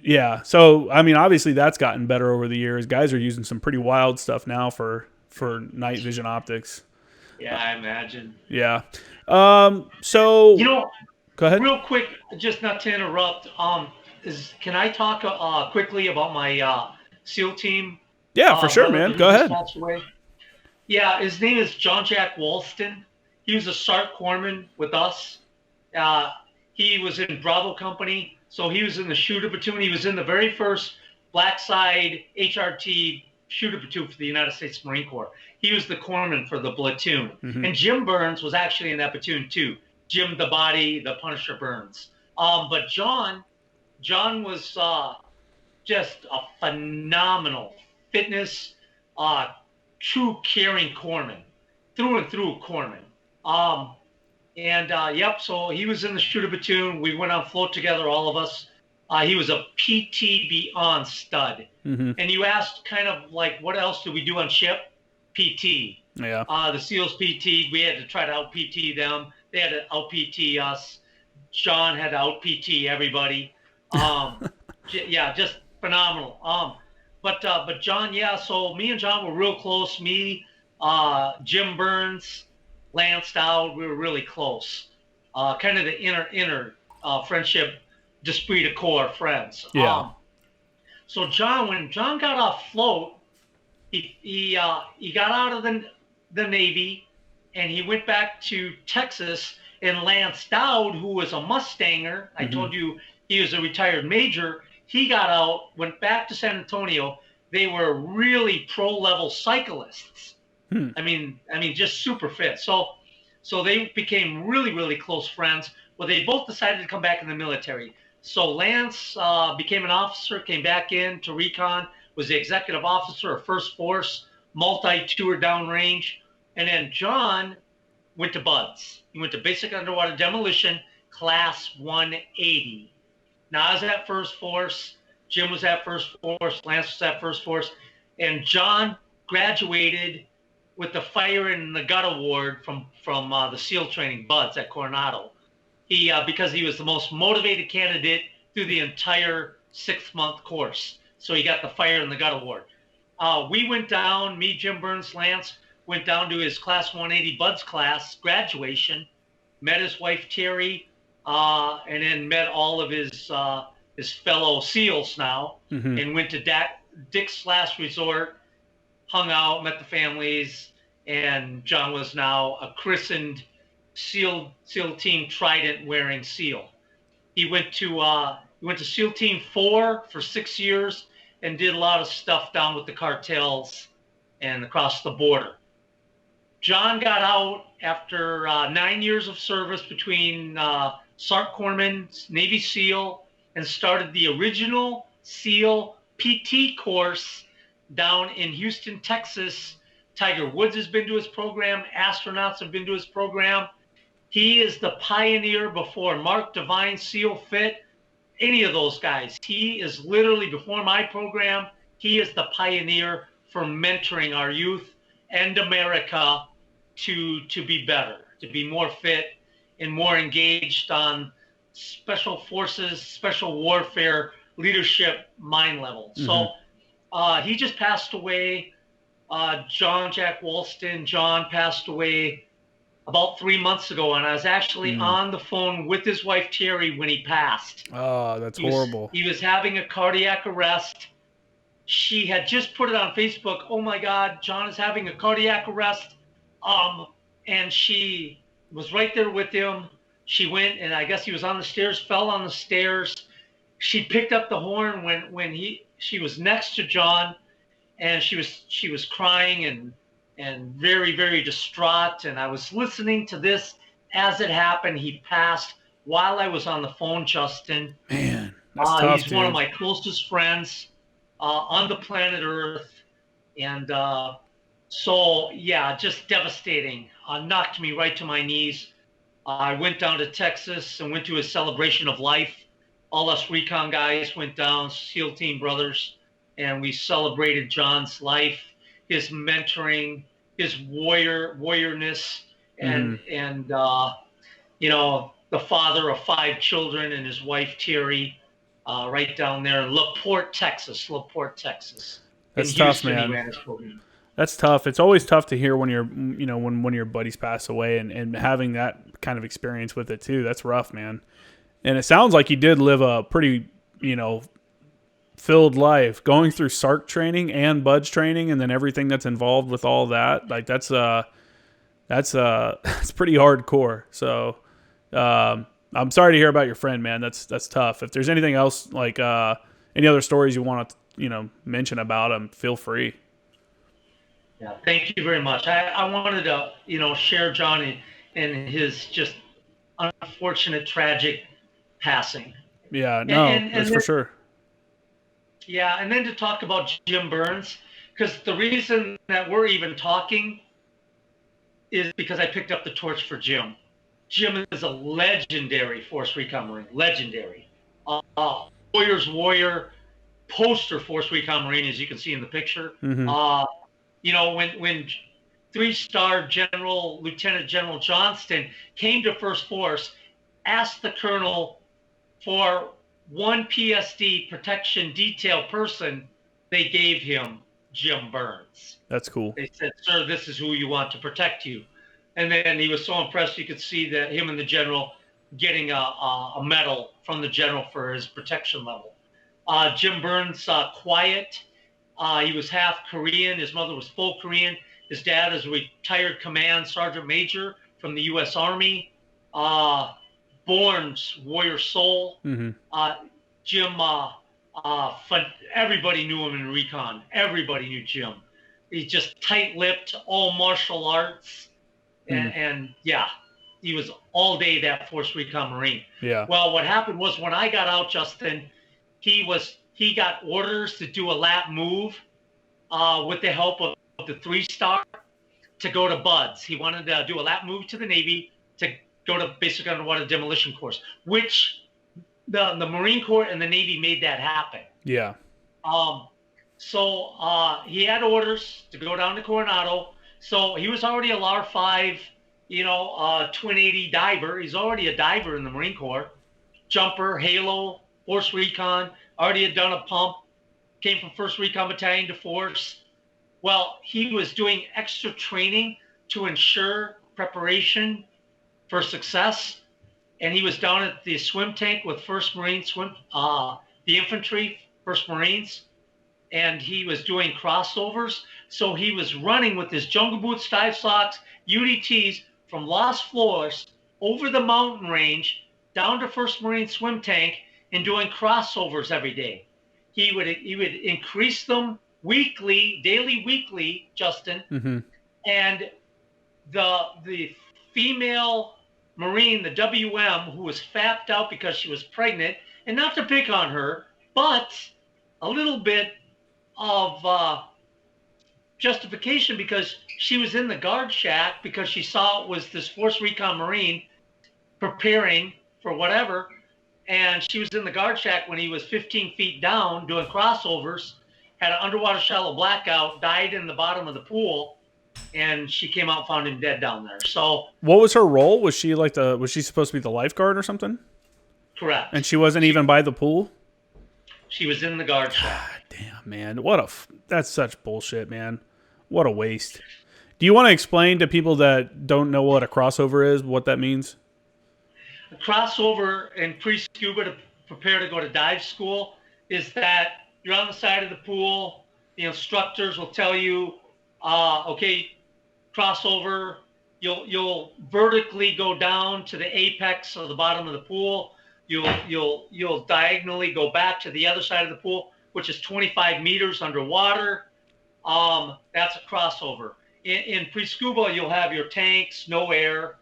Yeah. So I mean, obviously that's gotten better over the years. Guys are using some pretty wild stuff now for night vision optics. Yeah, I imagine. Yeah. So go ahead. Real quick, just not to interrupt. Can I talk quickly about my SEAL team? Yeah, for sure, man. Go ahead. Yeah, his name is John Jack Walston. He was a SART corpsman with us. He was in Bravo Company, so he was in the shooter platoon. He was in the very first Black Side HRT shooter platoon for the United States Marine Corps. He was the corpsman for the platoon. Mm-hmm. And Jim Burns was actually in that platoon too. Jim the Body, the Punisher Burns. But John was just a phenomenal fitness, true caring corpsman, through and through corpsman. So he was in the shooter platoon. We went on float together, all of us. He was a PT beyond stud. Mm-hmm. And you asked kind of what else did we do on ship? PT. Yeah. The SEALs PT, we had to try to out-PT them. They had to out-PT us. Sean had to out-PT everybody. Yeah, just phenomenal. But John, yeah, so me and John were real close. Me, Jim Burns, Lance Dowd, we were really close. Kind of the inner friendship, esprit de corps friends. Yeah. So John, when John got off float, he got out of the Navy, and he went back to Texas. And Lance Dowd, who was a Mustanger, I told you he was a retired major. He got out, went back to San Antonio. They were really pro level cyclists. I mean, just super fit. So they became really, really close friends. Well, they both decided to come back in the military. So Lance became an officer, came back in to Recon, was the executive officer of First Force, multi-tour downrange. And then John went to BUDS. He went to Basic Underwater Demolition, Class 180. Now, I was at First Force. Jim was at First Force. Lance was at First Force. And John graduated with the Fire in the Gut Award from the SEAL training BUDS at Coronado. Because he was the most motivated candidate through the entire 6-month course. So he got the Fire in the Gut Award. We went down, me, Jim Burns, Lance, went down to his Class 180 BUDS class graduation, met his wife, Terry, and then met all of his fellow SEALs now, and went to Dick's Last Resort, hung out, met the families, and John was now a christened SEAL Team Trident wearing SEAL. He went to SEAL Team 4 for 6 years and did a lot of stuff down with the cartels and across the border. John got out after 9 years of service between Sergeant Corpsman, Navy SEAL, and started the original SEAL PT course down in Houston, Texas. Tiger Woods has been to his program. Astronauts have been to his program. He is the pioneer before Mark Devine, SEAL Fit, any of those guys. He is literally, before my program, he is the pioneer for mentoring our youth and America to be better, to be more fit and more engaged on special forces, special warfare, leadership, mind level. So he just passed away. John Jack Walston, John passed away about 3 months ago, and I was actually on the phone with his wife, Terry, when he passed. Oh, that's horrible. He was having a cardiac arrest. She had just put it on Facebook, oh my God, John is having a cardiac arrest. And she was right there with him. She went, and I guess he was on the stairs, fell on the stairs. She picked up the horn when she was next to John, and she was crying and very, very distraught. And I was listening to this as it happened. He passed while I was on the phone, Justin. Man, that's tough, he's one of my closest friends on the planet Earth. And so, yeah, just devastating. Knocked me right to my knees. I went down to Texas and went to a celebration of life. All us Recon guys went down, SEAL Team brothers, and we celebrated John's life, his mentoring, his warriorness, and you know, the father of 5 children and his wife Terry, right down there in LaPorte, Texas. That's tough, man. That's tough. It's always tough to hear when when your buddies pass away and having that kind of experience with it too. That's rough, man. And it sounds like you did live a pretty, filled life, going through SARC training and BUDS training, and then everything that's involved with all that. Like that's that's pretty hardcore. So I'm sorry to hear about your friend, man. That's tough. If there's anything else, like any other stories you want to mention about him, feel free. Yeah, thank you very much. I wanted to share John and his just unfortunate, tragic passing. Yeah, no, that's for sure. Yeah, and then to talk about Jim Burns, because the reason that we're even talking is because I picked up the torch for Jim. Jim is a legendary Force Recon Marine, legendary. Warrior's warrior, poster Force Recon Marine, as you can see in the picture. When 3-star General Lieutenant General Johnston came to First Force, asked the colonel for one PSD protection detail person, they gave him Jim Burns. That's cool. They said, sir, this is who you want to protect you. And then he was so impressed, you could see that him and the general getting a medal from the general for his protection level. Jim Burns, quiet. He was half Korean. His mother was full Korean. His dad is a retired command sergeant major from the U.S. Army. Bourne's warrior soul. Mm-hmm. Jim, everybody knew him in Recon. Everybody knew Jim. He's just tight-lipped, all martial arts. And yeah, he was all day that Force Recon Marine. Yeah. Well, what happened was when I got out, Justin, he got orders to do a lap move with the help of the 3-star to go to BUDS. He wanted to do a lap move to the Navy to go to basic underwater demolition course, which the Marine Corps and the Navy made that happen. Yeah. So he had orders to go down to Coronado. So he was already a LAR 5, twin 80 diver. He's already a diver in the Marine Corps. Jumper, Halo, Force Recon, already had done a pump, came from 1st Recon Battalion to Force. Well, he was doing extra training to ensure preparation for success. And he was down at the swim tank with 1st Marine the infantry, 1st Marines. And he was doing crossovers. So he was running with his jungle boots, dive socks, UDTs from Los Flores over the mountain range down to 1st Marine swim tank and doing crossovers every day. He would increase them daily, weekly, Justin. Mm-hmm. And the female Marine, the WM, who was fapped out because she was pregnant, and not to pick on her, but a little bit of justification because she was in the guard shack because she saw it was this Force Recon Marine preparing for whatever, and she was in the guard shack when he was 15 feet down doing crossovers, had an underwater shallow blackout, died in the bottom of the pool, and she came out and found him dead down there. So what was her role? Was she was she supposed to be the lifeguard or something? Correct. And she wasn't even by the pool? She was in the guard shack. God damn, man. That's such bullshit, man. What a waste. Do you want to explain to people that don't know what a crossover is, what that means? A crossover in pre-scuba to prepare to go to dive school is that you're on the side of the pool. The instructors will tell you, okay, crossover. You'll vertically go down to the apex of the bottom of the pool. You'll diagonally go back to the other side of the pool, which is 25 meters underwater. That's a crossover. In pre-scuba, you'll have your tanks, no air,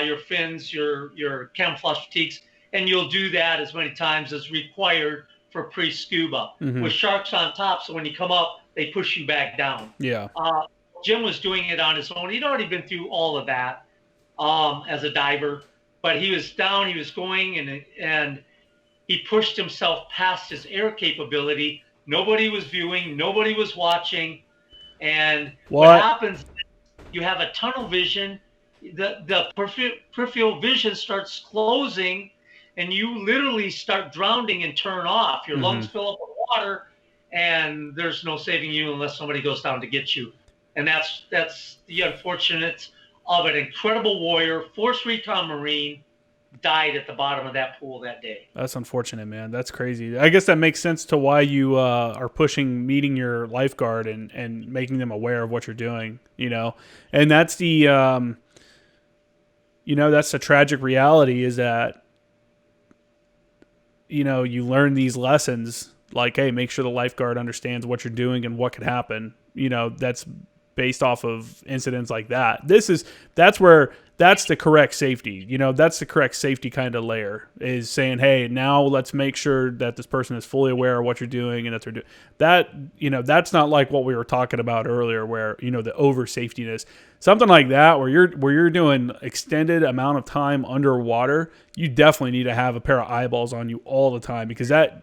your fins, your camouflage fatigues, and you'll do that as many times as required for pre-scuba with sharks on top. So when you come up, they push you back down. Yeah. Jim was doing it on his own. He'd already been through all of that as a diver, but he was down, he was going, and he pushed himself past his air capability. Nobody was viewing, nobody was watching. And what happens, you have a tunnel vision, the peripheral vision starts closing, and you literally start drowning and turn off. Your lungs fill up with water, and there's no saving you unless somebody goes down to get you. And that's the unfortunate of an incredible warrior, Force Recon Marine, died at the bottom of that pool that day. That's unfortunate, man. That's crazy. I guess that makes sense to why you are pushing meeting your lifeguard and making them aware of what you're doing, and that's the that's the tragic reality is that you learn these lessons like, hey, make sure the lifeguard understands what you're doing and what could happen. That's based off of incidents like that. That's the correct safety. That's the correct safety kind of layer is saying, hey, now let's make sure that this person is fully aware of what you're doing and that they're doing that. That's not like what we were talking about earlier where, the over safetiness, something like that, where you're doing extended amount of time underwater, you definitely need to have a pair of eyeballs on you all the time because I've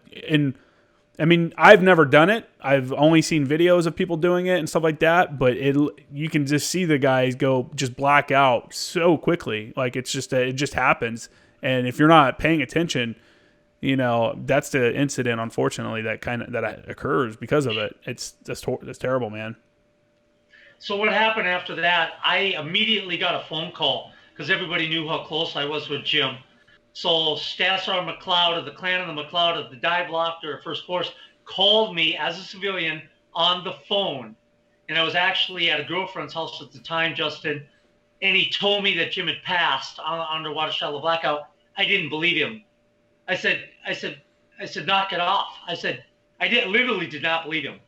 never done it. I've only seen videos of people doing it and stuff like that, but you can just see the guys just black out so quickly. Like it just happens. And if you're not paying attention, that's the incident, unfortunately, that occurs because of it. That's terrible, man. So what happened after that, I immediately got a phone call because everybody knew how close I was with Jim. So Staff Sergeant McLeod of the Clan of the McLeod of the Dive Locker First Force called me as a civilian on the phone. And I was actually at a girlfriend's house at the time, Justin, and he told me that Jim had passed under Water Blackout. I didn't believe him. I said, knock it off. I literally did not believe him.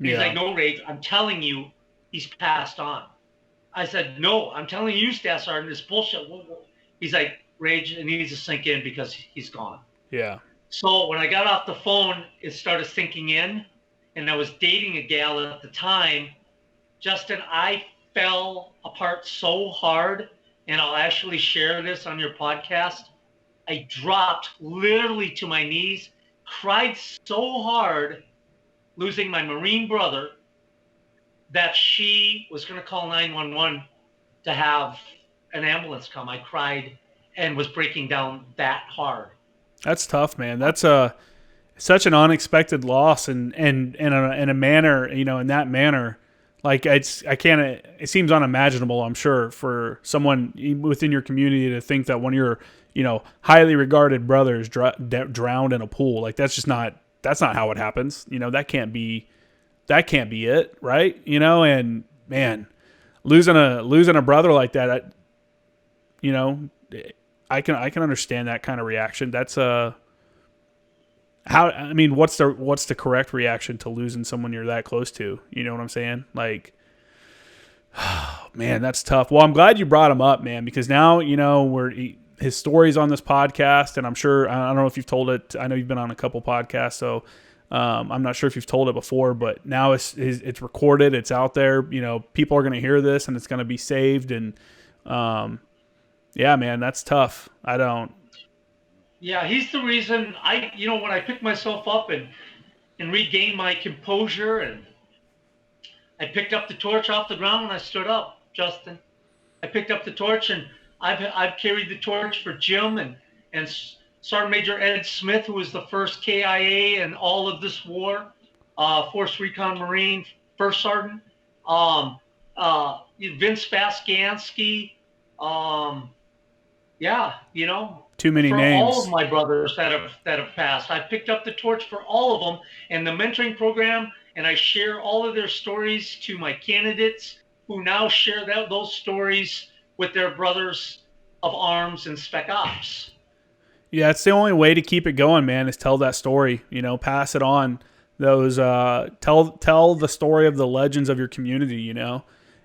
He's like, no, Rage, I'm telling you, he's passed on. I said, no, I'm telling you, Staff Sergeant, it's bullshit. He's like, Rage, it needs to sink in because he's gone. Yeah. So when I got off the phone, it started sinking in, and I was dating a gal at the time. Justin, I fell apart so hard, and I'll actually share this on your podcast. I dropped literally to my knees, cried so hard, losing my Marine brother, that she was going to call 911 to have an ambulance come. I cried and was breaking down that hard. That's tough, man. That's such an unexpected loss, and in a manner, in that manner, like I can't. It seems unimaginable, I'm sure, for someone within your community to think that one of your highly regarded brothers drowned in a pool. Like that's not how it happens. That can't be it, right? And man, losing a brother like that, I can understand that kind of reaction. That's what's the correct reaction to losing someone you're that close to? You know what I'm saying? Like, oh, man, that's tough. Well, I'm glad you brought him up, man, because now his story's on this podcast, and I'm sure, I don't know if you've told it. I know you've been on a couple podcasts, so I'm not sure if you've told it before, but now it's recorded, it's out there. People are going to hear this, and it's going to be saved, and yeah, man, that's tough. Yeah, he's the reason when I picked myself up and regained my composure, and I picked up the torch off the ground and I stood up, Justin. I picked up the torch, and I've carried the torch for Jim and Sergeant Major Ed Smith, who was the first KIA in all of this war, Force Recon Marine, First Sergeant, Vince Vaskansky, too many for names. all of my brothers that have passed. I picked up the torch for all of them and the mentoring program, and I share all of their stories to my candidates, who now share those stories with their brothers of arms and Spec Ops. Yeah, it's the only way to keep it going, man, is tell that story, pass it on. Those tell the story of the legends of your community,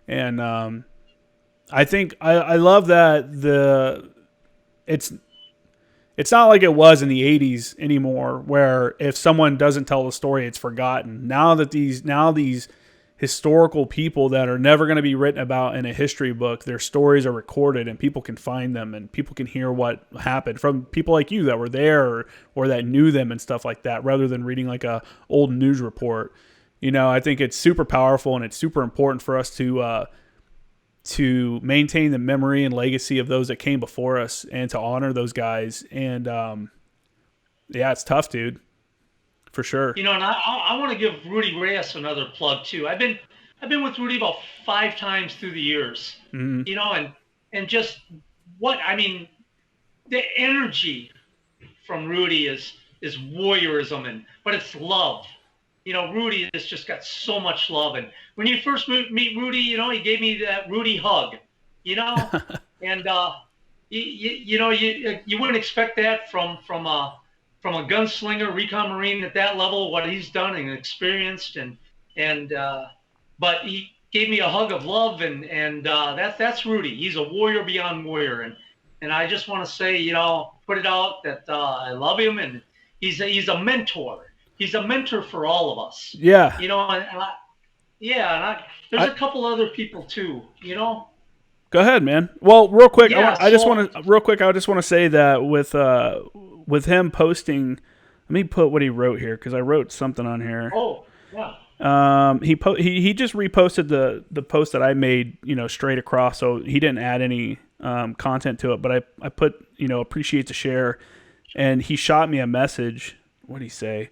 and I think I love that it's not like it was in the 80s anymore, where if someone doesn't tell the story, it's forgotten. Now these historical people that are never going to be written about in a history book, their stories are recorded, and people can find them, and people can hear what happened from people like you that were there or that knew them and stuff like that, rather than reading like a old news report. I think it's super powerful, and it's super important for us to maintain the memory and legacy of those that came before us, and to honor those guys. And yeah, it's tough, dude, for sure. And I want to give Rudy Reyes another plug too. I've been with Rudy about 5 times through the years. Mm-hmm. And just the energy from Rudy is voyeurism, but it's love. Rudy has just got so much love. And when you first meet Rudy, he gave me that Rudy hug, and you wouldn't expect that from a gunslinger, Recon Marine at that level, what he's done and experienced, but he gave me a hug of love, and that's Rudy. He's a warrior beyond warrior, and I just want to say, put it out that I love him, and he's a mentor. He's a mentor for all of us. Yeah. There's a couple other people too. Go ahead, man. Well, real quick, I just want to say that with him posting, let me put what he wrote here, because I wrote something on here. Oh, yeah. He just reposted the post that I made, straight across, so he didn't add any content to it. But I put, appreciate the share, and he shot me a message. What did he say?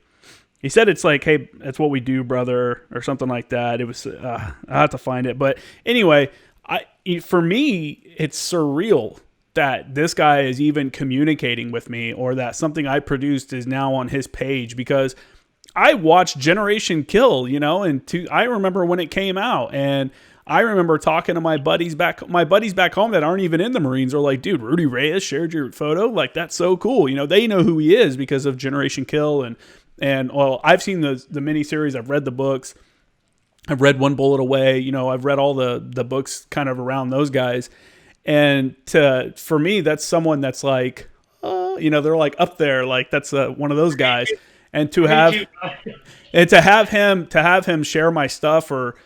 He said it's like, hey, that's what we do, brother, or something like that. It was, I have to find it. But anyway, for me, it's surreal that this guy is even communicating with me, or that something I produced is now on his page, because I watched Generation Kill, and I remember when it came out, and I remember talking to my buddies back home that aren't even in the Marines are like, dude, Rudy Reyes shared your photo. Like, that's so cool. They know who he is because of Generation Kill. And well, I've seen the miniseries. I've read the books. I've read One Bullet Away. I've read all the books kind of around those guys. And for me, that's someone that's like, they're like up there. Like, that's one of those guys. And to have him share my stuff or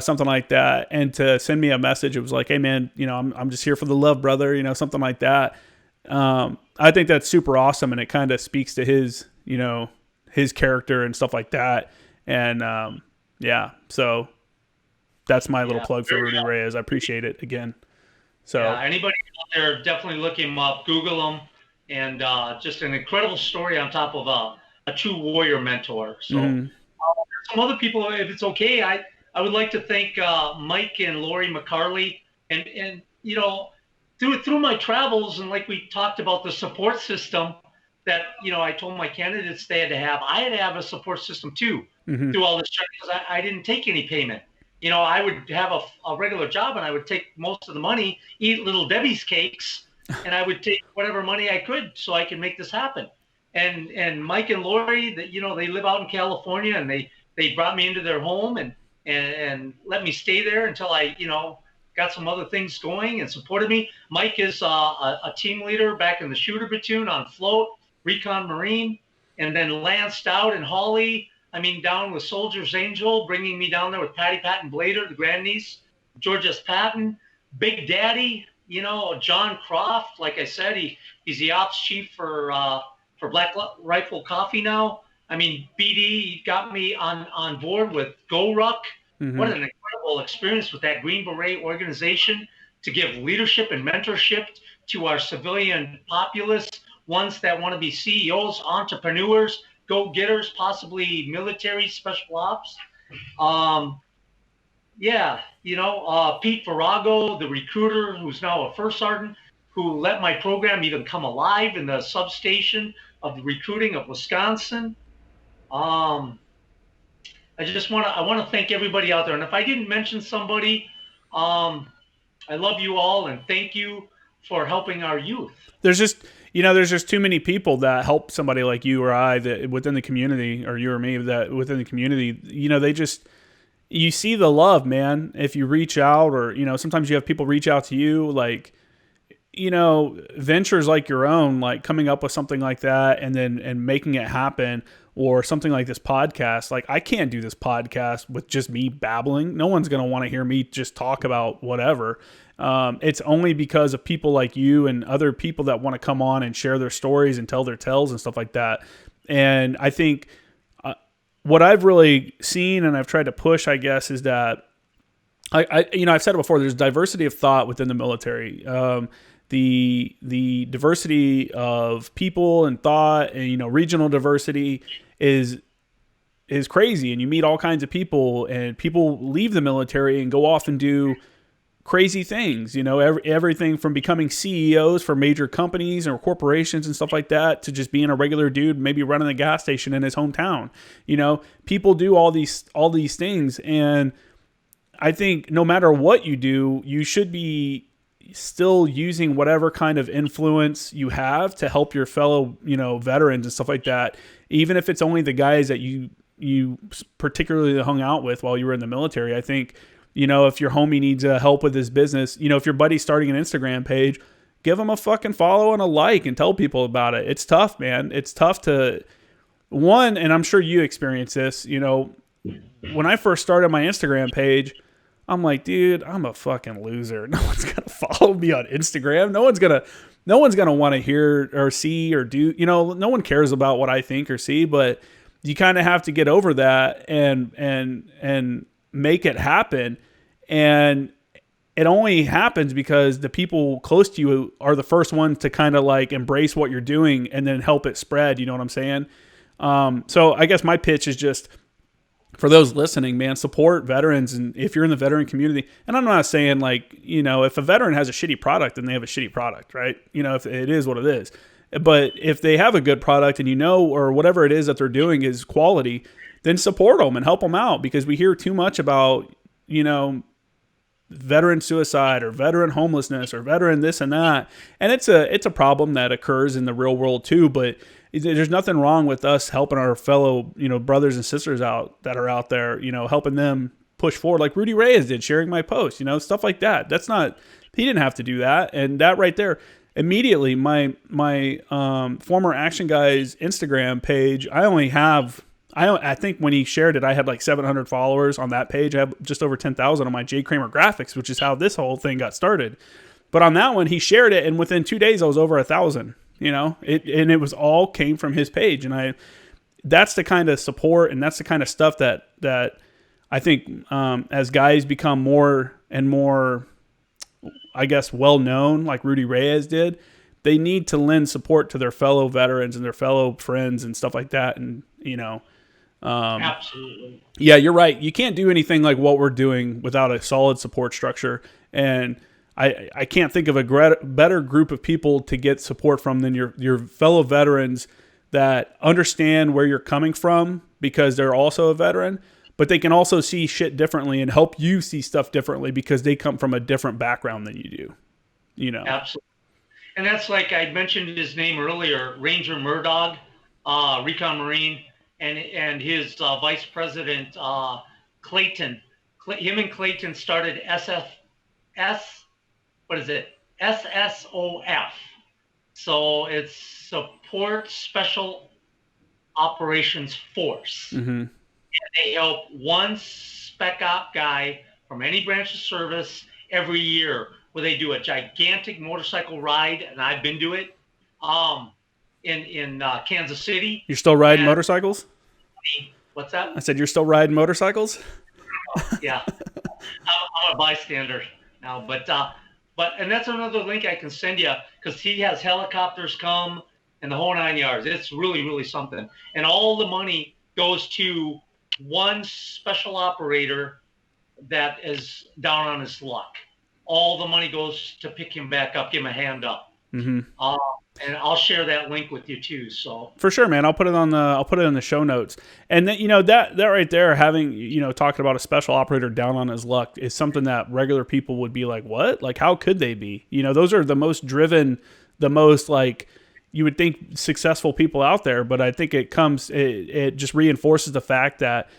something like that, and to send me a message, it was like, hey man, I'm just here for the love, brother, something like that. I think that's super awesome, and it kind of speaks to his character and stuff like that. And so that's my little plug for Rudy Reyes. I appreciate it again. So anybody out there, definitely look him up, Google him, and just an incredible story on top of a true warrior mentor. So some other people, if it's okay, I would like to thank Mike and Lori McCarley, and through my travels, and like we talked about the support system that I told my candidates they had to have. I had to have a support system too through all this training, because I didn't take any payment. I would have a regular job, and I would take most of the money, eat Little Debbie's cakes, and I would take whatever money I could so I could make this happen. And Mike and Lori, that they live out in California, and they brought me into their home and let me stay there until I got some other things going and supported me. Mike is a team leader back in the shooter platoon on float, Recon Marine, and then Lance Stout and Holly, down with Soldier's Angel, bringing me down there with Patty Patton Blader, the grandniece, George S. Patton, Big Daddy, John Croft. Like I said, he's the ops chief for Black Rifle Coffee now. BD got me on board with Go Ruck. What an incredible experience with that Green Beret organization to give leadership and mentorship to our civilian populace, ones that want to be CEOs, entrepreneurs, go-getters, possibly military, special ops. Pete Virago, the recruiter, who's now a first sergeant, who let my program even come alive in the substation of the recruiting of Wisconsin. I want to thank everybody out there. And if I didn't mention somebody, I love you all, and thank you for helping our youth. There's just too many people that help somebody like you or I that within the community, or you or me that within the community, you see the love, man. If you reach out, or, sometimes you have people reach out to you, like, ventures like your own, like coming up with something like that and making it happen, or something like this podcast. Like, I can't do this podcast with just me babbling. No one's going to want to hear me just talk about whatever. It's only because of people like you and other people that want to come on and share their stories and tell their tales and stuff like that. And I think what I've really seen, and I've tried to push, I guess, is that I've said it before, there's diversity of thought within the military. The diversity of people and thought, and regional diversity is crazy, and you meet all kinds of people, and people leave the military and go off and do crazy things. Everything from becoming CEOs for major companies or corporations and stuff like that, to just being a regular dude, maybe running a gas station in his hometown. People do all these things, and I think no matter what you do, you should be still using whatever kind of influence you have to help your fellow, veterans and stuff like that. Even if it's only the guys that you particularly hung out with while you were in the military. I think, if your homie needs help with his business, if your buddy's starting an Instagram page, give him a fucking follow and a like and tell people about it. It's tough, man. It's tough to and I'm sure you experience this, when I first started my Instagram page, I'm like, dude, I'm a fucking loser. No one's going to follow me on Instagram. No one's going to want to hear or see or do, no one cares about what I think or see, but you kind of have to get over that and make it happen. And it only happens because the people close to you are the first ones to kind of like embrace what you're doing and then help it spread. You know what I'm saying? So I guess my pitch is just for those listening, man, support veterans. And if you're in the veteran community, and I'm not saying like, if a veteran has a shitty product, then they have a shitty product, right? If it is what it is. But if they have a good product and or whatever it is that they're doing is quality, then support them and help them out, because we hear too much about, veteran suicide or veteran homelessness or veteran this and that. And it's a problem that occurs in the real world too, but there's nothing wrong with us helping our fellow, brothers and sisters out that are out there, helping them push forward like Rudy Reyes did, sharing my post, stuff like that. He didn't have to do that. And that right there, immediately my former Action Guy's Instagram page, I think when he shared it, I had like 700 followers on that page. I have just over 10,000 on my J. Kramer Graphics, which is how this whole thing got started. But on that one, he shared it, and within 2 days, I was over 1,000. It was all came from his page, and that's the kind of support, and that's the kind of stuff that I think as guys become more and more, I guess, well known, like Rudy Reyes did, they need to lend support to their fellow veterans and their fellow friends and stuff like that, and absolutely. Yeah, you're right. You can't do anything like what we're doing without a solid support structure. And I can't think of a better group of people to get support from than your fellow veterans that understand where you're coming from, because they're also a veteran, but they can also see shit differently and help you see stuff differently because they come from a different background than you do. Absolutely. And that's like I mentioned his name earlier, Ranger Murdoch, Recon Marine, and his vice president, Clayton. Him and Clayton started SSOF. So it's Support Special Operations Force. Mm-hmm. And they help one spec op guy from any branch of service every year, where they do a gigantic motorcycle ride, and I've been to it, in Kansas City. You're still riding motorcycles? What's that? I said you're still riding motorcycles? Yeah. I'm a bystander now, but and that's another link I can send you, because he has helicopters come and the whole 9 yards. It's really, really something. And all the money goes to one special operator that is down on his luck. All the money goes to pick him back up, give him a hand up. Mm-hmm. And I'll share that link with you too. So for sure, man, I'll put it in the show notes. And then, that right there, having, talking about a special operator down on his luck is something that regular people would be like, what? Like, how could they be? Those are the most driven, the most like you would think successful people out there. But I think it just reinforces the fact that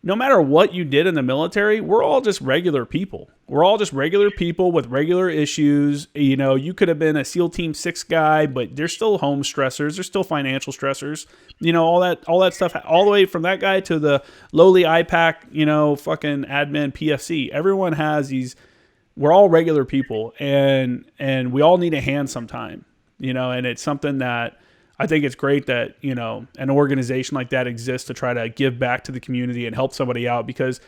no matter what you did in the military, we're all just regular people. We're all just regular people with regular issues. You could have been a SEAL Team 6 guy, but there's still home stressors. There's still financial stressors. All that stuff, all the way from that guy to the lowly IPAC, fucking admin PFC. Everyone has these. We're all regular people, and we all need a hand sometime. And it's something that I think it's great that, an organization like that exists to try to give back to the community and help somebody out, because,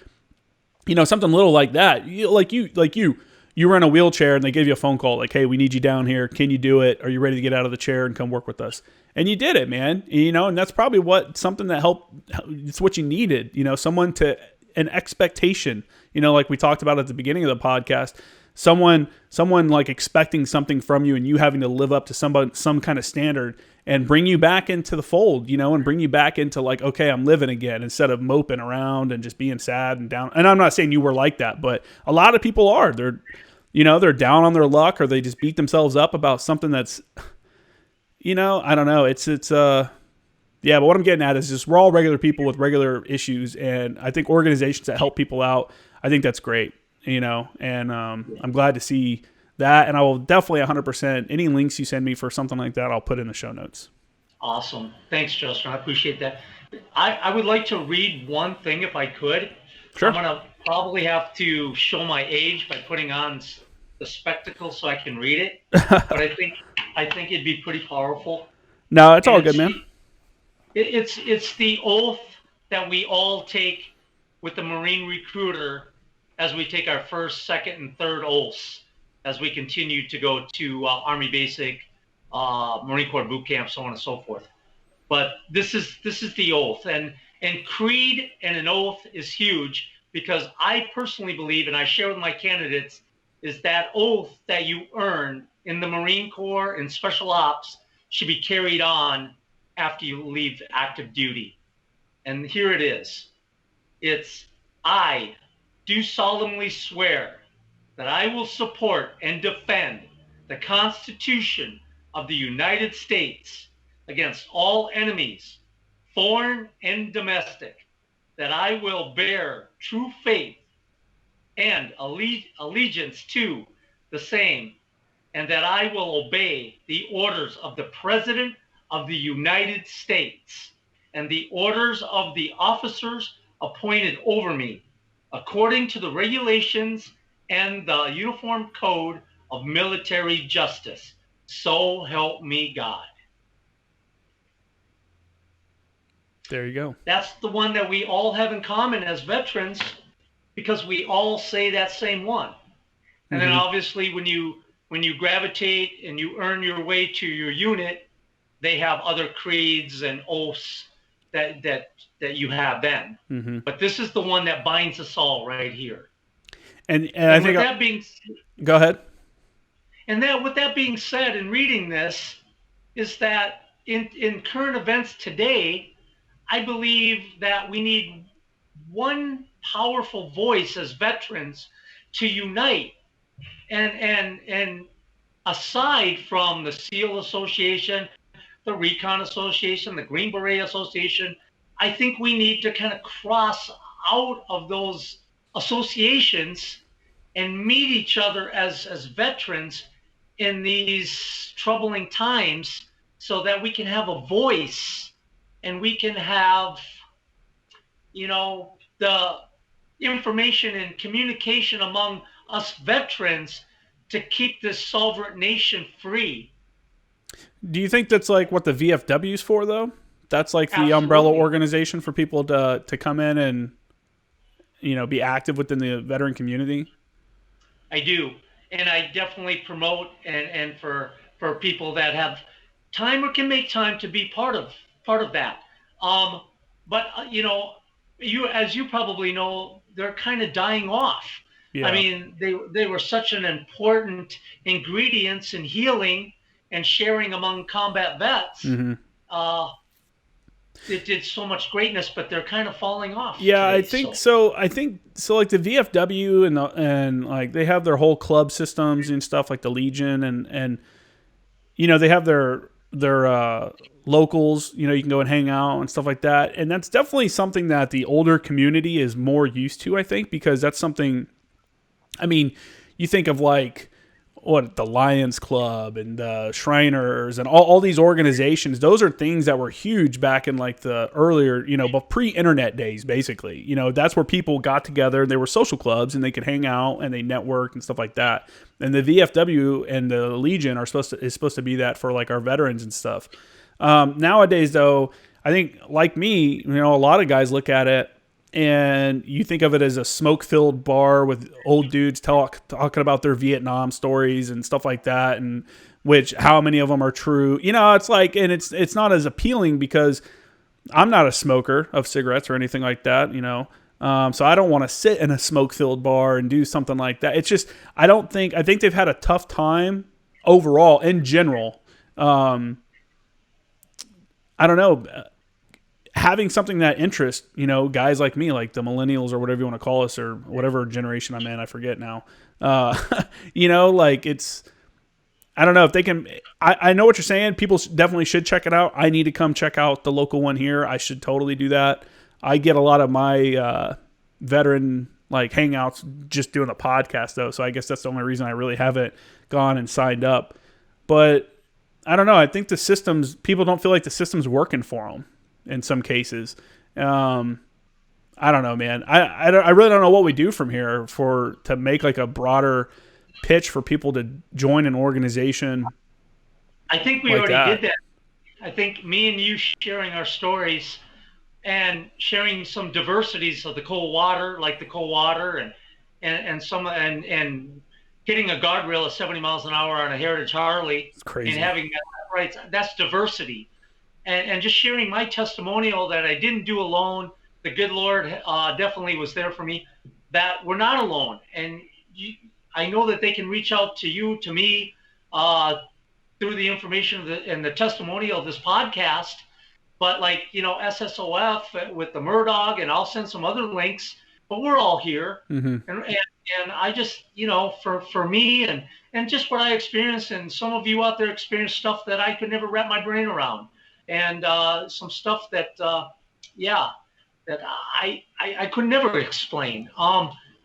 something little like that, you were in a wheelchair and they gave you a phone call like, hey, we need you down here. Can you do it? Are you ready to get out of the chair and come work with us? And you did it, man. And that's probably something that helped. It's what you needed, someone to an expectation, like we talked about at the beginning of the podcast. Someone like expecting something from you and you having to live up to some kind of standard and bring you back into the fold, and bring you back into like, okay, I'm living again, instead of moping around and just being sad and down. And I'm not saying you were like that, but a lot of people are. They're down on their luck, or they just beat themselves up about something that's, I don't know. Yeah, but what I'm getting at is just we're all regular people with regular issues, and I think organizations that help people out, I think that's great. And I'm glad to see that, and I will definitely 100%, any links you send me for something like that, I'll put in the show notes. Awesome. Thanks, Justin. I appreciate that. I would like to read one thing if I could. Sure. I'm going to probably have to show my age by putting on the spectacles so I can read it, but I think it'd be pretty powerful. No, it's all good, man. It's the oath that we all take with the Marine recruiter as we take our first, second, and third oaths, as we continue to go to Army Basic, Marine Corps boot camp, so on and so forth. But this is the oath, and creed and an oath is huge because I personally believe, and I share with my candidates, is that oath that you earn in the Marine Corps and Special Ops should be carried on after you leave active duty. And here it is. It's I do solemnly swear that I will support and defend the Constitution of the United States against all enemies, foreign and domestic, that I will bear true faith and allegiance to the same, and that I will obey the orders of the President of the United States and the orders of the officers appointed over me, according to the regulations and the Uniform Code of Military Justice. So help me God. There you go. That's the one that we all have in common as veterans because we all say that same one. And then obviously when you gravitate and you earn your way to your unit, they have other creeds and oaths that you have then. But this is the one that binds us all right here. And I think go ahead. And that with that being said, in reading this, is that in current events today, I believe that we need one powerful voice as veterans to unite. And aside from the SEAL Association, the Recon Association, the Green Beret Association, I think we need to kind of cross out of those associations and meet each other as veterans in these troubling times so that we can have a voice and we can have, the information and communication among us veterans to keep this sovereign nation free. Do you think that's like what the VFW is for, though? That's like the Absolutely. umbrella organization for people to come in and be active within the veteran community? I do, and I definitely promote and for people that have time or can make time to be part of that. But you as you probably know, they're kind of dying off. Yeah. I mean, they were such an important ingredients in healing and sharing among combat vets. It did so much greatness, but they're kind of falling off. Yeah, today, I think so. I think so. Like the VFW and like they have their whole club systems and stuff, like the Legion, and they have their locals. You can go and hang out and stuff like that, and that's definitely something that the older community is more used to. I think because that's something. I mean, you think of like the Lions Club and the Shriners and all these organizations. Those are things that were huge back in like the earlier, but pre-internet days, basically. That's where people got together. They were social clubs and they could hang out and they networked and stuff like that. And the VFW and the Legion is supposed to be that for like our veterans and stuff. Nowadays, though, I think like me, a lot of guys look at it and you think of it as a smoke-filled bar with old dudes talking about their Vietnam stories and stuff like that, and how many of them are true. It's like, and it's not as appealing because I'm not a smoker of cigarettes or anything like that, so I don't want to sit in a smoke-filled bar and do something like that. It's just, I think they've had a tough time overall in general. I don't know. Having something that interests, guys like me, like the millennials or whatever you want to call us or whatever generation I'm in, I forget now. Like it's, I don't know if they can, I know what you're saying. People definitely should check it out. I need to come check out the local one here. I should totally do that. I get a lot of my veteran like hangouts just doing a podcast though. So I guess that's the only reason I really haven't gone and signed up. But I don't know. I think people don't feel like the system's working for them. In some cases, I don't know, man. I really don't know what we do from here to make like a broader pitch for people to join an organization. I think we already did that. I think me and you sharing our stories and sharing some diversities of the cold water, like the cold water, and hitting a guardrail at 70 miles an hour on a Heritage Harley, it's crazy. and having rights. That's diversity. and just sharing my testimonial that I didn't do alone. The good Lord definitely was there for me. That we're not alone, and I know that they can reach out to you, to me, uh, through the information and the testimonial of this podcast. But like, SSOF with the Murdog, and I'll send some other links. But we're all here, and I just, for me, and just what I experienced, and some of you out there experienced stuff that I could never wrap my brain around, and some stuff that, that I could never explain.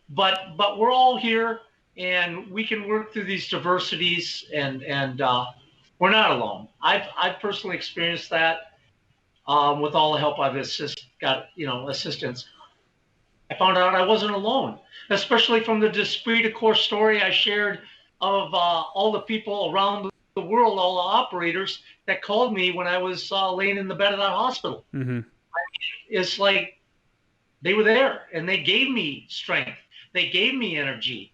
But we're all here, and we can work through these diversities, and we're not alone. I've personally experienced that. With all the help I've got, assistance, I found out I wasn't alone, especially from the esprit de corps story I shared of all the people around the world, all the operators that called me when I was laying in the bed of that hospital. It's like they were there, and they gave me strength. They gave me energy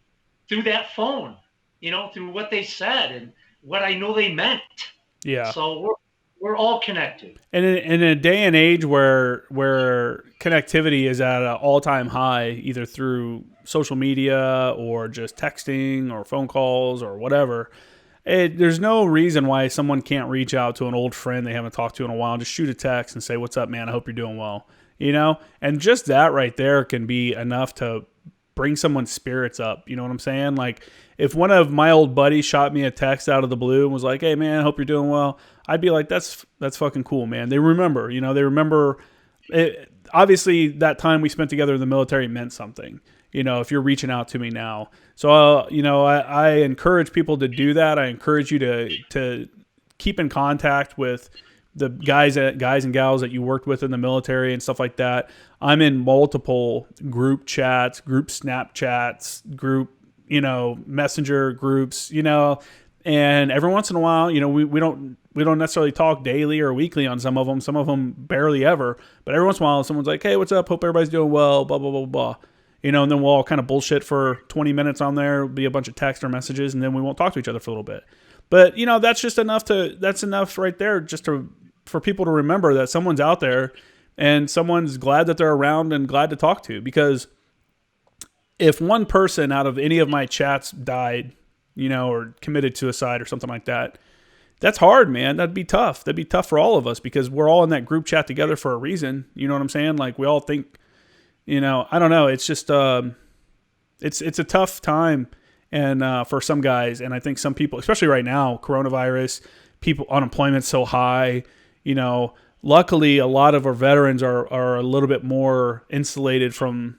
through that phone, through what they said and what I know they meant. Yeah. So we're all connected. And in a day and age where connectivity is at an all-time high, either through social media or just texting or phone calls or whatever, there's no reason why someone can't reach out to an old friend they haven't talked to in a while and just shoot a text and say, "What's up, man? I hope you're doing well." And just that right there can be enough to bring someone's spirits up. You know what I'm saying? Like, if one of my old buddies shot me a text out of the blue and was like, "Hey man, I hope you're doing well," I'd be like, that's fucking cool, man. They remember, they remember it. Obviously that time we spent together in the military meant something, if you're reaching out to me now. So, I encourage people to do that. I encourage you to keep in contact with the guys and gals that you worked with in the military and stuff like that. I'm in multiple group chats, group Snapchats, group, messenger groups, and every once in a while, we don't necessarily talk daily or weekly on some of them barely ever, but every once in a while someone's like, "Hey, what's up? Hope everybody's doing well, blah, blah, blah, blah." And then we'll all kind of bullshit for 20 minutes on there. It'll be a bunch of text or messages, and then we won't talk to each other for a little bit. But, that's enough right there just for people to remember that someone's out there and someone's glad that they're around and glad to talk to. Because if one person out of any of my chats died, or committed suicide or something like that, that's hard, man. That'd be tough. That'd be tough for all of us because we're all in that group chat together for a reason. You know what I'm saying? Like, we all think, I don't know. It's just, it's a tough time. And for some guys, and I think some people, especially right now, coronavirus, unemployment's so high, luckily a lot of our veterans are a little bit more insulated from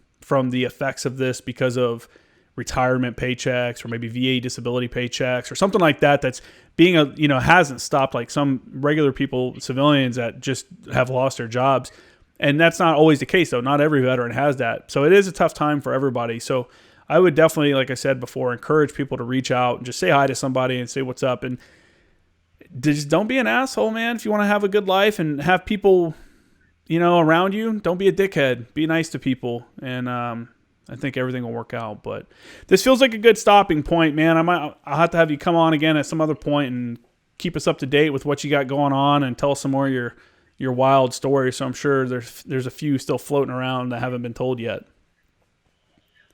the effects of this because of retirement paychecks or maybe VA disability paychecks or something like that. That's being hasn't stopped like some regular people, civilians that just have lost their jobs. And that's not always the case though. Not every veteran has that. So it is a tough time for everybody. So I would definitely, like I said before, encourage people to reach out and just say hi to somebody and say what's up. And just don't be an asshole, man. If you want to have a good life and have people, around you, don't be a dickhead. Be nice to people. And I think everything will work out. But this feels like a good stopping point, man. I'll have to have you come on again at some other point and keep us up to date with what you got going on and tell us some more of your wild stories. So I'm sure there's a few still floating around that haven't been told yet.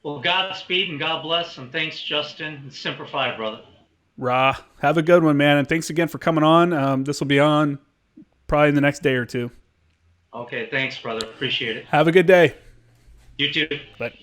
Well, Godspeed and God bless, and thanks, Justin. And Semper Fi, brother. Rah. Have a good one, man, and thanks again for coming on. This will be on probably in the next day or two. Okay, thanks, brother. Appreciate it. Have a good day. You too. Bye.